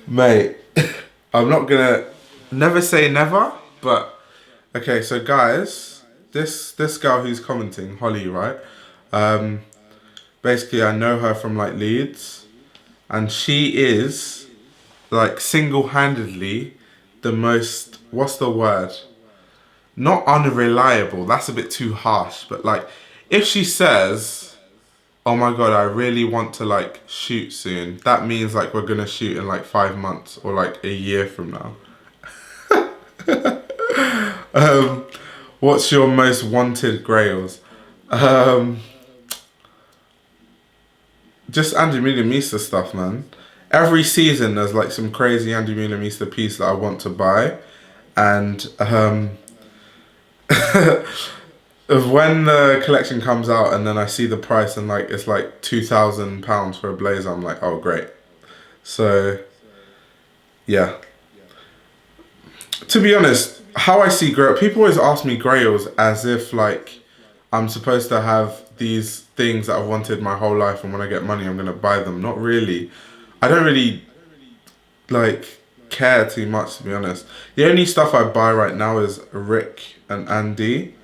mate, I'm not gonna never say never, but okay. So guys, this girl who's commenting, Holly, right? Basically, I know her from like Leeds, and she is like single-handedly the most. What's the word? Not unreliable. That's a bit too harsh, but like, if she says, oh my god, I really want to like shoot soon, that means like we're gonna shoot in like 5 months or like a year from now. What's your most wanted grails? Just Andy Mista stuff, man. Every season there's like some crazy Andy Mista piece that I want to buy, and of when the collection comes out and then I see the price and like it's like £2,000 for a blazer, I'm like, oh great. So yeah. To be honest, how I see grail, people always ask me grails as if like I'm supposed to have these things that I've wanted my whole life, and when I get money I'm gonna buy them. Not really. I don't really like care too much, to be honest. The only stuff I buy right now is Rick and Andy.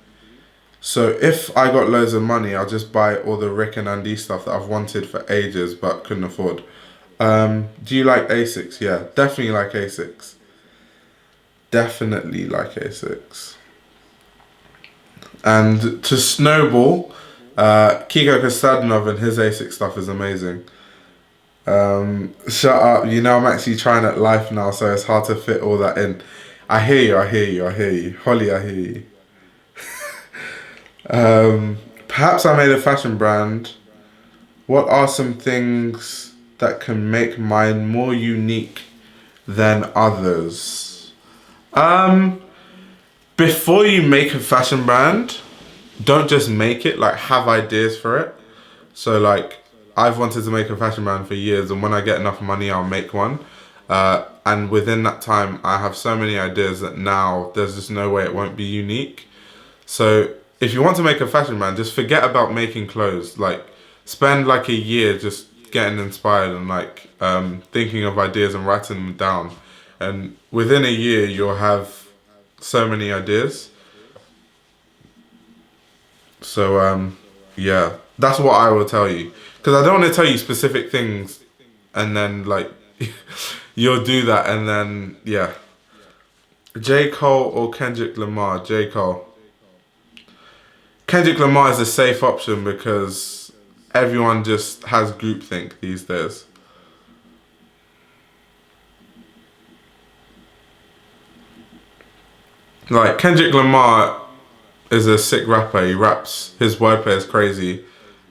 So if I got loads of money, I'll just buy all the Rick and Andy stuff that I've wanted for ages but couldn't afford. Do you like Asics? Yeah, definitely like Asics. Definitely like Asics. And to snowball, Kiko Kostadinov and his Asics stuff is amazing. Shut up, you know I'm actually trying at life now, so it's hard to fit all that in. I hear you, I hear you, I hear you. Holly, I hear you. Perhaps I made a fashion brand. What are some things that can make mine more unique than others? Um, Before you make a fashion brand, don't just make it, like have ideas for it. So like I've wanted to make a fashion brand for years, and when I get enough money, I'll make one. And within that time, I have so many ideas that now there's just no way it won't be unique. So if you want to make a fashion brand, just forget about making clothes. Like spend like a year just getting inspired and like thinking of ideas and writing them down. And within a year, you'll have so many ideas. So yeah, that's what I will tell you. Because I don't want to tell you specific things and then like you'll do that and then yeah. J. Cole or Kendrick Lamar? J. Cole. Kendrick Lamar is a safe option because everyone just has groupthink these days. Like Kendrick Lamar is a sick rapper. He raps. His wordplay is crazy.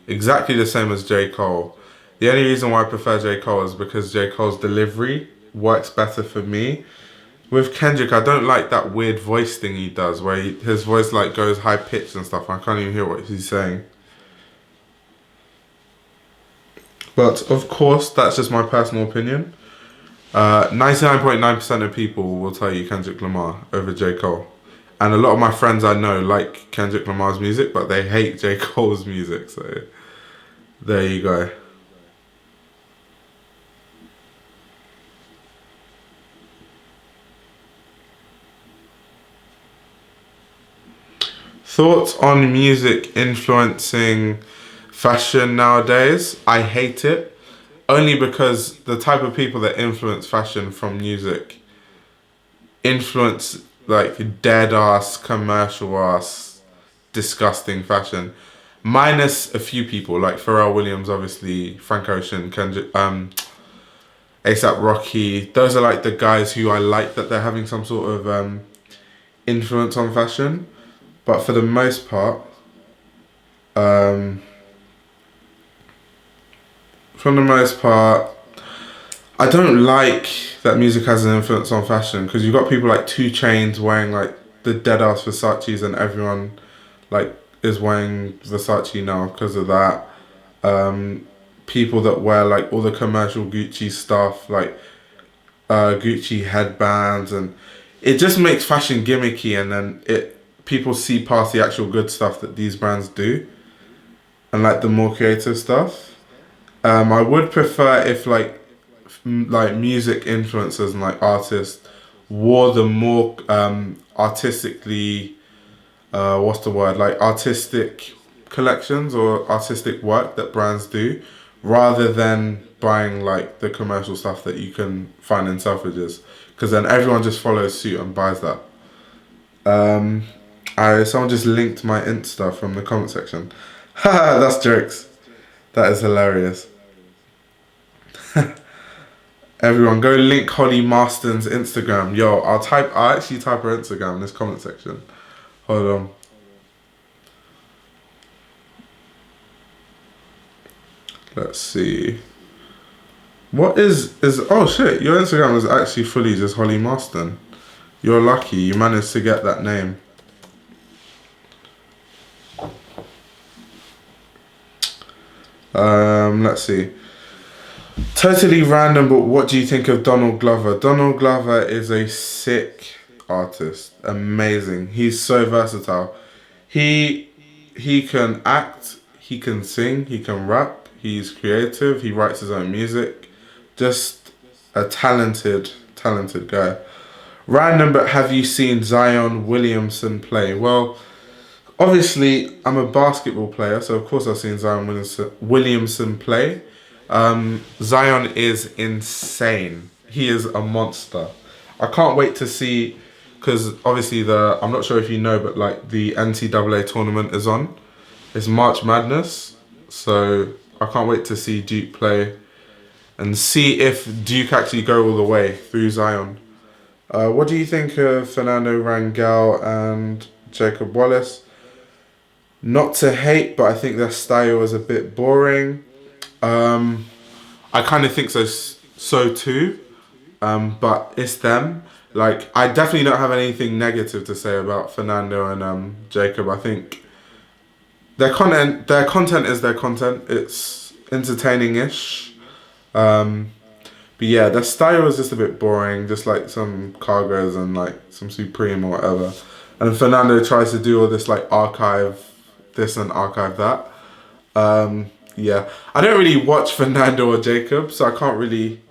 Exactly the same as J. Cole. The only reason why I prefer J. Cole is because J. Cole's delivery works better for me. With Kendrick, I don't like that weird voice thing he does where his voice like goes high pitched and stuff. I can't even hear what he's saying. But of course, that's just my personal opinion. 99.9% of people will tell you Kendrick Lamar over J. Cole. And a lot of my friends I know like Kendrick Lamar's music, but they hate J. Cole's music. So there you go. Thoughts on music influencing fashion nowadays? I hate it. Only because the type of people that influence fashion from music influence like dead ass, commercial ass, disgusting fashion. Minus a few people like Pharrell Williams, obviously, Frank Ocean, Kendrick, ASAP Rocky. Those are like the guys who I like that they're having some sort of influence on fashion. But for the most part, um, for the most part, I don't like that music has an influence on fashion because you've got people like Two Chains wearing like the dead ass Versace's and everyone like is wearing Versace now because of that. People that wear like all the commercial Gucci stuff, like Gucci headbands, and it just makes fashion gimmicky, and then it people see past the actual good stuff that these brands do, and like the more creative stuff. I would prefer if like music influencers and like artists wore the more artistically what's the word, like artistic collections or artistic work that brands do rather than buying like the commercial stuff that you can find in Selfridges because then everyone just follows suit and buys that. um Someone just linked my Insta from the comment section. Haha, that's jokes. That is hilarious. Everyone go link Holly Marston's Instagram. Yo, I'll actually type her Instagram in this comment section. Hold on. Let's see. What is oh shit, your Instagram is actually fully just Holly Marston. You're lucky you managed to get that name. Let's see. Totally random, but what do you think of Donald Glover? Donald Glover is a sick artist. Amazing. He's so versatile. He he can act, he can sing, he can rap, he's creative, he writes his own music. Just a talented guy. Random, but have you seen Zion Williamson play? Well, obviously, I'm a basketball player, so of course I've seen Williamson play. Zion is insane. He is a monster. I can't wait to see, because obviously I'm not sure if you know, but like the NCAA tournament is on. It's March Madness, so I can't wait to see Duke play and see if Duke actually go all the way through Zion. What do you think of Fernando Rangel and Jacob Wallace? Not to hate, but I think their style was a bit boring. I I kind of think so too. But it's them. Like I definitely don't have anything negative to say about Fernando and Jacob. I think their content is their content. It's entertaining-ish. Um, but yeah, their style is just a bit boring, just like some cargos and like some Supreme or whatever. And Fernando tries to do all this like archive this and archive that. Yeah, I don't really watch Fernando or Jacob, so I can't really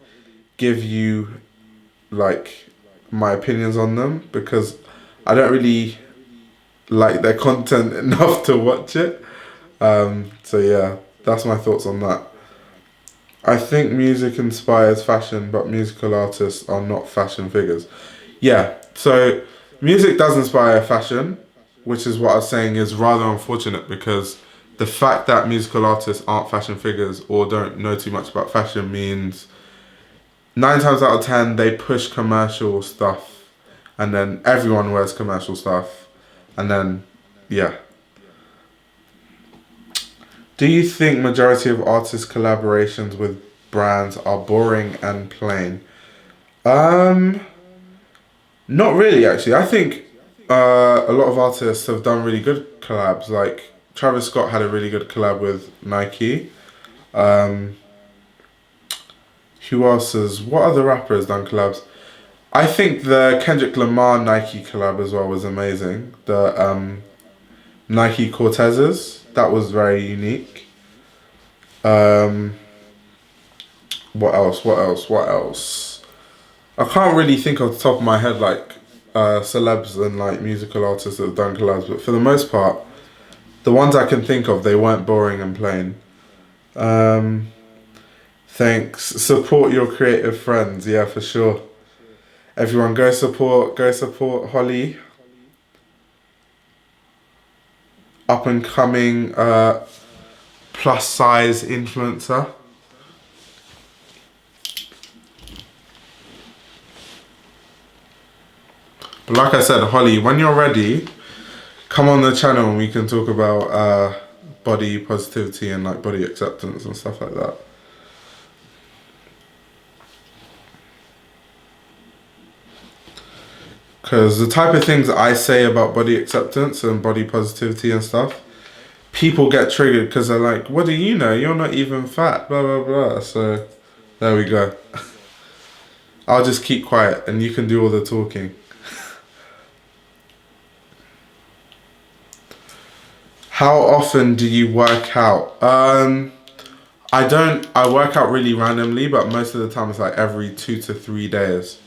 give you like my opinions on them because I don't really like their content enough to watch it. So yeah, that's my thoughts on that. I think music inspires fashion, but musical artists are not fashion figures. Yeah, so music does inspire fashion, which is what I was saying is rather unfortunate because the fact that musical artists aren't fashion figures or don't know too much about fashion means 9 times out of 10 they push commercial stuff and then everyone wears commercial stuff and then yeah. Do you think majority of artist collaborations with brands are boring and plain? Um, Not really actually. I think a lot of artists have done really good collabs. Like Travis Scott had a really good collab with Nike. Um, who else has? What other rapper has done collabs? I think the Kendrick Lamar Nike collab as well was amazing. The Nike Cortezes, that was very unique. Um, what else? What else? What else? I can't really think off the top of my head like celebs and like musical artists that have done collabs, but for the most part, the ones I can think of, they weren't boring and plain. Um, Thanks. Support your creative friends. Yeah, for sure. Everyone, go support Holly, up and coming plus size influencer. But like I said, Holly, when you're ready, come on the channel and we can talk about body positivity and like body acceptance and stuff like that. Because the type of things that I say about body acceptance and body positivity and stuff, people get triggered because they're like, what do you know? You're not even fat, blah, blah, blah. So there we go. I'll just keep quiet and you can do all the talking. How often do you work out? I work out really randomly, but most of the time it's like every 2 to 3 days.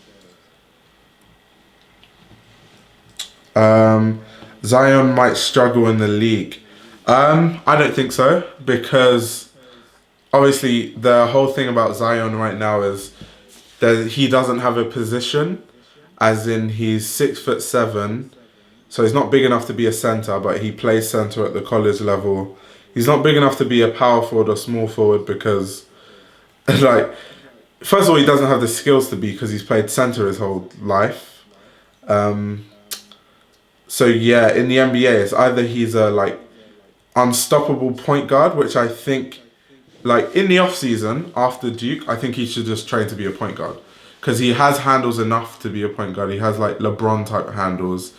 Zion might struggle in the league. I don't think so because obviously the whole thing about Zion right now is that he doesn't have a position, as in he's 6'7", so he's not big enough to be a center, but he plays center at the college level. He's not big enough to be a power forward or small forward because, like, first of all, he doesn't have the skills to be because he's played center his whole life. So yeah, in the NBA, it's either he's a like unstoppable point guard, which I think, like in the off season after Duke, I think he should just train to be a point guard because he has handles enough to be a point guard. He has like LeBron type handles.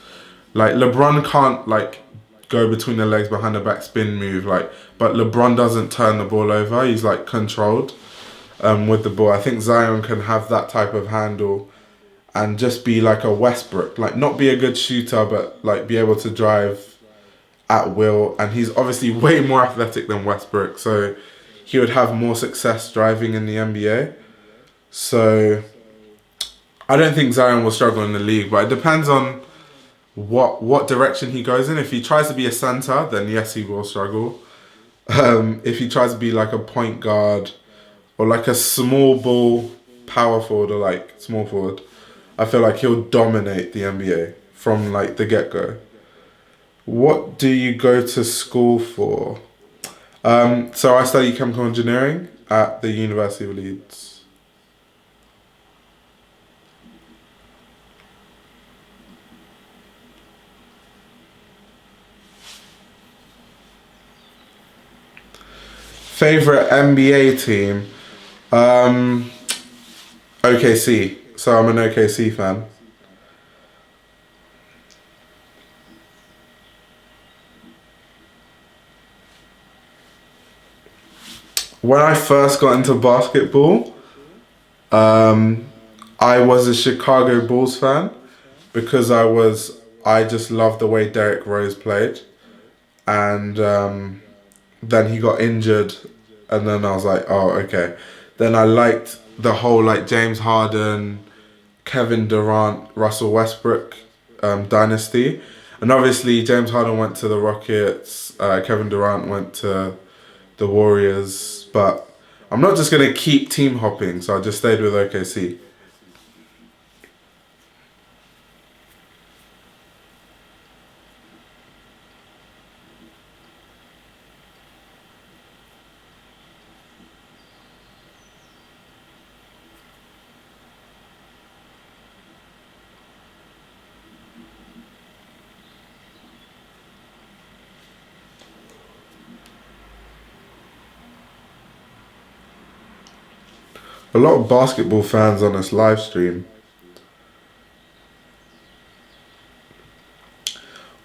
Like LeBron can't like go between the legs behind the back spin move, like, but LeBron doesn't turn the ball over. He's like controlled with the ball. I think Zion can have that type of handle and just be like a Westbrook, like not be a good shooter, but like be able to drive at will. And he's obviously way more athletic than Westbrook, so he would have more success driving in the NBA. So I don't think Zion will struggle in the league, but it depends on what direction he goes in. If he tries to be a center, then yes, he will struggle. If he tries to be like a point guard or like a small ball power forward or like small forward, I feel like he'll dominate the NBA from like the get-go. What do you go to school for? So I study chemical engineering at the University of Leeds. Favorite NBA team? Um, OKC. So I'm an OKC fan. When I first got into basketball, um, I was a Chicago Bulls fan because I just loved the way Derrick Rose played, and then he got injured, and then I was like, oh, okay. Then I liked the whole like James Harden, Kevin Durant, Russell Westbrook dynasty, and obviously James Harden went to the Rockets, Kevin Durant went to the Warriors, but I'm not just gonna keep team hopping, so I just stayed with OKC. A lot of basketball fans on this live stream.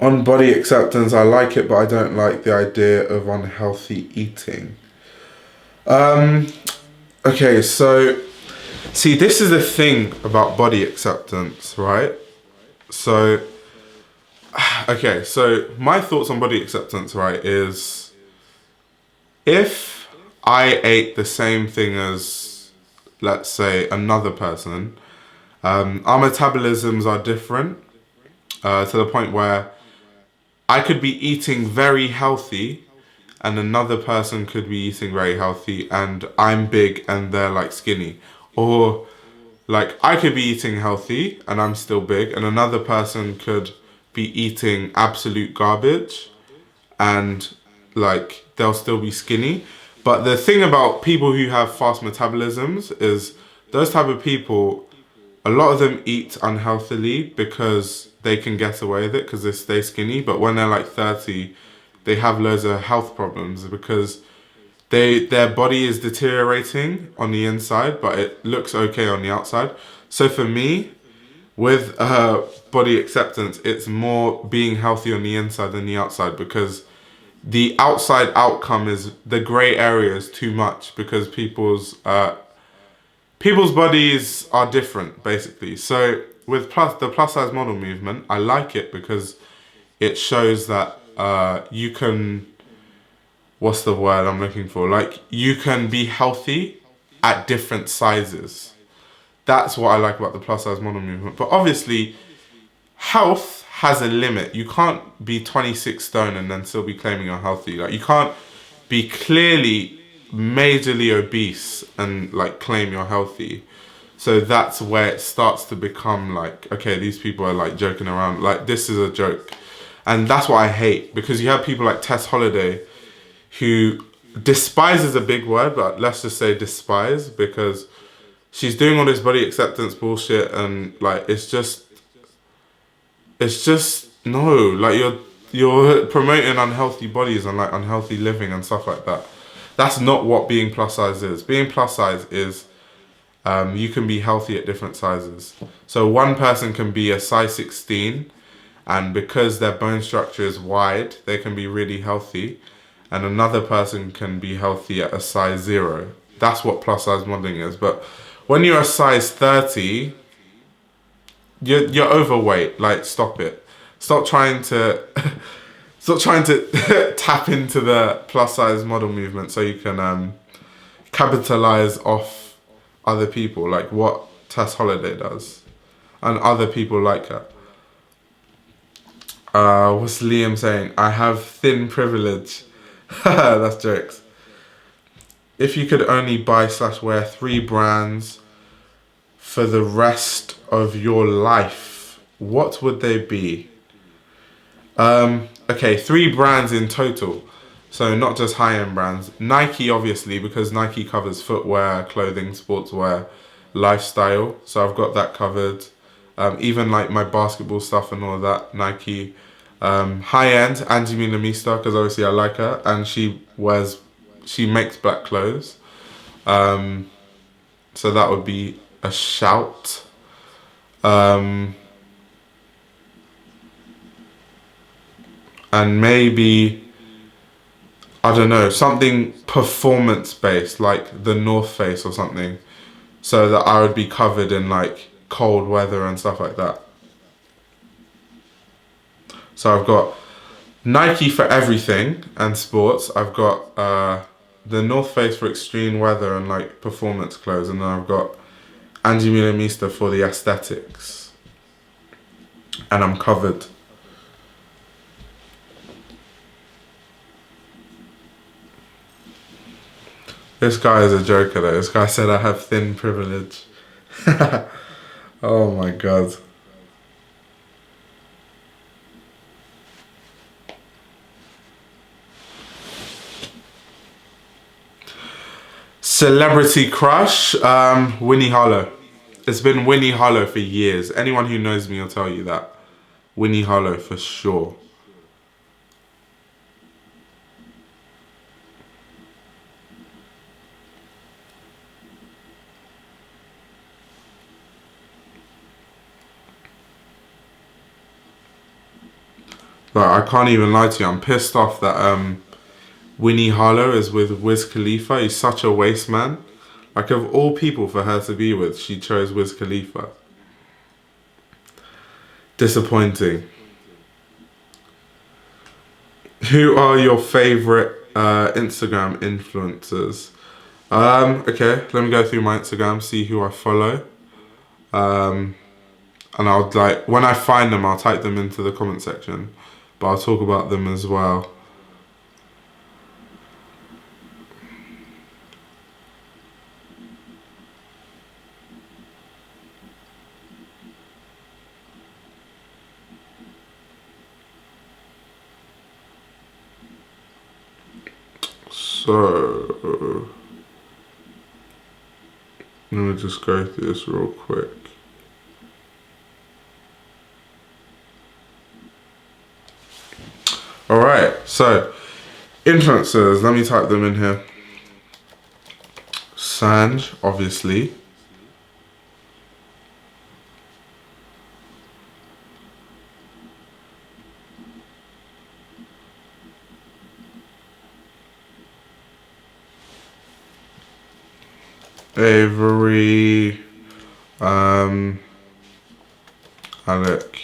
On body acceptance, I like it, but I don't like the idea of unhealthy eating. Um, okay, so see, this is the thing about body acceptance, right? So, okay, so my thoughts on body acceptance, right, is if I ate the same thing as, let's say, another person, our metabolisms are different to the point where I could be eating very healthy and another person could be eating very healthy and I'm big and they're like skinny. Or like I could be eating healthy and I'm still big and another person could be eating absolute garbage and like they'll still be skinny. But the thing about people who have fast metabolisms is those type of people, a lot of them eat unhealthily because they can get away with it because they stay skinny. But when they're like 30, they have loads of health problems because their body is deteriorating on the inside, but it looks okay on the outside. So for me, with body acceptance, it's more being healthy on the inside than the outside because the outside outcome is the gray area is too much because people's bodies are different basically. So with the plus size model movement, I like it because it shows that you can, what's the word I'm looking for? Like you can be healthy at different sizes. That's what I like about the plus size model movement. But obviously, health has a limit. You can't be 26 stone and then still be claiming you're healthy. Like you can't be clearly majorly obese and like claim you're healthy. So that's where it starts to become like, okay, these people are like joking around. Like this is a joke. And that's what I hate because you have people like Tess Holiday who despise is a big word, but let's just say despise because she's doing all this body acceptance bullshit and like it's just no, like you're promoting unhealthy bodies and like unhealthy living and stuff like that. That's not what being plus size is. Being plus size is you can be healthy at different sizes. So one person can be a size 16 and because their bone structure is wide, they can be really healthy. And another person can be healthy at a size 0. That's what plus size modeling is. But when you're a size 30, you're overweight. Like, stop it. Stop trying to stop trying to tap into the plus size model movement so you can capitalize off other people, like what Tess Holiday does, and other people like her. What's Liam saying? I have thin privilege. That's jokes. If you could only buy slash wear 3 brands for the rest of your life, what would they be? Okay, 3 brands in total. So not just high-end brands. Nike, obviously, because Nike covers footwear, clothing, sportswear, lifestyle. So I've got that covered. Even like my basketball stuff and all that, Nike. High-end, Angie Milamista, because obviously I like her. And she makes black clothes. So that would be a shout. And maybe, I don't know, something performance based, like the North Face or something, so that I would be covered in like cold weather and stuff like that. So I've got Nike for everything and sports. I've got the North Face for extreme weather and like performance clothes, and then I've got Angie Milamista for the aesthetics. And I'm covered. This guy is a joker though. This guy said I have thin privilege. Oh my god. Celebrity crush, Winnie Harlow. It's been Winnie Harlow for years. Anyone who knows me will tell you that. Winnie Harlow for sure. Like, I can't even lie to you. I'm pissed off that Winnie Harlow is with Wiz Khalifa. He's such a waste man. Like, of all people for her to be with, she chose Wiz Khalifa. Disappointing. Who are your favorite Instagram influencers? Okay, let me go through my Instagram, see who I follow. And I'll like, when I find them, I'll type them into the comment section. But I'll talk about them as well. So, let me just go through this real quick. Alright, so, influencers, let me type them in here. Sanj, obviously. Avery, Alec.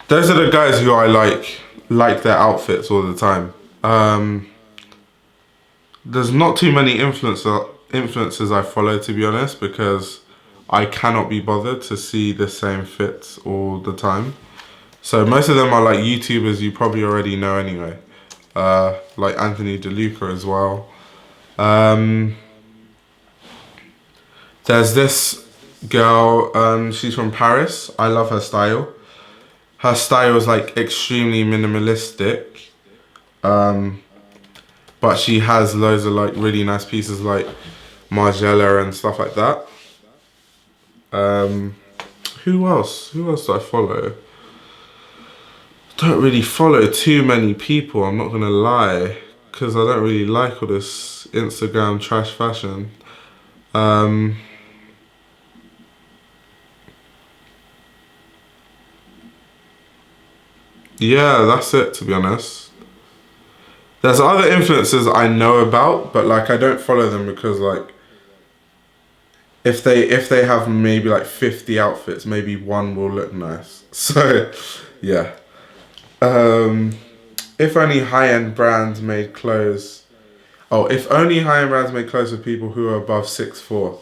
Those are the guys who I like their outfits all the time. There's not too many influencers I follow, to be honest, because I cannot be bothered to see the same fits all the time. So most of them are like YouTubers you probably already know anyway. Like Anthony DeLuca as well. There's this girl, she's from Paris. I love her style. Her style is like extremely minimalistic. But she has loads of like really nice pieces like Margiela and stuff like that. Who else? Who else do I follow? Don't really follow too many people, I'm not gonna lie, because I don't really like all this Instagram trash fashion. Yeah, that's it, to be honest. There's other influencers I know about, but like I don't follow them because like if they have maybe like 50 outfits, maybe one will look nice. So yeah. If only high-end brands made clothes. Oh, if only high-end brands made clothes for people who are above 6'4".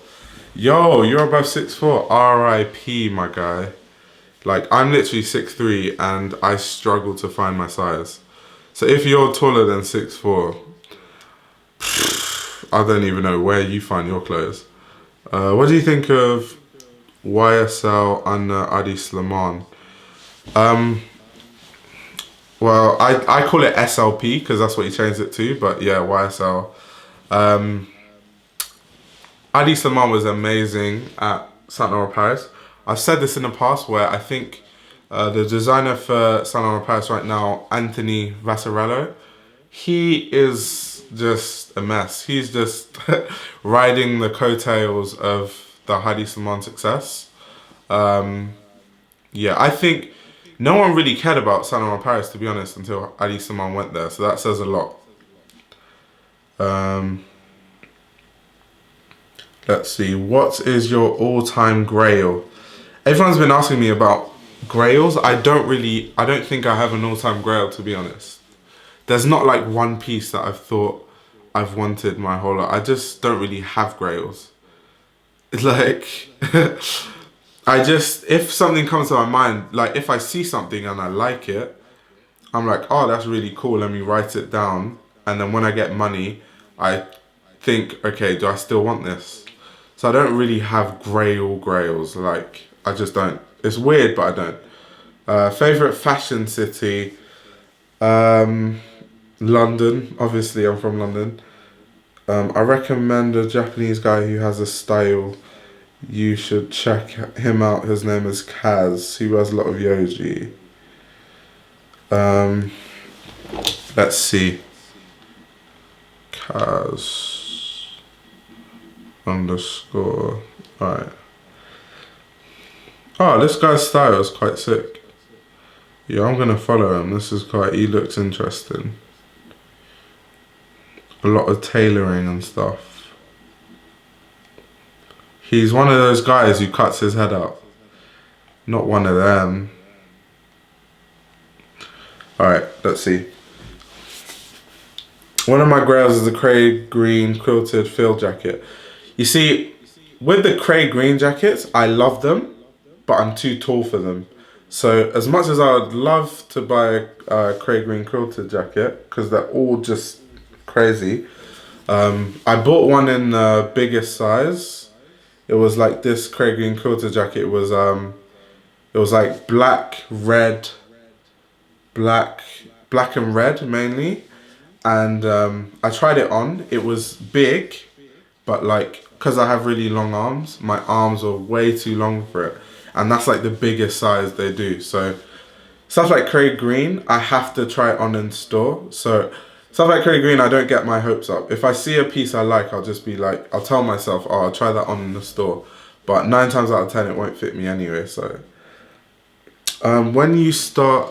Yo, you're above 6'4". R.I.P. my guy. Like, I'm literally 6'3" and I struggle to find my size. So if you're taller than 6'4", I don't even know where you find your clothes. What do you think of YSL under Adi Slimane? Well, I call it SLP because that's what he changed it to, but yeah, YSL. Adi Slimane was amazing at Saint Laurent Paris. I've said this in the past where I think the designer for Saint Laurent Paris right now, Anthony Vassarello, he is just a mess. He's just riding the coattails of the Hadi Saman success. Yeah, I think no one really cared about Salman Paris, to be honest, until Ali Saman went there. So that says a lot. Let's see. What is your all-time grail? Everyone's been asking me about grails. I don't think I have an all-time grail, to be honest. There's not like one piece that I've thought I've wanted my whole life. I just don't really have grails. It's like, if something comes to my mind, like if I see something and I like it, I'm like, oh, that's really cool. Let me write it down. And then when I get money, I think, okay, do I still want this? So I don't really have grails. Like, I just don't. It's weird, but I don't. Favorite fashion city? London. Obviously, I'm from London. I recommend a Japanese guy who has a style. You should check him out. His name is Kaz. He wears a lot of Yoji. Let's see. Kaz _ Alright. Oh, this guy's style is quite sick. Yeah, I'm gonna follow him. He looks interesting. A lot of tailoring and stuff. He's one of those guys who cuts his head up. Not one of them. Alright, let's see. One of my grails is the Craig Green quilted field jacket. You see, with the Craig Green jackets, I love them, but I'm too tall for them. So as much as I would love to buy a Craig Green quilted jacket, because they're all just crazy, I bought one in the biggest size. It was like this Craig Green quilted jacket. It was like black and red mainly. And I tried it on. It was big, but like, because I have really long arms, my arms are way too long for it. And that's like the biggest size they do. So stuff like Craig Green, I have to try it on in store. So stuff like Craig Green, I don't get my hopes up. If I see a piece I like, I'll just be like, I'll tell myself, oh, I'll try that on in the store. But 9 times out of 10, it won't fit me anyway. So when you start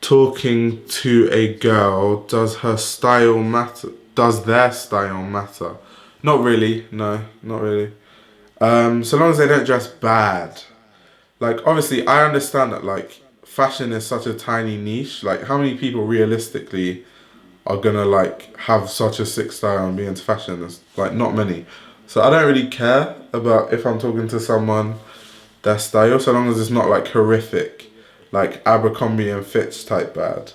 talking to a girl, does their style matter? Not really, no, not really. So long as they don't dress bad. Like, obviously, I understand that, like, fashion is such a tiny niche. Like, how many people realistically are gonna, like, have such a sick style and be into fashion? It's, like, not many. So I don't really care about if I'm talking to someone, their style, so long as it's not, like, horrific. Like Abercrombie and Fitch type bad.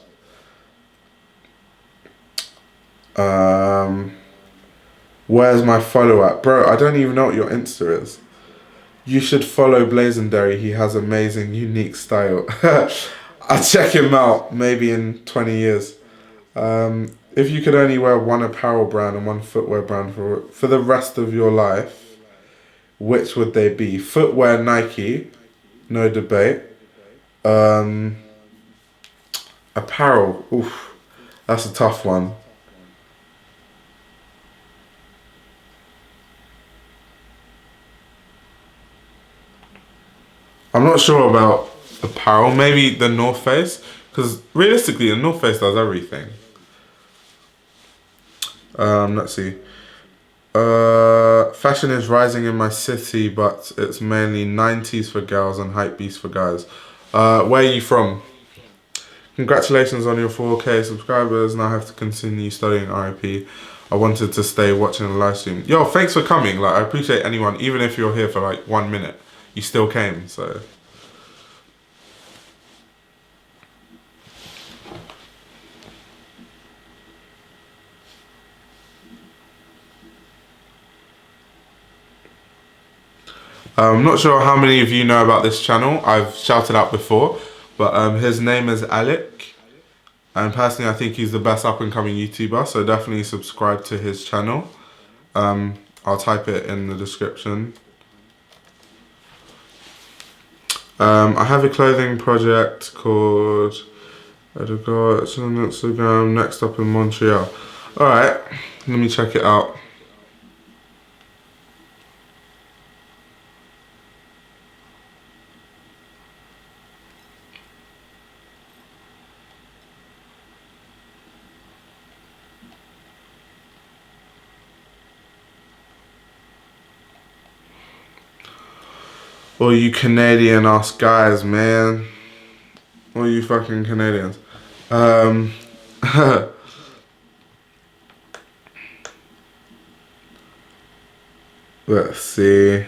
Where's my follow at? Bro, I don't even know what your Insta is. You should follow Blazendary. He has amazing, unique style. I'll check him out maybe in 20 years. If you could only wear one apparel brand and one footwear brand for the rest of your life, which would they be? Footwear, Nike, no debate. Apparel, oof, that's a tough one. I'm not sure about apparel, maybe the North Face, because realistically the North Face does everything. Let's see. Fashion is rising in my city, but it's mainly 90s for girls and hypebeast for guys. Where are you from? Congratulations on your 4K subscribers. Now I have to continue studying RIP. I wanted to stay watching the live stream. Yo, thanks for coming. Like, I appreciate anyone, even if you're here for like 1 minute, you still came, so. I'm not sure how many of you know about this channel. I've shouted out before, but his name is Alec. And personally, I think he's the best up and coming YouTuber, so definitely subscribe to his channel. I'll type it in the description. I have a clothing project called Edgar, it's on Instagram. Next up in Montreal. All right, let me check it out. All you Canadian ass guys, man. All you fucking Canadians. Let's see.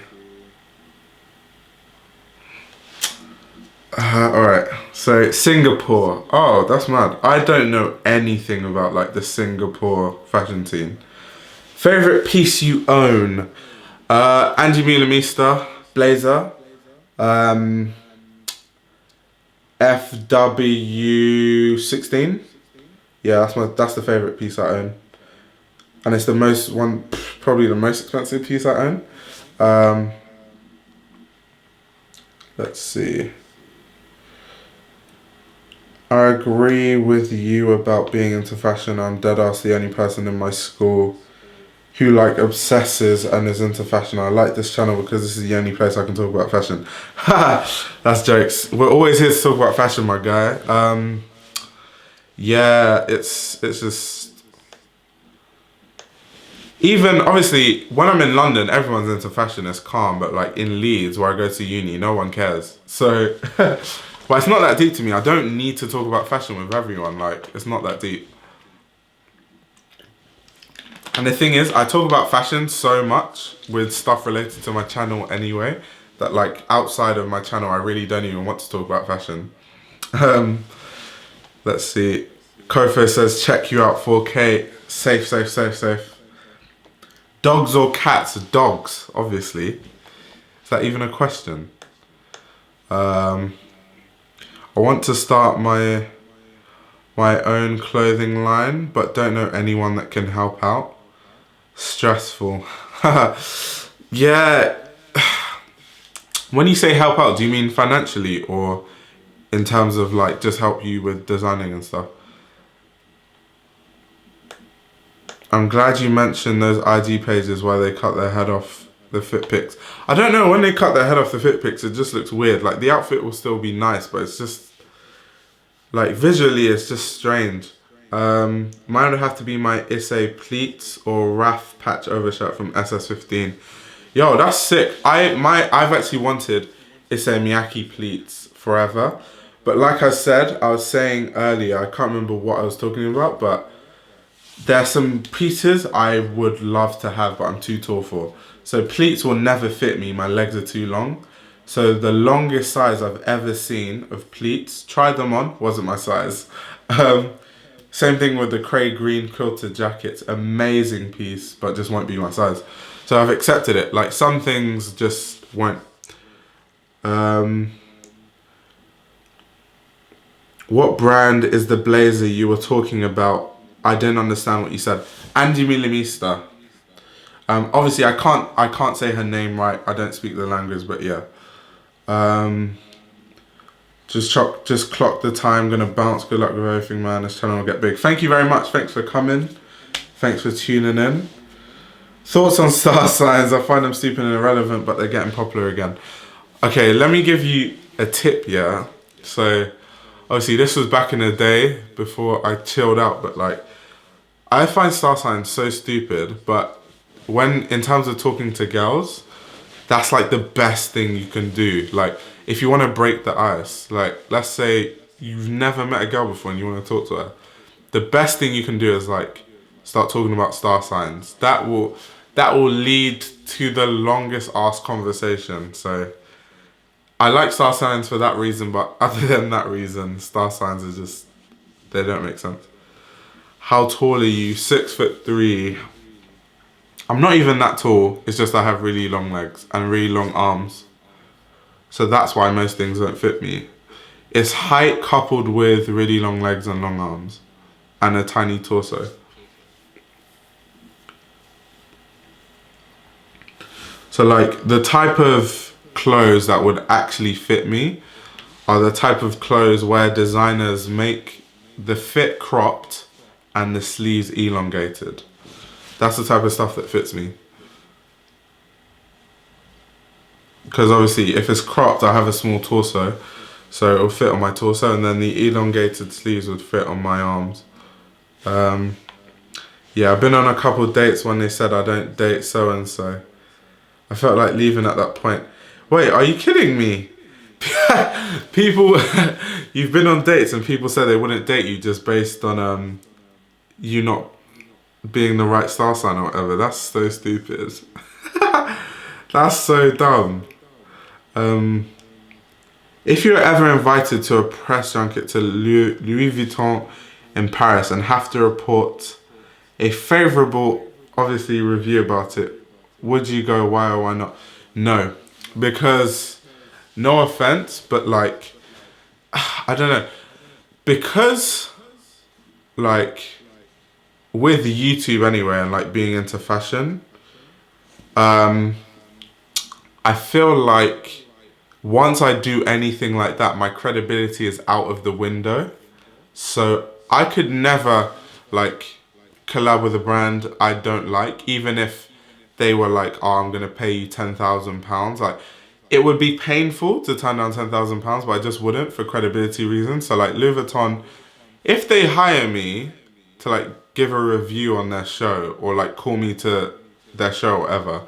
Alright, so Singapore. Oh, that's mad. I don't know anything about like the Singapore fashion scene. Favorite piece you own? Angie Milamista blazer. FW16. Yeah, that's the favorite piece I own. And it's probably the most expensive piece I own. Let's see. I agree with you about being into fashion. I'm deadass the only person in my school who like obsesses and is into fashion. I like this channel because this is the only place I can talk about fashion. That's jokes. We're always here to talk about fashion, my guy. Yeah, it's just... Even, obviously, when I'm in London, everyone's into fashion, it's calm, but like in Leeds, where I go to uni, no one cares. So, but it's not that deep to me. I don't need to talk about fashion with everyone, like, it's not that deep. And the thing is, I talk about fashion so much with stuff related to my channel anyway, that like, outside of my channel, I really don't even want to talk about fashion. Let's see. Kofo says, check you out 4K. Safe, safe, safe, safe. Dogs or cats? Dogs, obviously. Is that even a question? I want to start my own clothing line, but don't know anyone that can help out. Stressful. Yeah. When you say help out, do you mean financially or in terms of like just help you with designing and stuff? I'm glad you mentioned those IG pages where they cut their head off the fit pics. I don't know, when they cut their head off the fit pics, it just looks weird. Like the outfit will still be nice, but it's just like visually it's just strange. Mine would have to be my Issei pleats or Raf patch overshirt from SS15. Yo, that's sick. I've actually wanted Issei Miyake pleats forever. But like I said, I was saying earlier, I can't remember what I was talking about, but there are some pieces I would love to have, but I'm too tall for. So pleats will never fit me, my legs are too long. So the longest size I've ever seen of pleats, tried them on, wasn't my size. Same thing with the Cray Green quilted jackets, amazing piece, but just won't be my size. So I've accepted it, like some things just won't. What brand is the blazer you were talking about? I didn't understand what you said. Andy Milamista. Obviously, I can't say her name right. I don't speak the language, but yeah. Just clock the time. Gonna bounce. Good luck with everything, man. This channel will get big. Thank you very much. Thanks for coming. Thanks for tuning in. Thoughts on star signs? I find them stupid and irrelevant, but they're getting popular again. Okay, let me give you a tip. Yeah. So, obviously, this was back in the day before I chilled out, but like, I find star signs so stupid, but in terms of talking to girls, that's like the best thing you can do. Like, if you want to break the ice, like, let's say you've never met a girl before and you want to talk to her, the best thing you can do is like, start talking about star signs. That will lead to the longest ass conversation. So, I like star signs for that reason, but other than that reason, star signs are just, they don't make sense. How tall are you? 6'3". I'm not even that tall. It's just I have really long legs and really long arms. So that's why most things don't fit me. It's height coupled with really long legs and long arms and a tiny torso. So like the type of clothes that would actually fit me are the type of clothes where designers make the fit cropped and the sleeves elongated. That's the type of stuff that fits me. Because obviously if it's cropped, I have a small torso, so it'll fit on my torso, and then the elongated sleeves would fit on my arms. Yeah, I've been on a couple of dates when they said I don't date so-and-so. I felt like leaving at that point. Wait, are you kidding me? People, you've been on dates and people said they wouldn't date you just based on you not being the right star sign or whatever. That's so stupid. That's so dumb. If you're ever invited to a press junket to Louis Vuitton in Paris and have to report a favourable, obviously, review about it, would you go? Why or why not? No, because no offense, but like, I don't know, because like with YouTube anyway and like being into fashion, I feel like once I do anything like that, my credibility is out of the window. So I could never like collab with a brand I don't like, even if they were like, oh, I'm gonna pay you £10,000. Like, it would be painful to turn down £10,000, but I just wouldn't for credibility reasons. So like Louis Vuitton, if they hire me to like give a review on their show or like call me to their show or whatever,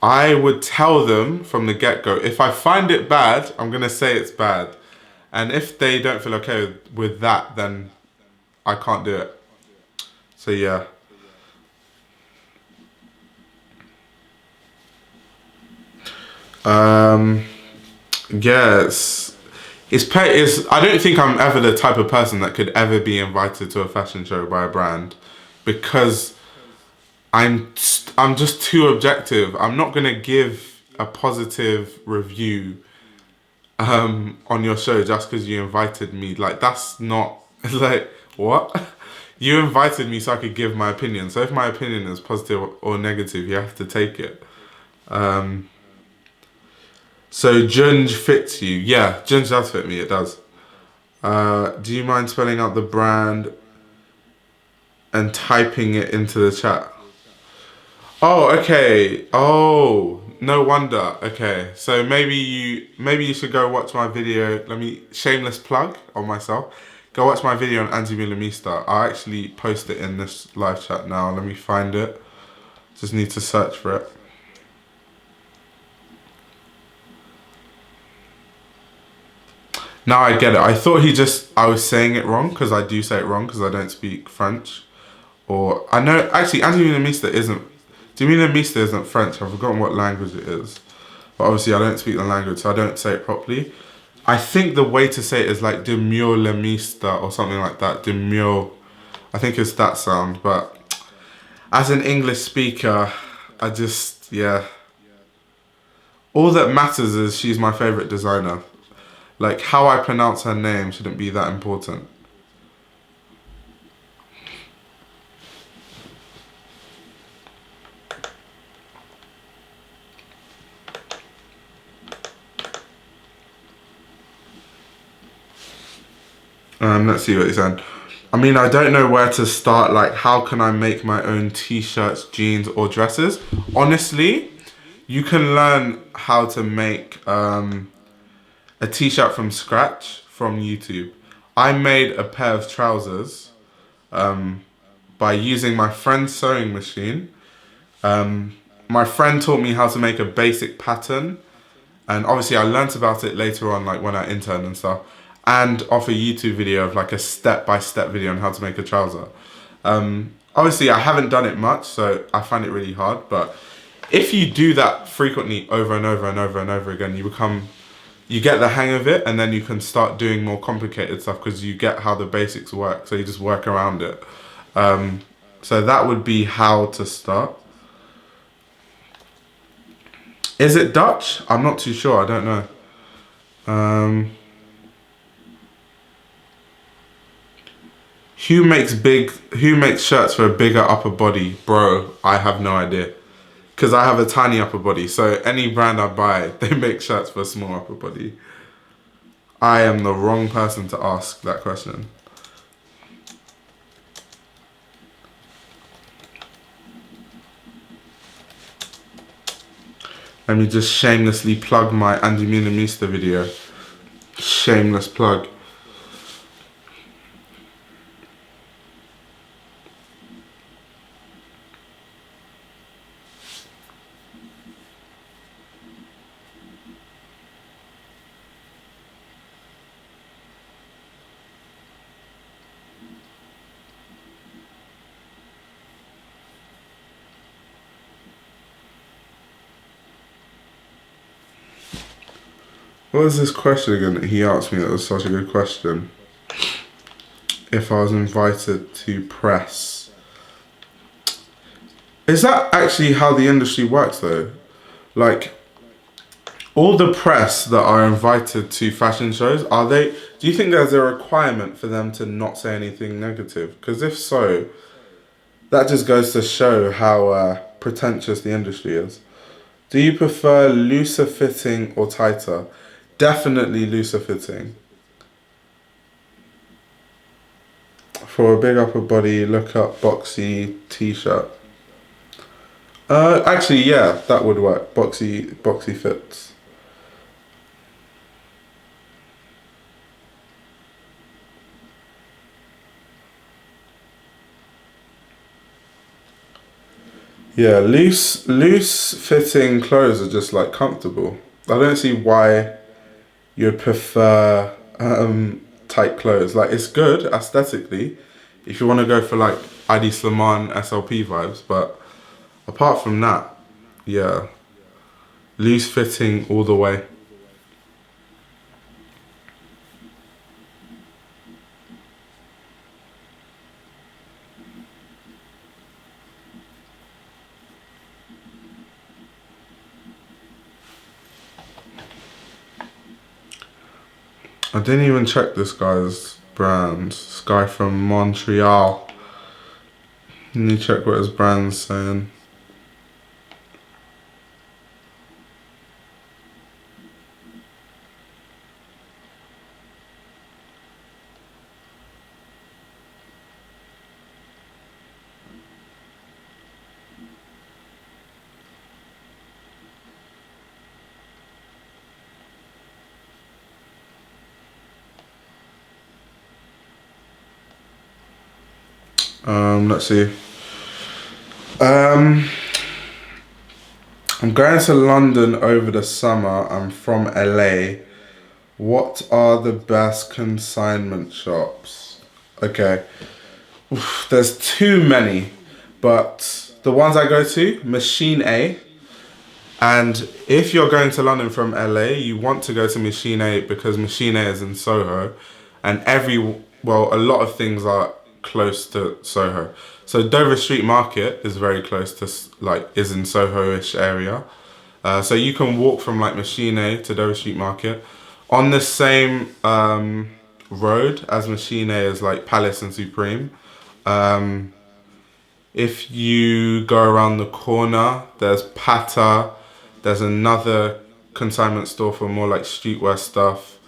I would tell them from the get-go, if I find it bad, I'm gonna say it's bad. And if they don't feel okay with that, then I can't do it. So yeah. Yes. I don't think I'm ever the type of person that could ever be invited to a fashion show by a brand, because I'm just too objective. I'm not gonna give a positive review on your show just because you invited me. Like, that's not like, what? You invited me so I could give my opinion. So if my opinion is positive or negative, you have to take it. So Junge fits you. Yeah, Junge does fit me, it does. Do you mind spelling out the brand and typing it into the chat? Oh, okay. Oh, no wonder. Okay, so maybe you should go watch my video. Shameless plug on myself. Go watch my video on Angie Milamista. I'll actually post it in this live chat now. Let me find it. Just need to search for it. Now I get it. I thought I was saying it wrong, because I do say it wrong because I don't speak French. Or, I know, actually, Angie Milamista isn't French. I've forgotten what language it is. But obviously I don't speak the language, so I don't say it properly. I think the way to say it is like Demure Lemista or something like that. Demure. I think it's that sound. But as an English speaker, yeah. All that matters is she's my favourite designer. Like, how I pronounce her name shouldn't be that important. Let's see what he's saying. I mean, I don't know where to start. Like, how can I make my own t-shirts, jeans, or dresses? Honestly, you can learn how to make a t-shirt from scratch from YouTube. I made a pair of trousers by using my friend's sewing machine. My friend taught me how to make a basic pattern, and obviously I learnt about it later on, like when I interned and stuff, and off a YouTube video of like a step-by-step video on how to make a trouser. Obviously I haven't done it much, so I find it really hard, but if you do that frequently over and over and over and over again, you get the hang of it, and then you can start doing more complicated stuff because you get how the basics work, so you just work around it. So that would be how to start. Is it Dutch? I'm not too sure, I don't know. Who makes shirts for a bigger upper body? Bro, I have no idea. Because I have a tiny upper body, so any brand I buy, they make shirts for a small upper body. I am the wrong person to ask that question. Let me just shamelessly plug my Andy Munamista video. Shameless plug. What was this question again that he asked me that was such a good question? If I was invited to press. Is that actually how the industry works though? Like, all the press that are invited to fashion shows, do you think there's a requirement for them to not say anything negative? Because if so, that just goes to show how pretentious the industry is. Do you prefer looser fitting or tighter? Definitely looser fitting. For a big upper body, look up boxy t-shirt. Actually, yeah, that would work. Boxy fits. Yeah, loose fitting clothes are just like comfortable. I don't see why you'd prefer tight clothes. Like, it's good aesthetically if you want to go for like ID Slimane SLP vibes, but apart from that, yeah, loose fitting all the way. I didn't even check this guy's brand. This guy from Montreal. Let me check what his brand's saying. Let's see. I'm going to London over the summer. I'm from LA. What are the best consignment shops? Okay. Oof, there's too many, but the ones I go to, Machine A. And if you're going to London from LA, you want to go to Machine A because Machine A is in Soho, and a lot of things are close to Soho. So Dover Street Market is very close to, is in Soho-ish area. So you can walk from like Machine A to Dover Street Market. On the same road as Machine A is like Palace and Supreme. If you go around the corner, there's Pata. There's another consignment store for more like streetwear stuff.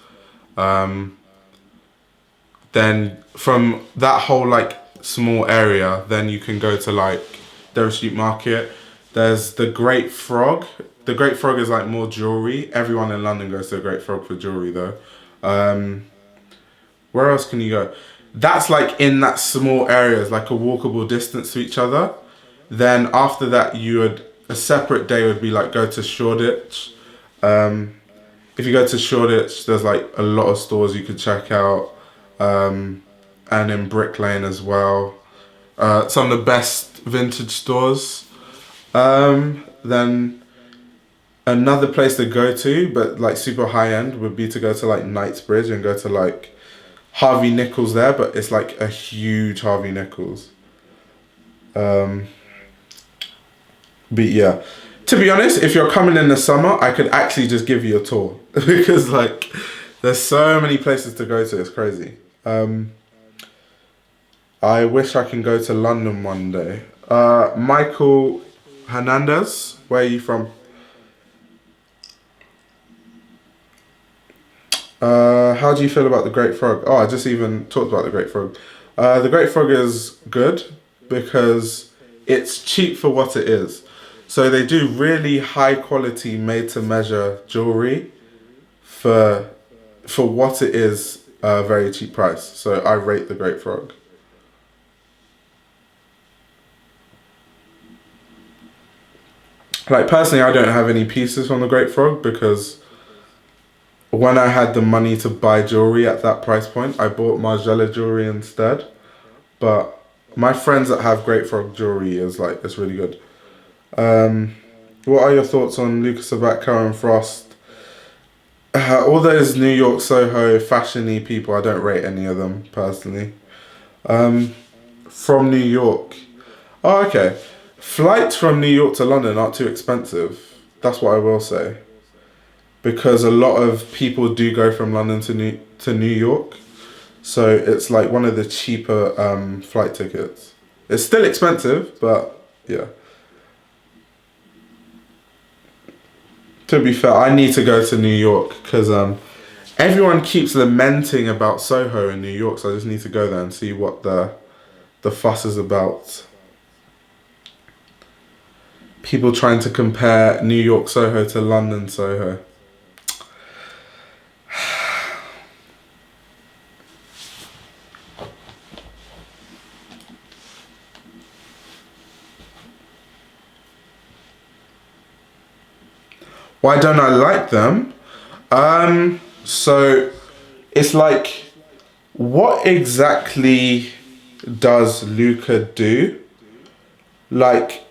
Then from that whole like small area, then you can go to like Dover Street Market. There's the Great Frog. The Great Frog is like more jewelry. Everyone in London goes to the Great Frog for jewelry though. Where else can you go? That's like in that small area, it's like a walkable distance to each other. Then after that, a separate day would be like go to Shoreditch. If you go to Shoreditch, there's like a lot of stores you could check out. And in Brick Lane as well. Some of the best vintage stores. Then another place to go to, but like super high end, would be to go to like Knightsbridge and go to like Harvey Nichols there, but it's like a huge Harvey Nichols. But yeah, to be honest, if you're coming in the summer, I could actually just give you a tour because like there's so many places to go to. It's crazy. I wish I can go to London one day. Michael Hernandez, where are you from? How do you feel about the Great Frog? Oh, I just even talked about the Great Frog. The Great Frog is good because it's cheap for what it is. So they do really high quality made to measure jewelry for what it is a very cheap price. So I rate the Great Frog. Like personally, I don't have any pieces from the Great Frog because when I had the money to buy jewelry at that price point, I bought Margiela jewelry instead. But my friends that have Great Frog jewelry is like it's really good. Um, what are your thoughts on Lucas Sabat, Karen Frost? All those New York Soho fashiony people, I don't rate any of them personally. Um, from New York. Oh, okay. Flights from New York to London aren't too expensive. That's what I will say. Because a lot of people do go from London to New York. So it's like one of the cheaper flight tickets. It's still expensive, but yeah. To be fair, I need to go to New York because everyone keeps lamenting about Soho in New York. So I just need to go there and see what the fuss is about. People trying to compare New York Soho to London Soho. Why don't I like them? So it's like, what exactly does Luca do? Like,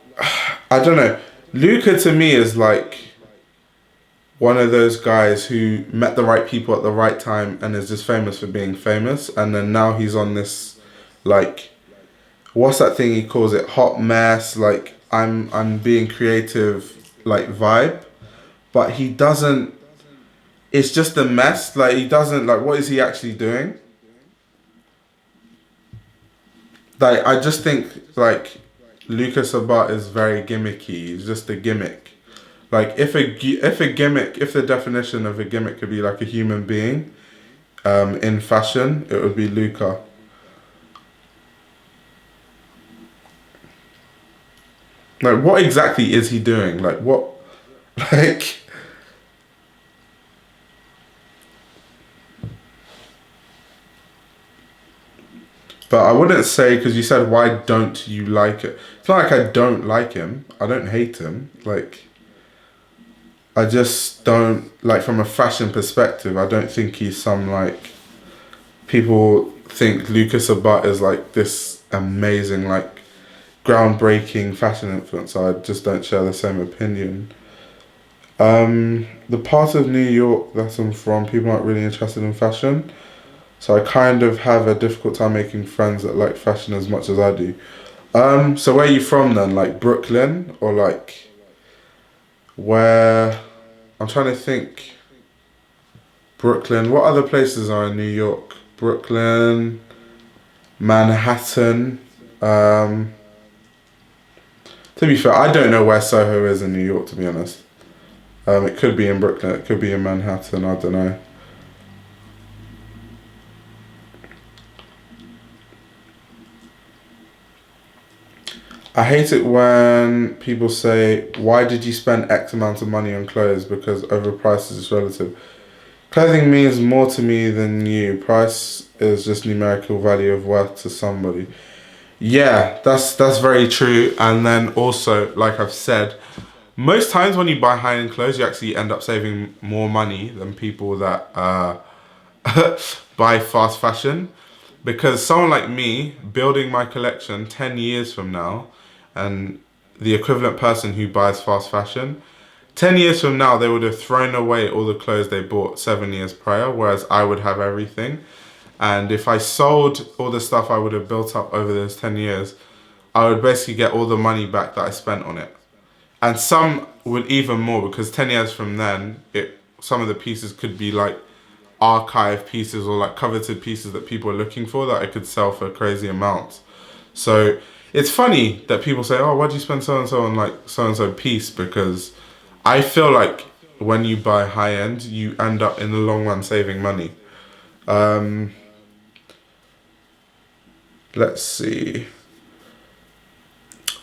I don't know. Luca to me is like one of those guys who met the right people at the right time and is just famous for being famous. And then now he's on this, like, what's that thing he calls it? Hot mess. Like, I'm being creative, like vibe. But he doesn't. It's just a mess. Like he doesn't like. What is he actually doing? Like I just think like Lucas Sabat is very gimmicky. He's just a gimmick. Like if a gimmick, if the definition of a gimmick could be like a human being, in fashion, it would be Luca. Like what exactly is he doing? Like what, like. But I wouldn't say, because you said, why don't you like it? It's not like I don't like him. I don't hate him. Like, I just don't, like, from a fashion perspective, I don't think he's some, like, people think Lucas Sabat is, like, this amazing, like, groundbreaking fashion influencer. I just don't share the same opinion. The part of New York that I'm from, people aren't really interested in fashion. So I kind of have a difficult time making friends that like fashion as much as I do. So where are you from then? Like Brooklyn or like where? I'm trying to think. Brooklyn. What other places are in New York? Brooklyn, Manhattan. To be fair, I don't know where Soho is in New York. To be honest, it could be in Brooklyn. It could be in Manhattan. I don't know. I hate it when people say, why did you spend X amount of money on clothes? Because overpriced is relative. Clothing means more to me than you. Price is just numerical value of worth to somebody. Yeah, that's very true. And then also, like I've said, most times when you buy high-end clothes, you actually end up saving more money than people that buy fast fashion. Because someone like me, building my collection 10 years from now, and the equivalent person who buys fast fashion, 10 years from now, they would have thrown away all the clothes they bought 7 years prior, whereas I would have everything. And if I sold all the stuff I would have built up over those 10 years, I would basically get all the money back that I spent on it. And some would even more because 10 years from then, some of the pieces could be like archive pieces or like coveted pieces that people are looking for that I could sell for crazy amounts. So it's funny that people say, oh, why'd you spend so and so on like so and so piece? Because I feel like when you buy high end, you end up in the long run saving money. Let's see.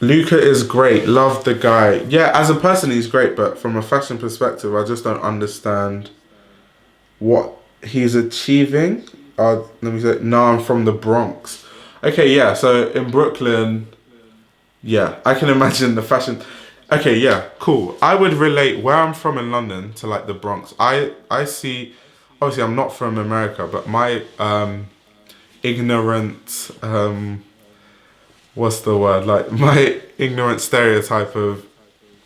Luca is great. Love the guy. Yeah, as a person, he's great, but from a fashion perspective, I just don't understand what he's achieving. Let me say, no, I'm from the Bronx. Okay, yeah, so in Brooklyn, yeah, I can imagine the fashion. Okay, yeah, cool. I would relate where I'm from in London to like the Bronx. I see, obviously, I'm not from America, but my ignorant, what's the word? Like, my ignorant stereotype of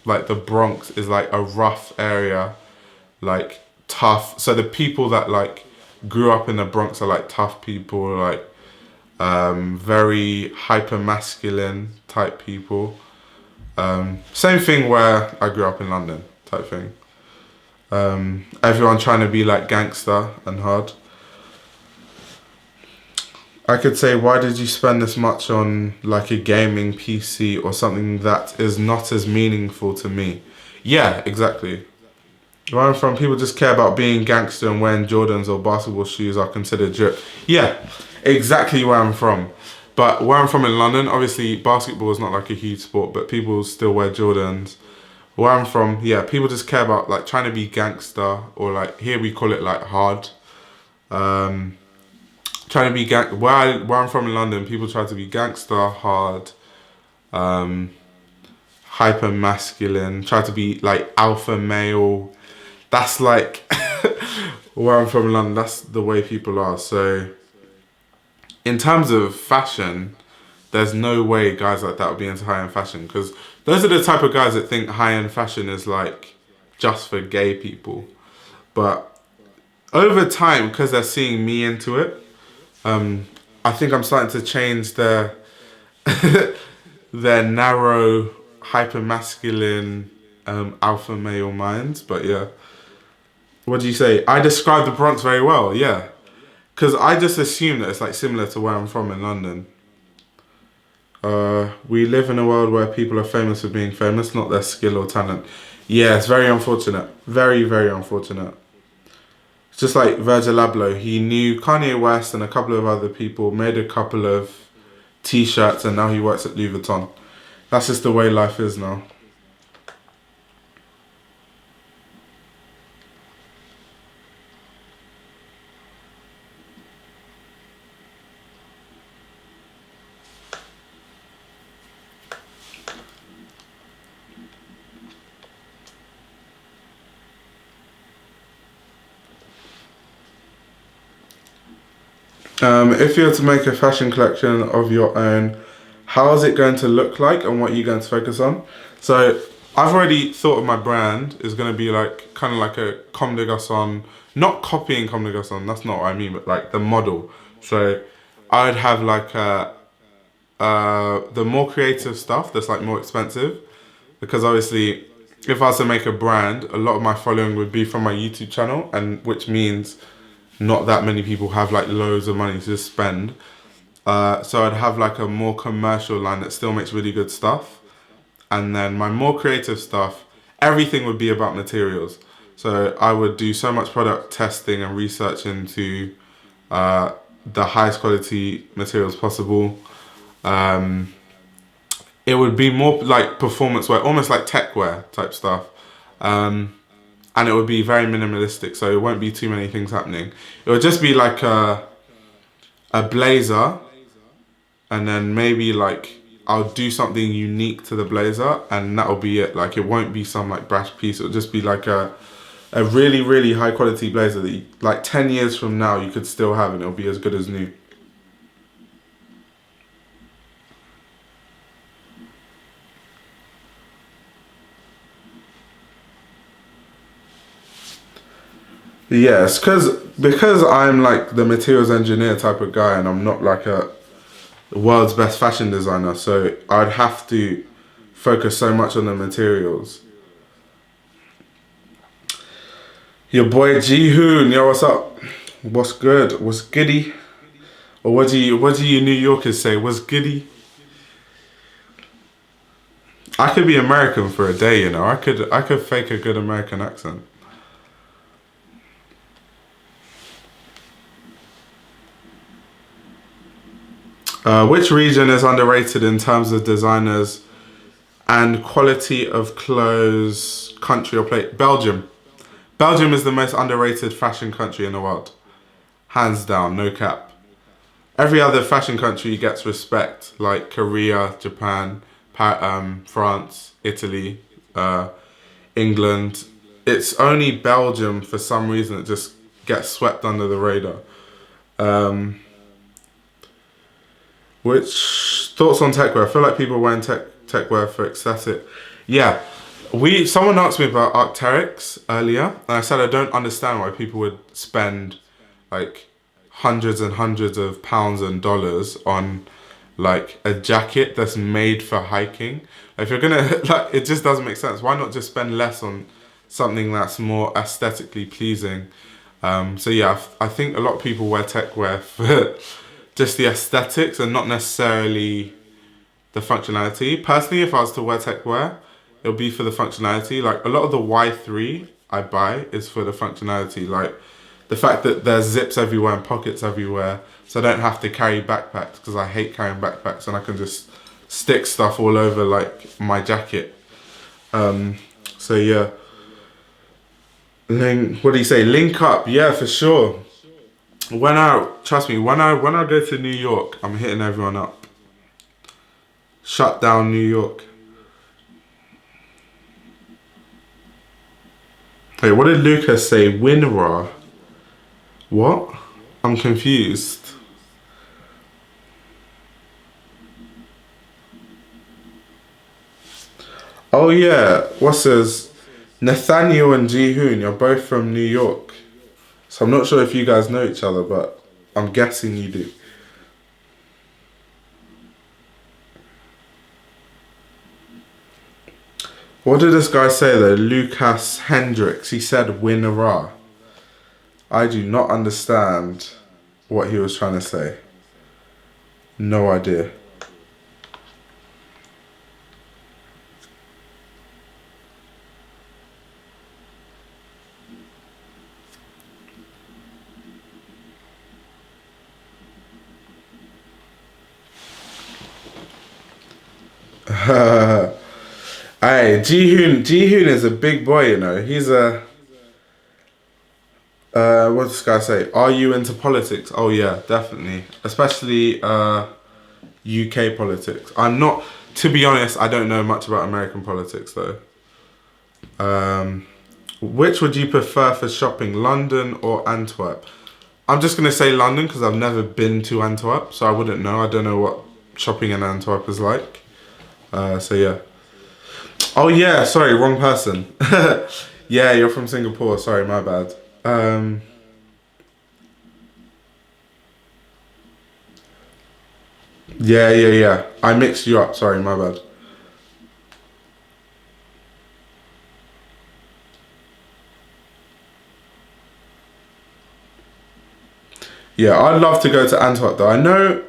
like the Bronx is like a rough area, like tough. So the people that like grew up in the Bronx are like tough people, like very hyper masculine type people. Same thing where I grew up in London type thing. Everyone trying to be like gangster and hard. I could say, why did you spend this much on like a gaming PC or something that is not as meaningful to me? Yeah, exactly. Where I'm from, people just care about being gangster and wearing Jordans or basketball shoes are considered drip. Yeah, exactly where I'm from. But where I'm from in London, obviously basketball is not like a huge sport, but people still wear Jordans. Where I'm from, yeah, people just care about like trying to be gangster or like here we call it like hard. Um, Trying to be where I'm from in London, people try to be gangster, hard, um, hyper masculine, try to be like alpha male. That's like where I'm from in London, that's the way people are. So in terms of fashion, there's no way guys like that would be into high-end fashion because those are the type of guys that think high-end fashion is like just for gay people. But over time, because they're seeing me into it, um, I think I'm starting to change their narrow, hyper masculine, alpha male minds. But yeah, what do you say? I describe the Bronx very well. Yeah, because I just assume that it's like similar to where I'm from in London. We live in a world where people are famous for being famous, not their skill or talent. Yeah, it's very unfortunate. Very, very unfortunate. It's just like Virgil Abloh. He knew Kanye West and a couple of other people, made a couple of t-shirts, and now he works at Louis Vuitton. That's just the way life is now. If you were to make a fashion collection of your own, how is it going to look like and what are you going to focus on? So I've already thought of my brand is going to be like kind of like a Comme des Garçons, not copying Comme des Garçons, that's not what I mean, but like the model. So I'd have like the more creative stuff that's like more expensive because obviously if I was to make a brand, a lot of my following would be from my YouTube channel and which means not that many people have like loads of money to spend. So I'd have like a more commercial line that still makes really good stuff. And then my more creative stuff, everything would be about materials. So I would do so much product testing and research into the highest quality materials possible. Um, it would be more like performance wear, almost like tech wear type stuff. Um, and it would be very minimalistic, so it won't be too many things happening. It would just be like a blazer, and then maybe like I'll do something unique to the blazer, and that'll be it. Like it won't be some like brash piece. It'll just be like a really really high quality blazer that you, like 10 years from now you could still have, and it'll be as good as new. Yes, because I'm like the materials engineer type of guy, and I'm not like a world's best fashion designer, so I'd have to focus so much on the materials. Your boy Ji Hoon, yo, what's up? What's good? What's goody? Or what do you New Yorkers say? What's goody? I could be American for a day, you know. I could fake a good American accent. Which region is underrated in terms of designers And quality of clothes, country or place. Belgium. Belgium is the most underrated fashion country in the world. Hands down, no cap. Every other fashion country gets respect, like Korea, Japan, France, Italy, England. It's only Belgium, for some reason, that just gets swept under the radar. Which thoughts on tech wear? I feel like people wearing tech wear for aesthetic. Yeah, someone asked me about Arc'teryx earlier, and I said I don't understand why people would spend like hundreds and hundreds of pounds and dollars on like a jacket that's made for hiking. If you're gonna like, it just doesn't make sense. Why not just spend less on something that's more aesthetically pleasing? So yeah, I think a lot of people wear tech wear for just the aesthetics and not necessarily the functionality. Personally, if I was to wear tech wear, it'll be for the functionality. Like a lot of the Y3 I buy is for the functionality. Like the fact that there's zips everywhere and pockets everywhere, so I don't have to carry backpacks because I hate carrying backpacks, and I can just stick stuff all over like my jacket. So yeah. What do you say? Link up, yeah, for sure. Trust me, when I go to New York, I'm hitting everyone up. Shut down New York. Hey, what did Lucas say? WinRAR. What? I'm confused. Oh yeah, what's this? Nathaniel and Ji-hoon, you're both from New York. So I'm not sure if you guys know each other, but I'm guessing you do. What did this guy say though? Lucas Hendricks. He said WinRAR. I do not understand what he was trying to say. No idea. Hey, Ji-hoon is a big boy, you know. He's a what does this guy say? Are you into politics? Oh yeah, definitely. Especially UK politics. I'm not, to be honest, I don't know much about American politics though. Which would you prefer for shopping, London or Antwerp? I'm just gonna say London because I've never been to Antwerp, so I wouldn't know. I don't know what shopping in Antwerp is like. So yeah. Oh yeah, sorry, wrong person. Yeah, you're from Singapore. Sorry, my bad. Yeah. I mixed you up. Sorry, my bad. Yeah, I'd love to go to Antwerp though. I know,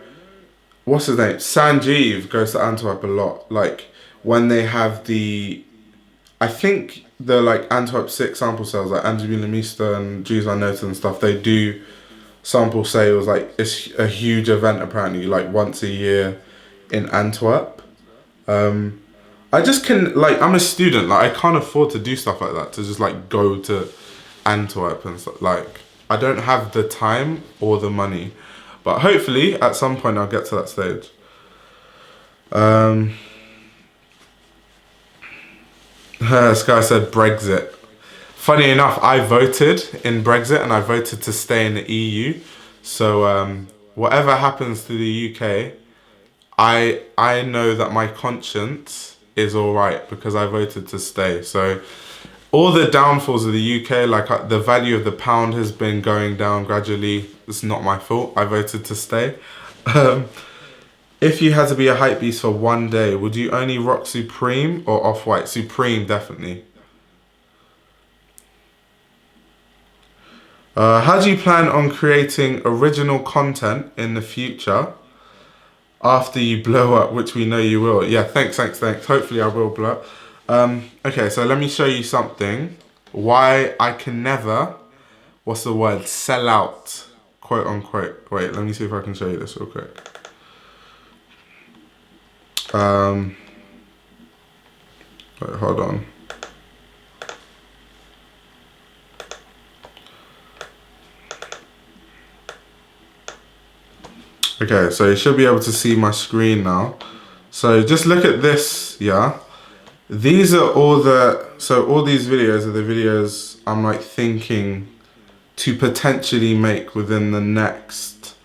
what's his name? Sanjeev goes to Antwerp a lot. Like when they have I think the like Antwerp 6 sample sales, like Angelina Mista and Jews I Noted and stuff, they do sample sales. Like it's a huge event apparently, like once a year in Antwerp. I just can, like, I'm a student, like I can't afford to do stuff like that, to just like go to Antwerp and stuff. Like I don't have the time or the money, but hopefully at some point I'll get to that stage. This guy said Brexit. Funny enough, I voted in Brexit and I voted to stay in the EU. So whatever happens to the UK, I know that my conscience is all right because I voted to stay. So all the downfalls of the UK, like the value of the pound has been going down gradually. It's not my fault. I voted to stay. If you had to be a hype beast for one day, would you only rock Supreme or Off-White? Supreme, definitely. How do you plan on creating original content in the future after you blow up, which we know you will? Yeah, thanks. Hopefully I will blow up. Okay, so let me show you something. Why I can never, what's the word? Sell out, quote unquote. Wait, let me see if I can show you this real quick. Wait, hold on. Okay, so you should be able to see my screen now. So just look at this, yeah? These are all these videos are the videos I'm like thinking to potentially make within the next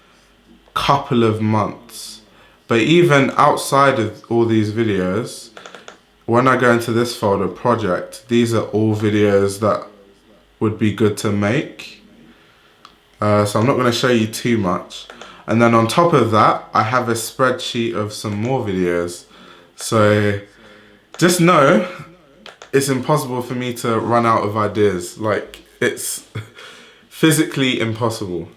couple of months. But even outside of all these videos, when I go into this folder, project, these are all videos that would be good to make. So I'm not going to show you too much. And then on top of that, I have a spreadsheet of some more videos. So just know it's impossible for me to run out of ideas. Like, it's physically impossible.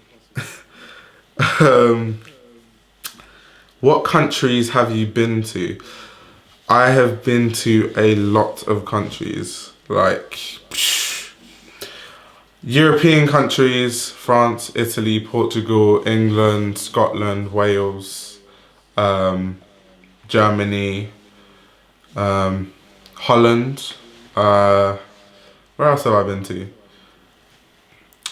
What countries have you been to? I have been to a lot of countries. Like, European countries, France, Italy, Portugal, England, Scotland, Wales, Germany, Holland. Where else have I been to?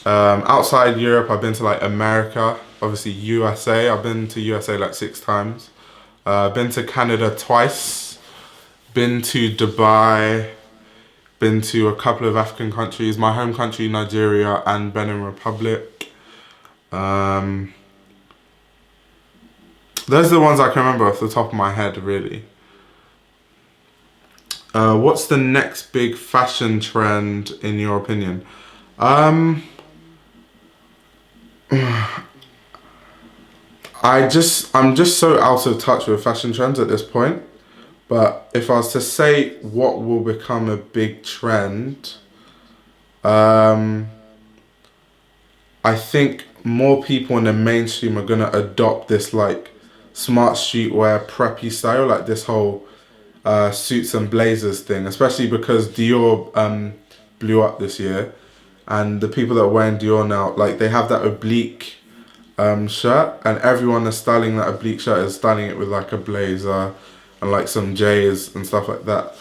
Outside Europe, I've been to like America, obviously USA. I've been to USA like 6 times. Been to Canada twice. Been to Dubai. Been to a couple of African countries, my home country, Nigeria, and Benin Republic. Those are the ones I can remember off the top of my head, really. What's the next big fashion trend, in your opinion? I'm just so out of touch with fashion trends at this point. But if I was to say what will become a big trend, I think more people in the mainstream are gonna adopt this like smart streetwear preppy style, like this whole suits and blazers thing, especially because Dior blew up this year, and the people that are wearing Dior now, like they have that oblique shirt, and everyone is styling that oblique shirt is styling it with like a blazer and like some J's and stuff like that.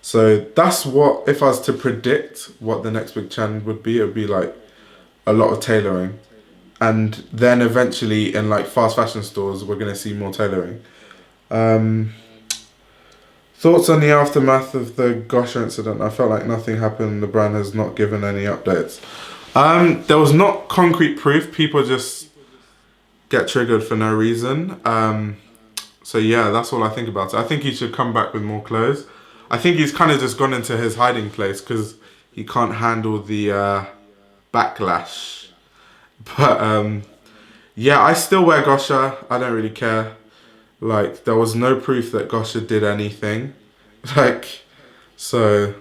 So that's what, if I was to predict what the next big trend would be, it would be like a lot of tailoring. And then eventually in like fast fashion stores, we're going to see more tailoring. Thoughts on the aftermath of the Gosha incident? I felt like nothing happened. The brand has not given any updates. There was not concrete proof. People just get triggered for no reason. So yeah, that's all I think about it. I think he should come back with more clothes. I think he's kind of just gone into his hiding place because he can't handle the backlash. But yeah, I still wear Gosha. I don't really care. Like, there was no proof that Gosha did anything. Like, so...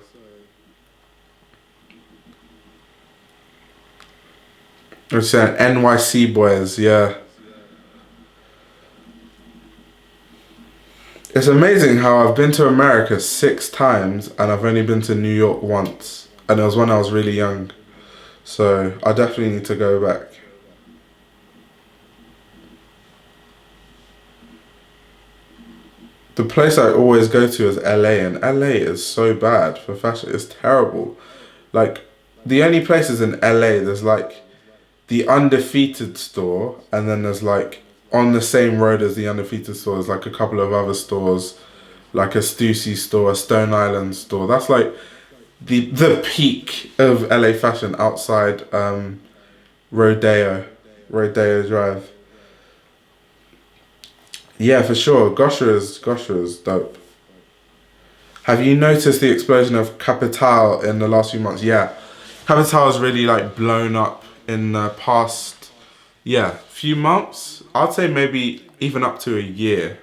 I'm saying NYC boys, yeah. It's amazing how I've been to America 6 times and I've only been to New York once. And it was when I was really young. So I definitely need to go back. The place I always go to is LA, and LA is so bad for fashion. It's terrible. Like, the only places in LA, there's like the Undefeated store, and then there's like on the same road as the Undefeated store, there's like a couple of other stores, like a Stussy store, a Stone Island store. That's like the peak of LA fashion outside Rodeo Drive. Yeah, for sure. Gosha is dope. Have you noticed the explosion of Capital in the last few months? Yeah, Capital has really like blown up in the past, yeah, few months. I'd say maybe even up to a year.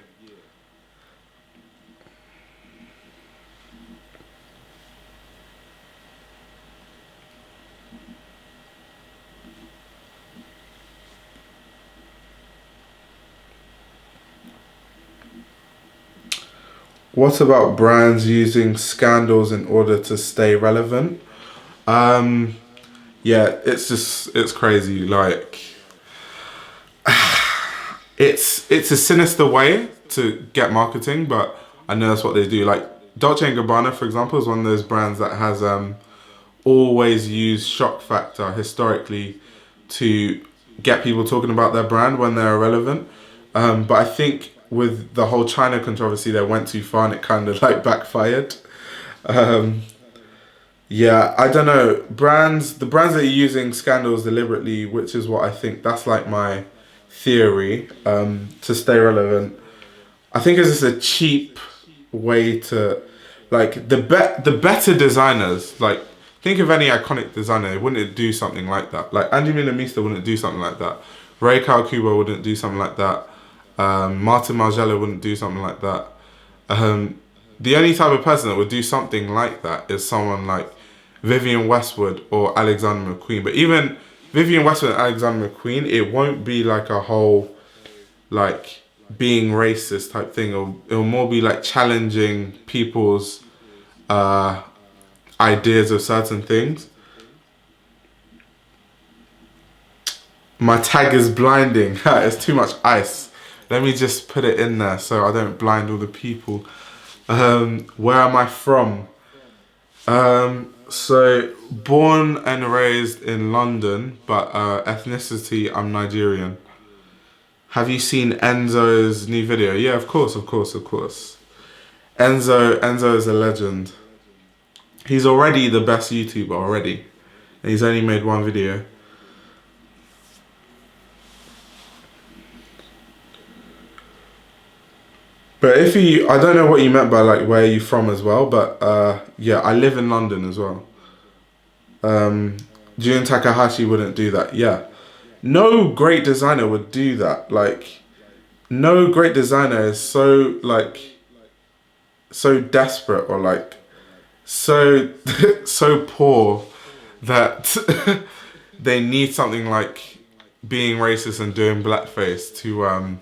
What about brands using scandals in order to stay relevant? Yeah, it's crazy. Like, it's a sinister way to get marketing, but I know that's what they do. Like, Dolce and Gabbana, for example, is one of those brands that has always used shock factor historically to get people talking about their brand when they're irrelevant. But I think with the whole China controversy, they went too far and it kind of like backfired. Um, yeah, I don't know. The brands that are using scandals deliberately, which is what I think, that's like my theory, to stay relevant. I think it's just a cheap way to, like, the better designers, like, think of any iconic designer, they wouldn't do something like that. Like, Andy Millamista wouldn't do something like that. Ray Kawakubo wouldn't do something like that. Martin Margiela wouldn't do something like that. The only type of person that would do something like that is someone like Vivienne Westwood or Alexander McQueen. But even Vivienne Westwood and Alexander McQueen, it won't be like a whole, like, being racist type thing. It'll more be like challenging people's ideas of certain things. My tag is blinding. It's too much ice. Let me just put it in there so I don't blind all the people. Where am I from? So born and raised in London, but ethnicity, I'm Nigerian. Have you seen Enzo's new video? Yeah, of course. Enzo is a legend. He's already the best YouTuber already. And he's only made one video. But I don't know what you meant by like where are you from as well, but yeah, I live in London as well. Jun Takahashi wouldn't do that, yeah. No great designer would do that. Like, no great designer is so like, so desperate or like, so, so poor that they need something like being racist and doing blackface to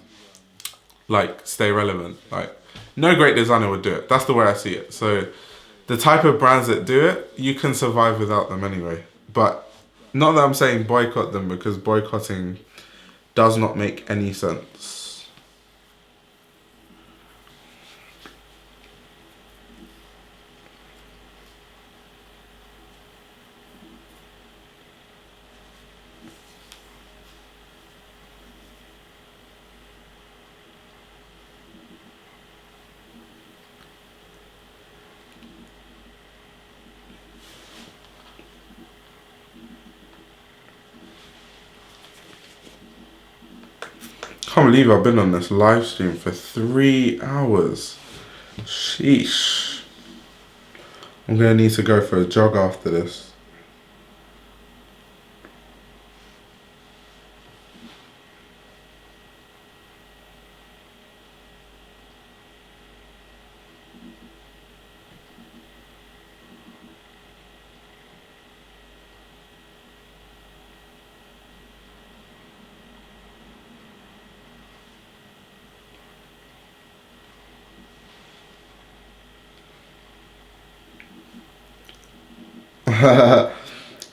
like stay relevant. Like, no great designer would do it. That's the way I see it. So the type of brands that do it, you can survive without them anyway. But not that I'm saying boycott them, because boycotting does not make any sense. Can't believe I've been on this live stream for 3 hours. Sheesh. I'm gonna need to go for a jog after this.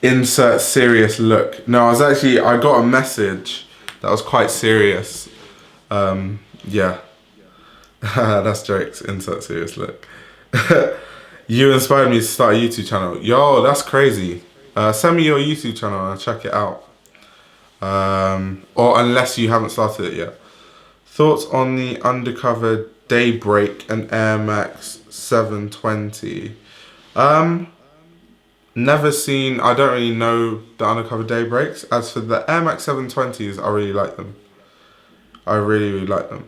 Insert serious look. No, I got a message that was quite serious. Yeah. That's jokes. Insert serious look. You inspired me to start a YouTube channel. Yo, that's crazy. Send me your YouTube channel and I'll check it out. Or unless you haven't started it yet. Thoughts on the undercover Daybreak and Air Max 720? Never seen, I don't really know the undercover Daybreaks. As for the Air Max 720s, I really like them. I really, really like them.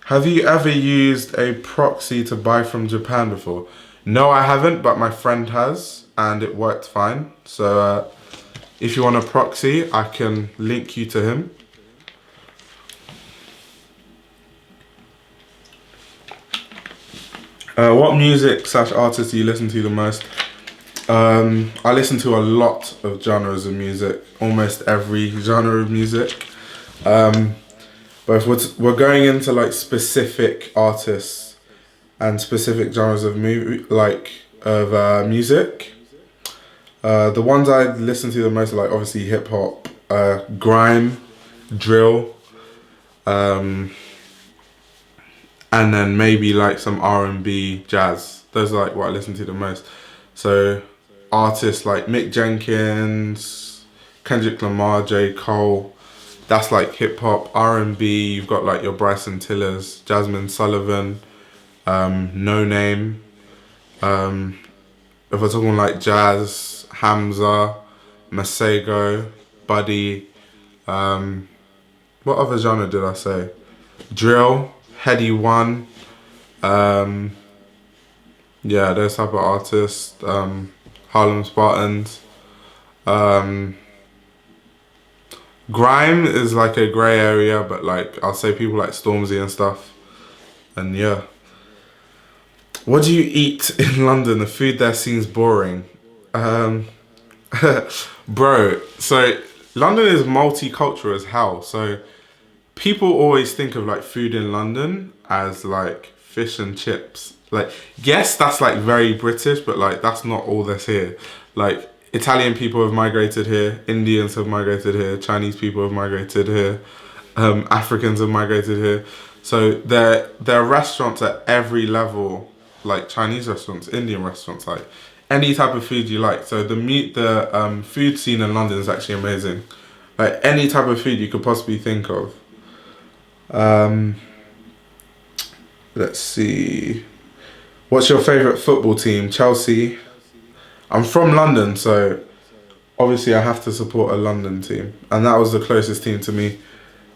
Have you ever used a proxy to buy from Japan before? No, I haven't, but my friend has, and it worked fine. So if you want a proxy, I can link you to him. What music / artists do you listen to the most? I listen to a lot of genres of music, almost every genre of music. But if we're going into like specific artists and specific genres of music, the ones I listen to the most are like obviously hip hop, grime, drill, and then maybe like some R&B, jazz. Those are like what I listen to the most. So artists like Mick Jenkins, Kendrick Lamar, J. Cole. That's like hip hop, R&B. You've got like your Bryson Tillers, Jasmine Sullivan, No Name. If we're talking like jazz, Hamza, Masego, Buddy. What other genre did I say? Drill, Heady One. Um, yeah, those type of artists. Harlem Spartans. Um, Grime is like a grey area, but like I'll say people like Stormzy and stuff. And yeah. What do you eat in London? The food there seems boring. Um, bro, so London is multicultural as hell. So people always think of like food in London as like fish and chips. Like, yes, that's like very British, but like that's not all that's here. Like Italian people have migrated here, Indians have migrated here, Chinese people have migrated here, Africans have migrated here. So there are restaurants at every level, like Chinese restaurants, Indian restaurants, like any type of food you like. So the food scene in London is actually amazing. Like any type of food you could possibly think of. Let's see. What's your favourite football team? Chelsea. I'm from London, so obviously I have to support a London team. And that was the closest team to me.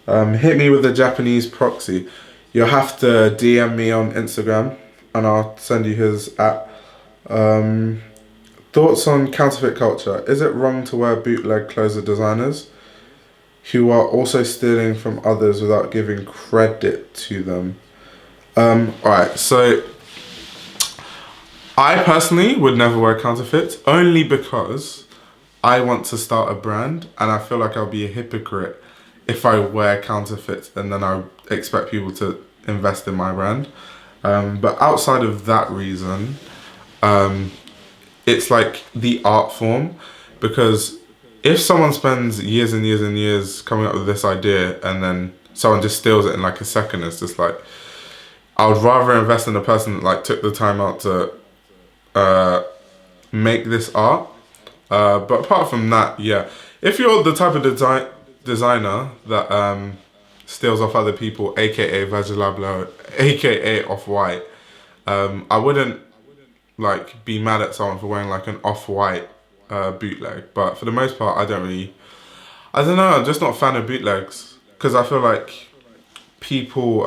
Hit me with a Japanese proxy. You'll have to DM me on Instagram and I'll send you his app. Thoughts on counterfeit culture. Is it wrong to wear bootleg clothes of designers who are also stealing from others without giving credit to them? Alright, so I personally would never wear counterfeits only because I want to start a brand and I feel like I'll be a hypocrite if I wear counterfeits and then I expect people to invest in my brand. But outside of that reason, it's like the art form, because if someone spends years and years and years coming up with this idea and then someone just steals it in like a second, it's just like, I would rather invest in a person that like took the time out to make this art. But apart from that, yeah, if you're the type of designer that steals off other people, aka Virgil Abloh, aka Off-White, I wouldn't like be mad at someone for wearing like an Off-White bootleg. But for the most part, I don't know, I'm just not a fan of bootlegs because I feel like people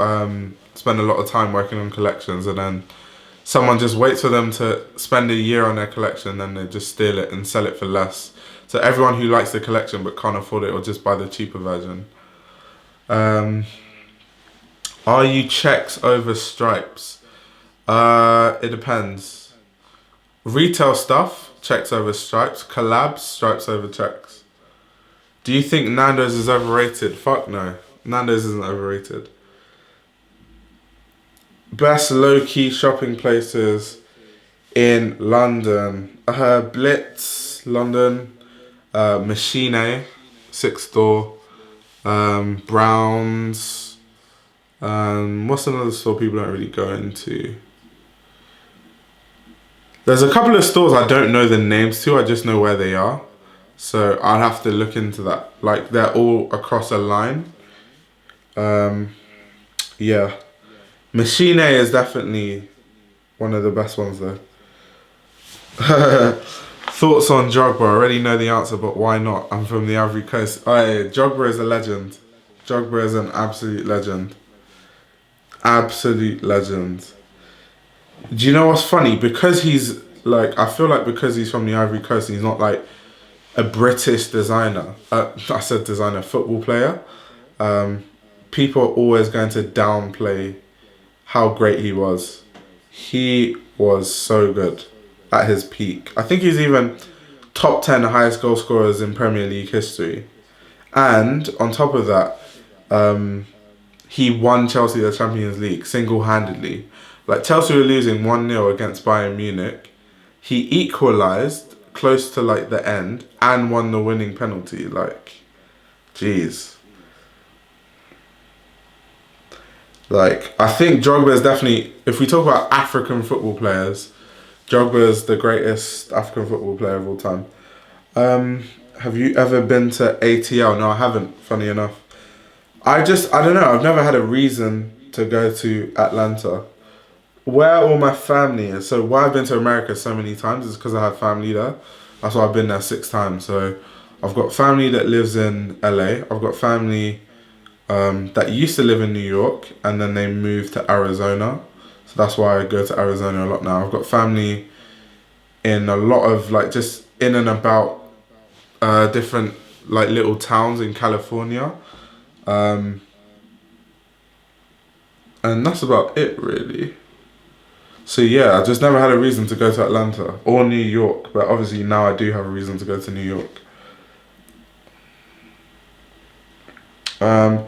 spend a lot of time working on collections and then someone just waits for them to spend a year on their collection, then they just steal it and sell it for less. So everyone who likes the collection but can't afford it will just buy the cheaper version. Are you checks over stripes? It depends. Retail stuff, checks over stripes. Collabs, stripes over checks. Do you think Nando's is overrated? Fuck no. Nando's isn't overrated. Best low-key shopping places in London. Blitz, London. Machine, Sixth Store. Browns. What's another store people don't really go into? There's a couple of stores I don't know the names to, I just know where they are. So I'd have to look into that. Like they're all across a line. Yeah. Machine is definitely one of the best ones though. Thoughts on Drogba? I already know the answer, but why not? I'm from the Ivory Coast. Drogba is a legend. Drogba is an absolute legend. Absolute legend. Do you know what's funny? Because he's like, I feel like because he's from the Ivory Coast and he's not like a British designer. I said designer, football player. People are always going to downplay how great he was. He was so good at his peak. I think he's even top 10 highest goal scorers in Premier League history. And on top of that, he won Chelsea the Champions League single-handedly. Like Chelsea were losing 1-0 against Bayern Munich. He equalised close to like the end and won the winning penalty. Like, jeez. Like, I think Drogba is definitely, if we talk about African football players, Drogba's the greatest African football player of all time. Have you ever been to ATL? No, I haven't, funny enough. I don't know, I've never had a reason to go to Atlanta. Where all my family is, so why I've been to America so many times is because I have family there. That's why I've been there 6 times. So I've got family that lives in LA. I've got family that used to live in New York and then they moved to Arizona. So that's why I go to Arizona a lot now. I've got family in a lot of like just in and about different like little towns in California. Um, and that's about it really. So yeah, I just never had a reason to go to Atlanta or New York, but obviously now I do have a reason to go to New York. Um,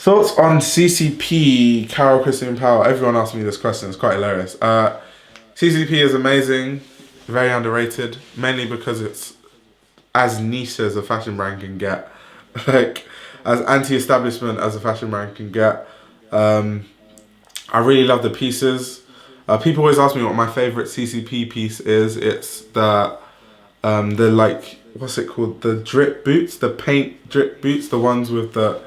Thoughts on CCP, Carol Christian Power? Everyone asked me this question. It's quite hilarious. CCP is amazing, very underrated, mainly because it's as niche as a fashion brand can get, like as anti-establishment as a fashion brand can get. I really love the pieces. People always ask me what my favorite CCP piece is. It's the like what's it called? The drip boots, the paint drip boots, the ones with the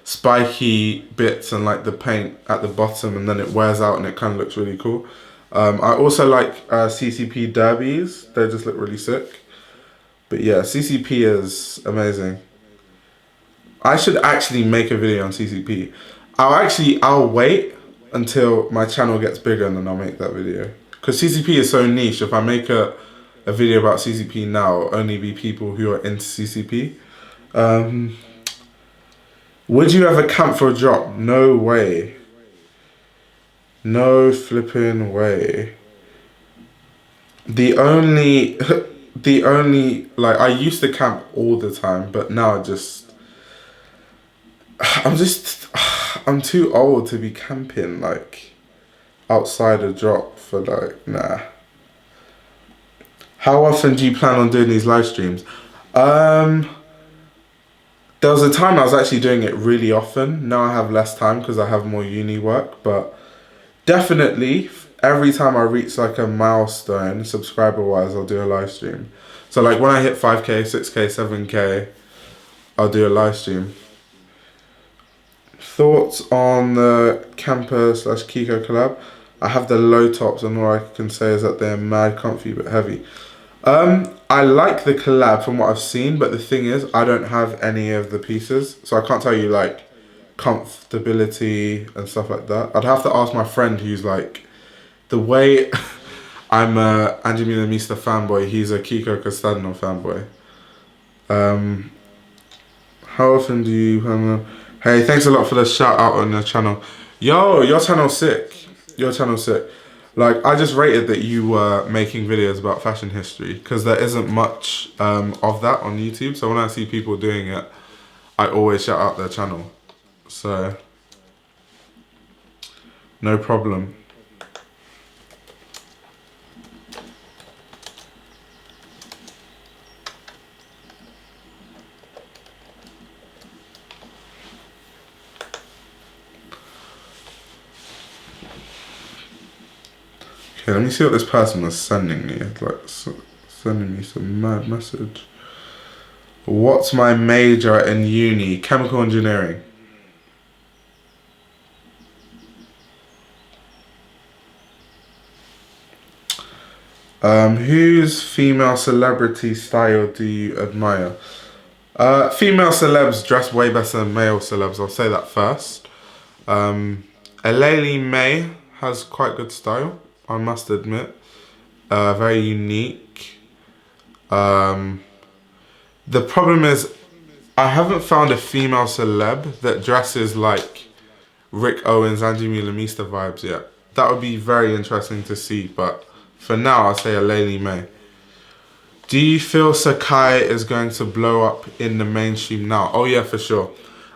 spiky bits and like the paint at the bottom, and then it wears out and it kind of looks really cool. I also like CCP derbies. They just look really sick. But yeah, CCP is amazing. I should actually make a video on CCP. I'll wait until my channel gets bigger and then I'll make that video. Because CCP is so niche. If I make a video about CCP now, it'll only be people who are into CCP. Would you ever camp for a drop? No way. No flipping way. The only, the only, like, I used to camp all the time, but now I'm too old to be camping, like, outside a drop for, like, nah. How often do you plan on doing these live streams? There was a time I was actually doing it really often. Now I have less time because I have more uni work, but definitely every time I reach like a milestone, subscriber wise, I'll do a live stream. So like when I hit 5k, 6k, 7k, I'll do a live stream. Thoughts on the Camper/Kiko collab? I have the low tops and all I can say is that they're mad comfy but heavy. I like the collab from what I've seen, but the thing is, I don't have any of the pieces, so I can't tell you like comfortability and stuff like that. I'd have to ask my friend who's like, the way I'm a Angelina Mista fanboy, he's a Kiko Castano fanboy. How often do you... Hey, thanks a lot for the shout out on your channel. Yo, your channel's sick. Your channel's sick. Like, I just rated that you were making videos about fashion history because there isn't much of that on YouTube. So when I see people doing it, I always shout out their channel. So, no problem. Okay, let me see what this person was sending me. Like, sending me some mad message. What's my major in uni? Chemical engineering. Whose female celebrity style do you admire? Female celebs dress way better than male celebs. I'll say that first. Aleli May has quite good style, I must admit. Very unique. The problem is, I haven't found a female celeb that dresses like Rick Owens, Angelina Mista vibes yet. That would be very interesting to see, but for now, I'll say Aleli May. Do you feel Sakai is going to blow up in the mainstream now? Oh yeah, for sure.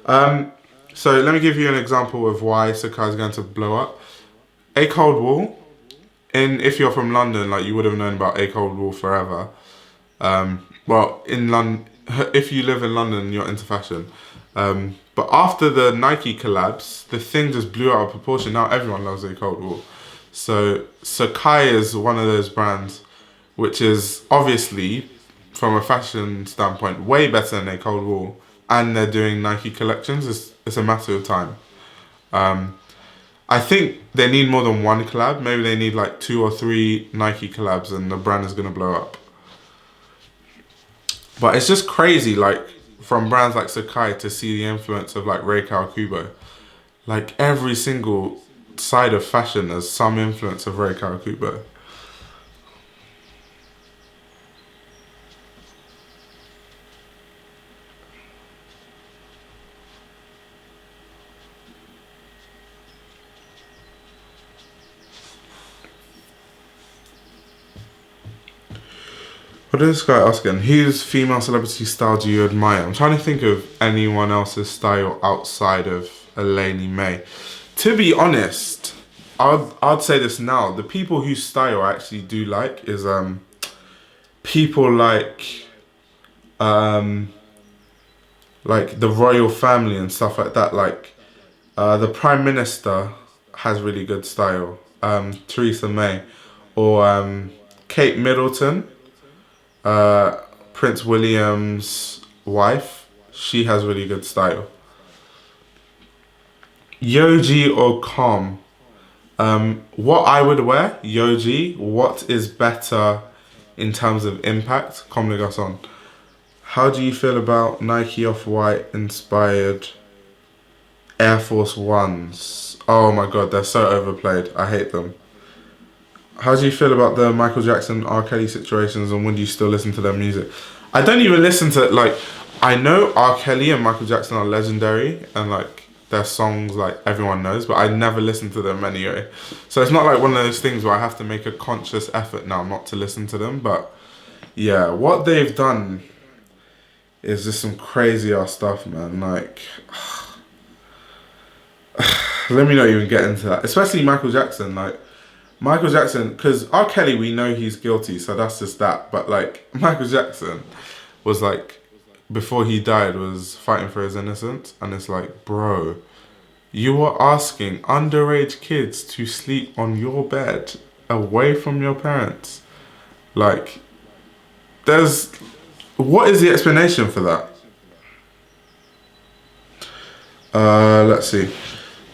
So let me give you an example of why Sakai is going to blow up. A Cold Wall, if you're from London, like you would have known about A Cold Wall forever. Well, in London, if you live in London, you're into fashion. But after the Nike collabs, the thing just blew out of proportion. Now everyone loves A Cold Wall. So Sacai is one of those brands which is obviously, from a fashion standpoint, way better than a Cold War. And they're doing Nike collections. It's a matter of time. I think they need more than one collab. Maybe they need like 2 or 3 Nike collabs and the brand is going to blow up. But it's just crazy, like, from brands like Sacai to see the influence of like Rei Kawakubo. Like, every single side of fashion has some influence of Rei Kawakubo. What is this guy asking? Whose female celebrity style do you admire? I'm trying to think of anyone else's style outside of Eleni May. To be honest, I'd say this now. The people whose style I actually do like is people like the royal family and stuff like that. Like the Prime Minister has really good style. Theresa May or Kate Middleton. Prince William's wife, she has really good style. Yoji or Calm? What I would wear, Yoji. What is better in terms of impact? Comme les garçons. How do you feel about Nike Off-White inspired Air Force Ones? Oh my god, they're so overplayed. I hate them. How do you feel about the Michael Jackson, R. Kelly situations, and when do you still listen to their music? I don't even listen to, like, I know R. Kelly and Michael Jackson are legendary, and like their songs, like, everyone knows, but I never listen to them anyway. So it's not like one of those things where I have to make a conscious effort now not to listen to them. But yeah, what they've done is just some crazy ass stuff, man. Like, let me not even get into that. Especially Michael Jackson, like, Michael Jackson, because R. Kelly, we know he's guilty, so that's just that. But like, Michael Jackson was like, before he died, was fighting for his innocence. And it's like, bro, you were asking underage kids to sleep on your bed away from your parents. Like, what is the explanation for that? Let's see.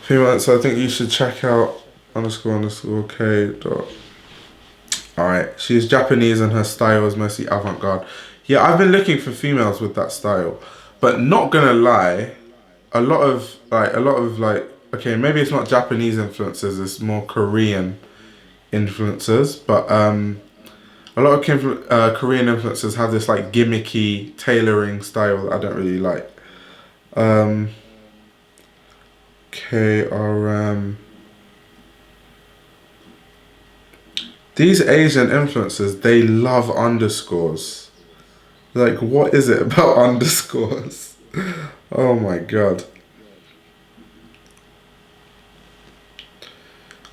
So I think you should check out __k dot. Alright, she's Japanese and her style is mostly avant-garde. Yeah, I've been looking for females with that style, but not gonna lie, a lot of like, okay, maybe it's not Japanese influencers, it's more Korean influencers, but a lot of Korean influencers have this like gimmicky tailoring style that I don't really like. KRM. These Asian influencers, they love underscores. Like, what is it about underscores? Oh my god.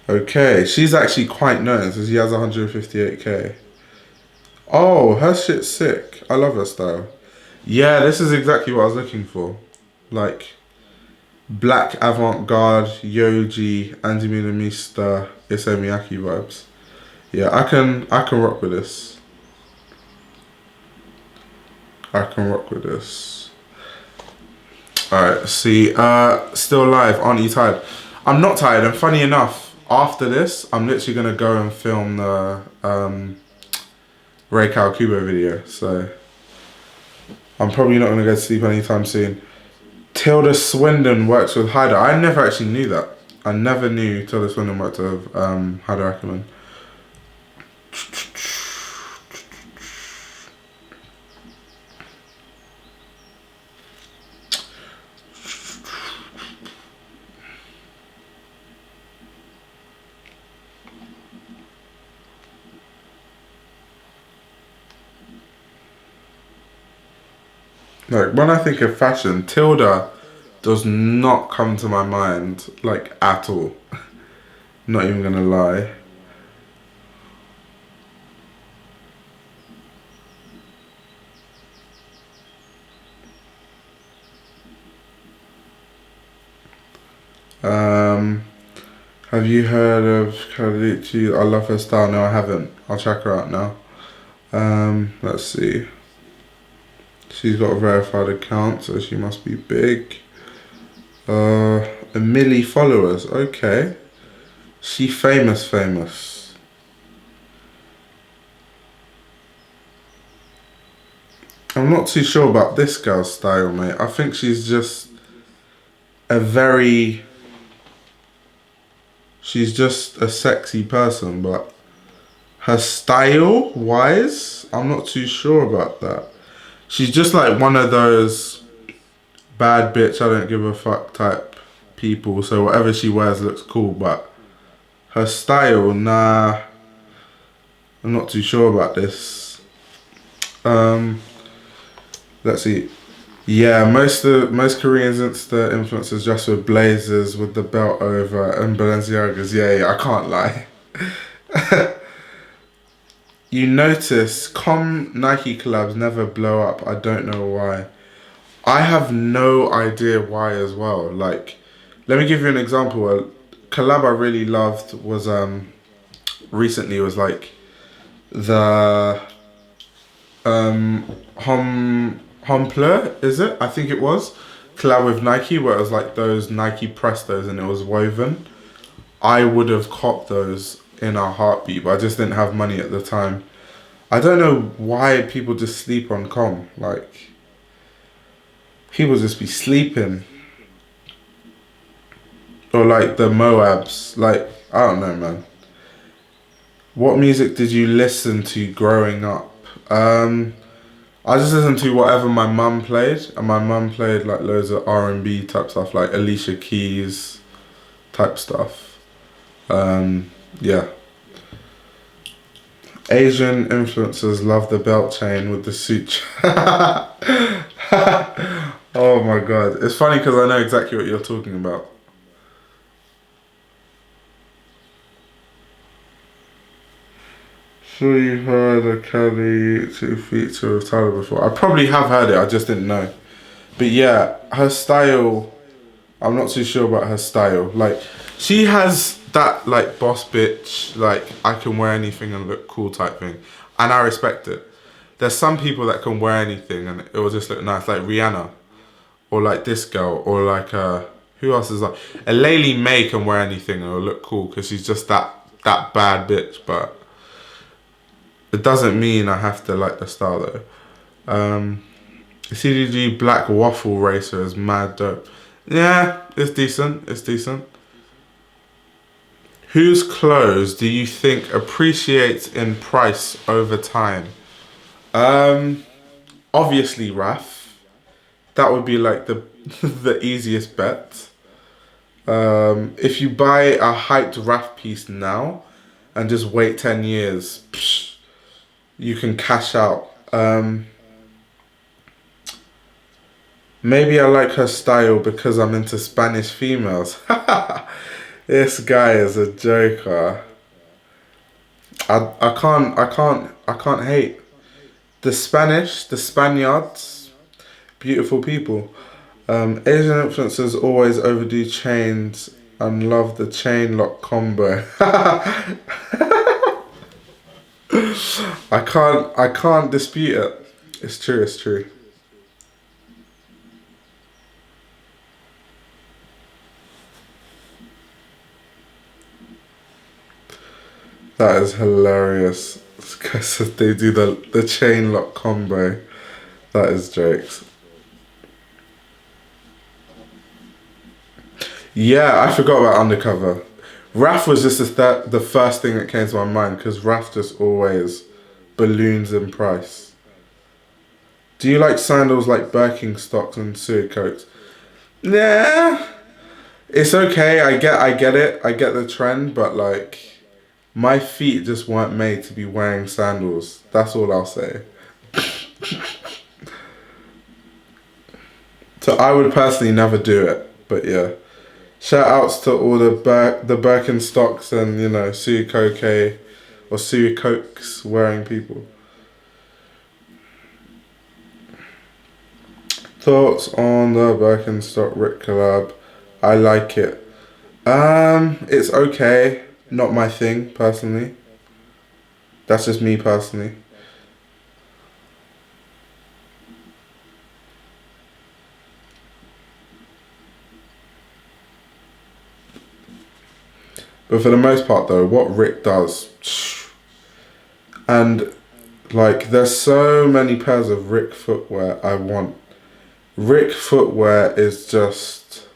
Okay, she's actually quite known, so she has 158k. Oh, her shit's sick. I love her style. Yeah, this is exactly what I was looking for. Like, black avant-garde, Yoji, Andy Minamista, Issey Miyake vibes. Yeah, I can rock with this. I can rock with this. Alright, see, still live, aren't you tired? I'm not tired, and funny enough, after this, I'm literally gonna go and film the Rei Kawakubo video, so I'm probably not gonna go to sleep anytime soon. Tilda Swindon works with Hyder. I never actually knew that. I never knew Tilda Swindon worked with Hyder Ackerman. Like, when I think of fashion, Tilda does not come to my mind, like, at all. Not even gonna lie. Have you heard of Kalichi? I love her style. No, I haven't. I'll check her out now. Let's see. She's got a verified account, so she must be big. A milli followers. Okay. She famous. I'm not too sure about this girl's style, mate. I think she's just a very... She's just a sexy person, but her style-wise, I'm not too sure about that. She's just like one of those bad bitch, I don't give a fuck type people. So whatever she wears looks cool, but her style, nah, I'm not too sure about this. Let's see. Yeah, most Koreans Insta influencers dress with blazers with the belt over and Balenciagas. Yeah, I can't lie. You notice Nike collabs never blow up. I don't know why. I have no idea why as well. Like, let me give you an example. A collab I really loved was recently was like the Hompleur, is it? I think it was. Collab with Nike where it was like those Nike Prestos and it was woven. I would have copped those in a heartbeat, but I just didn't have money at the time. I don't know why people just sleep on com. Like, people just be sleeping. Or like the Moabs. Like, I don't know, man. What music did you listen to growing up? I just listened to whatever my mum played, and my mum played like loads of R&B type stuff, like Alicia Keys type stuff. Yeah. Asian influencers love the belt chain with the suture. Oh my god. It's funny because I know exactly what you're talking about. Sure you've heard of Kelly 2 feature with Tyler before. I probably have heard it, I just didn't know. But yeah, her style, I'm not too sure about her style. Like, she has that like boss bitch, like I can wear anything and look cool type thing. And I respect it. There's some people that can wear anything and it will just look nice, like Rihanna. Or like this girl, or like who else is like a Laylee May can wear anything and it'll look cool because she's just that bad bitch. But it doesn't mean I have to like the style though. CDG Black Waffle Racer is mad dope. Yeah, it's decent. It's decent. Whose clothes do you think appreciates in price over time? Obviously Raf. That would be like the the easiest bet. If you buy a hyped Raf piece now and just wait 10 years, you can cash out. Maybe I like her style because I'm into Spanish females. This guy is a joker. I can't hate. The Spaniards, beautiful people. Asian influencers always overdo chains and love the chain lock combo. I can't dispute it. It's true. That is hilarious. Because they do the chain lock combo. That is jokes. Yeah, I forgot about Undercover. Raf was just the first thing that came to my mind because Raf just always balloons in price. Do you like sandals like Birkenstocks and Suicoats? Nah, it's okay. I get it. I get the trend, but like, my feet just weren't made to be wearing sandals. That's all I'll say. So I would personally never do it, but yeah. Shout outs to all the Birkenstocks and, you know, Suicoke or Suicokes wearing people. Thoughts on the Birkenstock Rick collab? I like it. It's okay. Not my thing, personally. That's just me personally. But for the most part though, what Rick does, and like there's so many pairs of Rick footwear I want. Rick footwear is just,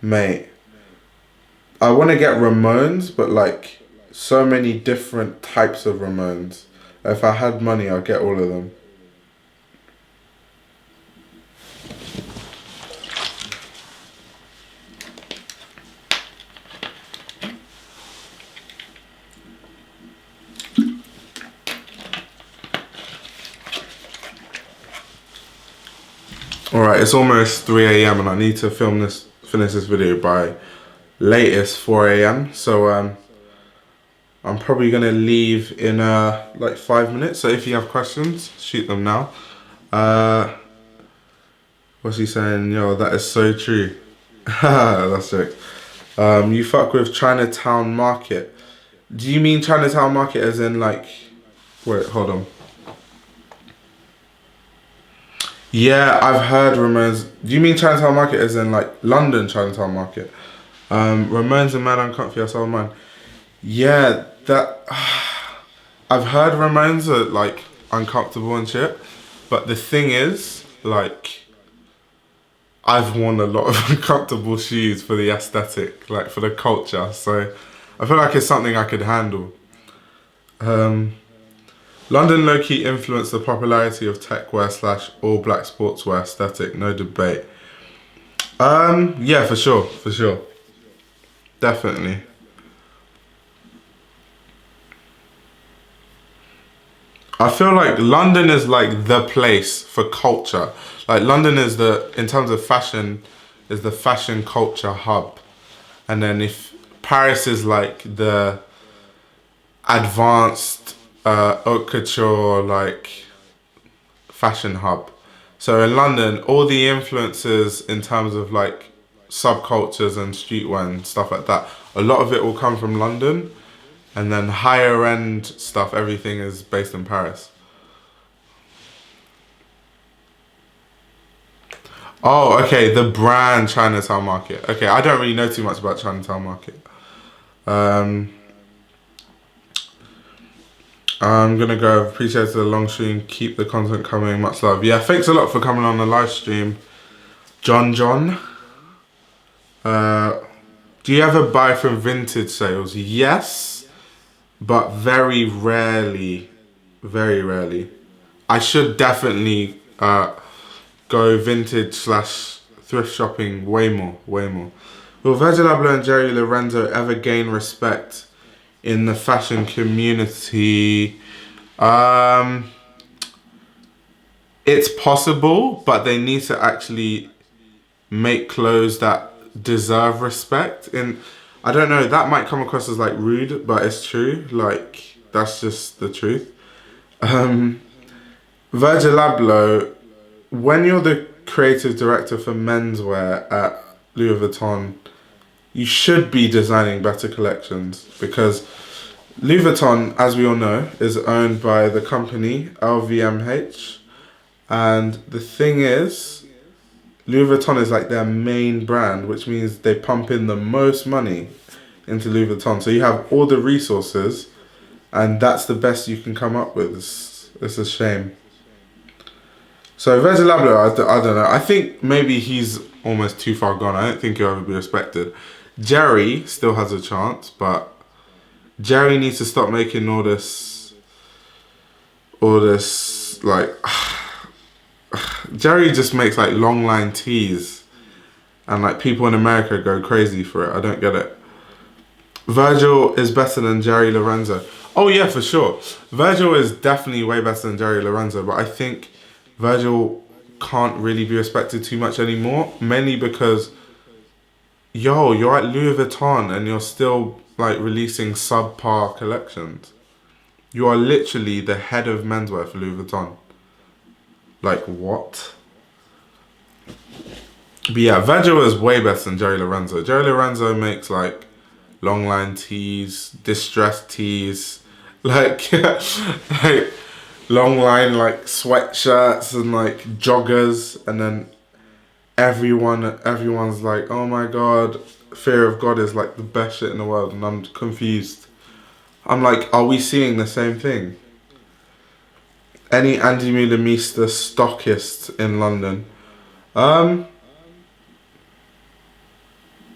mate. I want to get Ramones, but like so many different types of Ramones. If I had money, I'd get all of them. Alright, it's almost 3 a.m. and I need to finish this video by latest 4 a.m. So I'm probably gonna leave in like 5 minutes. So if you have questions, shoot them now. What's he saying? Yo, that is so true. That's it. You fuck with Chinatown Market. Do you mean Chinatown Market as in like, wait, hold on. Yeah, I've heard Ramones. Do you mean Chinatown Market as in like London Chinatown Market? Ramones and Mad Uncomfy, I saw mine. Yeah, that I've heard Ramones are like uncomfortable and shit, but the thing is, like, I've worn a lot of uncomfortable shoes for the aesthetic, like for the culture. So I feel like it's something I could handle. London low-key influenced the popularity of techwear / all black sportswear aesthetic, no debate. Yeah, for sure. Definitely. I feel like London is like the place for culture. Like London is in terms of fashion, is the fashion culture hub. And then if Paris is like the advanced haute couture like fashion hub. So in London, all the influences in terms of like subcultures and streetwear and stuff like that, a lot of it will come from London. And then higher end stuff, everything is based in Paris. Oh, okay, the brand Chinatown Market. Okay, I don't really know too much about Chinatown Market. I'm gonna go. Appreciate the long stream. Keep the content coming. Much love. Yeah, thanks a lot for coming on the live stream, John. Do you ever buy from vintage sales? Yes, but very rarely. Very rarely. I should definitely go vintage / thrift shopping way more. Will Virgil Abloh and Jerry Lorenzo ever gain respect in the fashion community? It's possible, but they need to actually make clothes that deserve respect. And I don't know, that might come across as like rude, but it's true. Like, that's just the truth. Virgil Abloh, when you're the creative director for menswear at Louis Vuitton, you should be designing better collections, because Louis Vuitton, as we all know, is owned by the company LVMH. And the thing is, Louis Vuitton is like their main brand, which means they pump in the most money into Louis Vuitton. So you have all the resources, and that's the best you can come up with. It's a shame. So Virgil Abloh, I don't know. I think maybe he's almost too far gone. I don't think he'll ever be respected. Jerry still has a chance, but Jerry needs to stop making all this like Jerry just makes like long line tees, and like people in America go crazy for it. I don't get it. Virgil is better than Jerry Lorenzo. Oh yeah, for sure. Virgil is definitely way better than Jerry Lorenzo, but I think Virgil can't really be respected too much anymore, mainly because you're at Louis Vuitton and you're still like releasing subpar collections. You are literally the head of menswear for Louis Vuitton. Like, what? But yeah, Virgil is way better than Jerry Lorenzo. Jerry Lorenzo makes like long line tees, distressed tees, like like long line like sweatshirts and like joggers, and then everyone's like, oh my god, Fear of God is like the best shit in the world, and I'm confused. I'm like, are we seeing the same thing? Any Andy Milamista stockist in London? Um,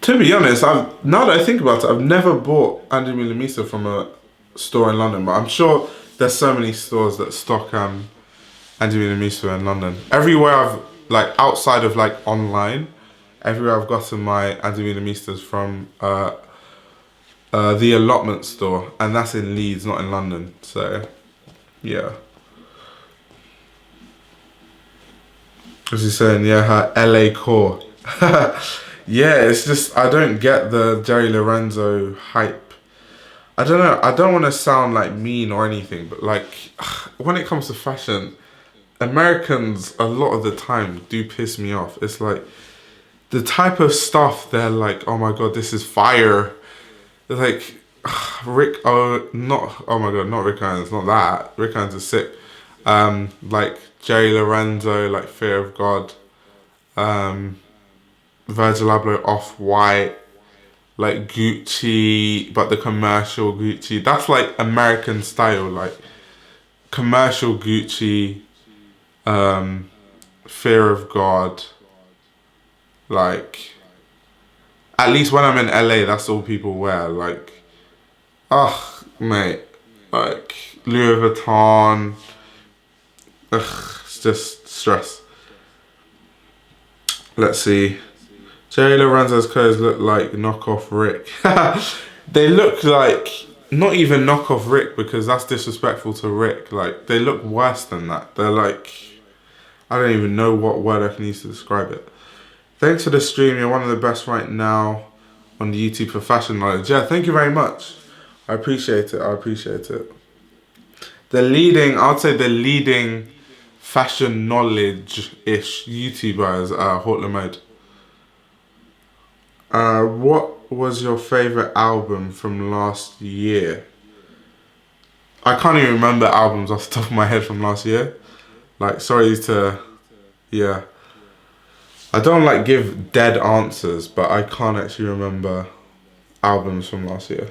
to be honest, now that I think about it, I've never bought Andy Milamista from a store in London, but I'm sure there's so many stores that stock Andy Milamista in London. Everywhere I've like outside of like online, everywhere I've gotten my Andy Milamistas from the allotment store, and that's in Leeds, not in London. So yeah. As he's saying, yeah, her LA core. Yeah, it's just I don't get the Jerry Lorenzo hype. I don't know. I don't want to sound like mean or anything, but like when it comes to fashion, Americans a lot of the time do piss me off. It's like the type of stuff they're like, oh my god, this is fire. They're like Rick. Oh, not oh my god, not Rick Owens. Not that. Rick Owens is sick. Like Jerry Lorenzo, like Fear of God. Virgil Abloh Off-White, like Gucci, but the commercial Gucci. That's like American style, like commercial Gucci, Fear of God. Like, at least when I'm in LA, that's all people wear. Like, mate, like Louis Vuitton. It's just stress. Let's see. Jerry Lorenzo's clothes look like knockoff Rick. They look like not even knockoff Rick, because that's disrespectful to Rick. Like, they look worse than that. They're like, I don't even know what word I can use to describe it. Thanks for the stream. You're one of the best right now on the YouTube for fashion knowledge. Yeah, thank you very much. I appreciate it. I appreciate it. I'd say the leading fashion knowledge-ish YouTuber is Hort Mode. What was your favourite album from last year? I can't even remember albums off the top of my head from last year. Like, sorry to, yeah. I don't like give dead answers, but I can't actually remember albums from last year.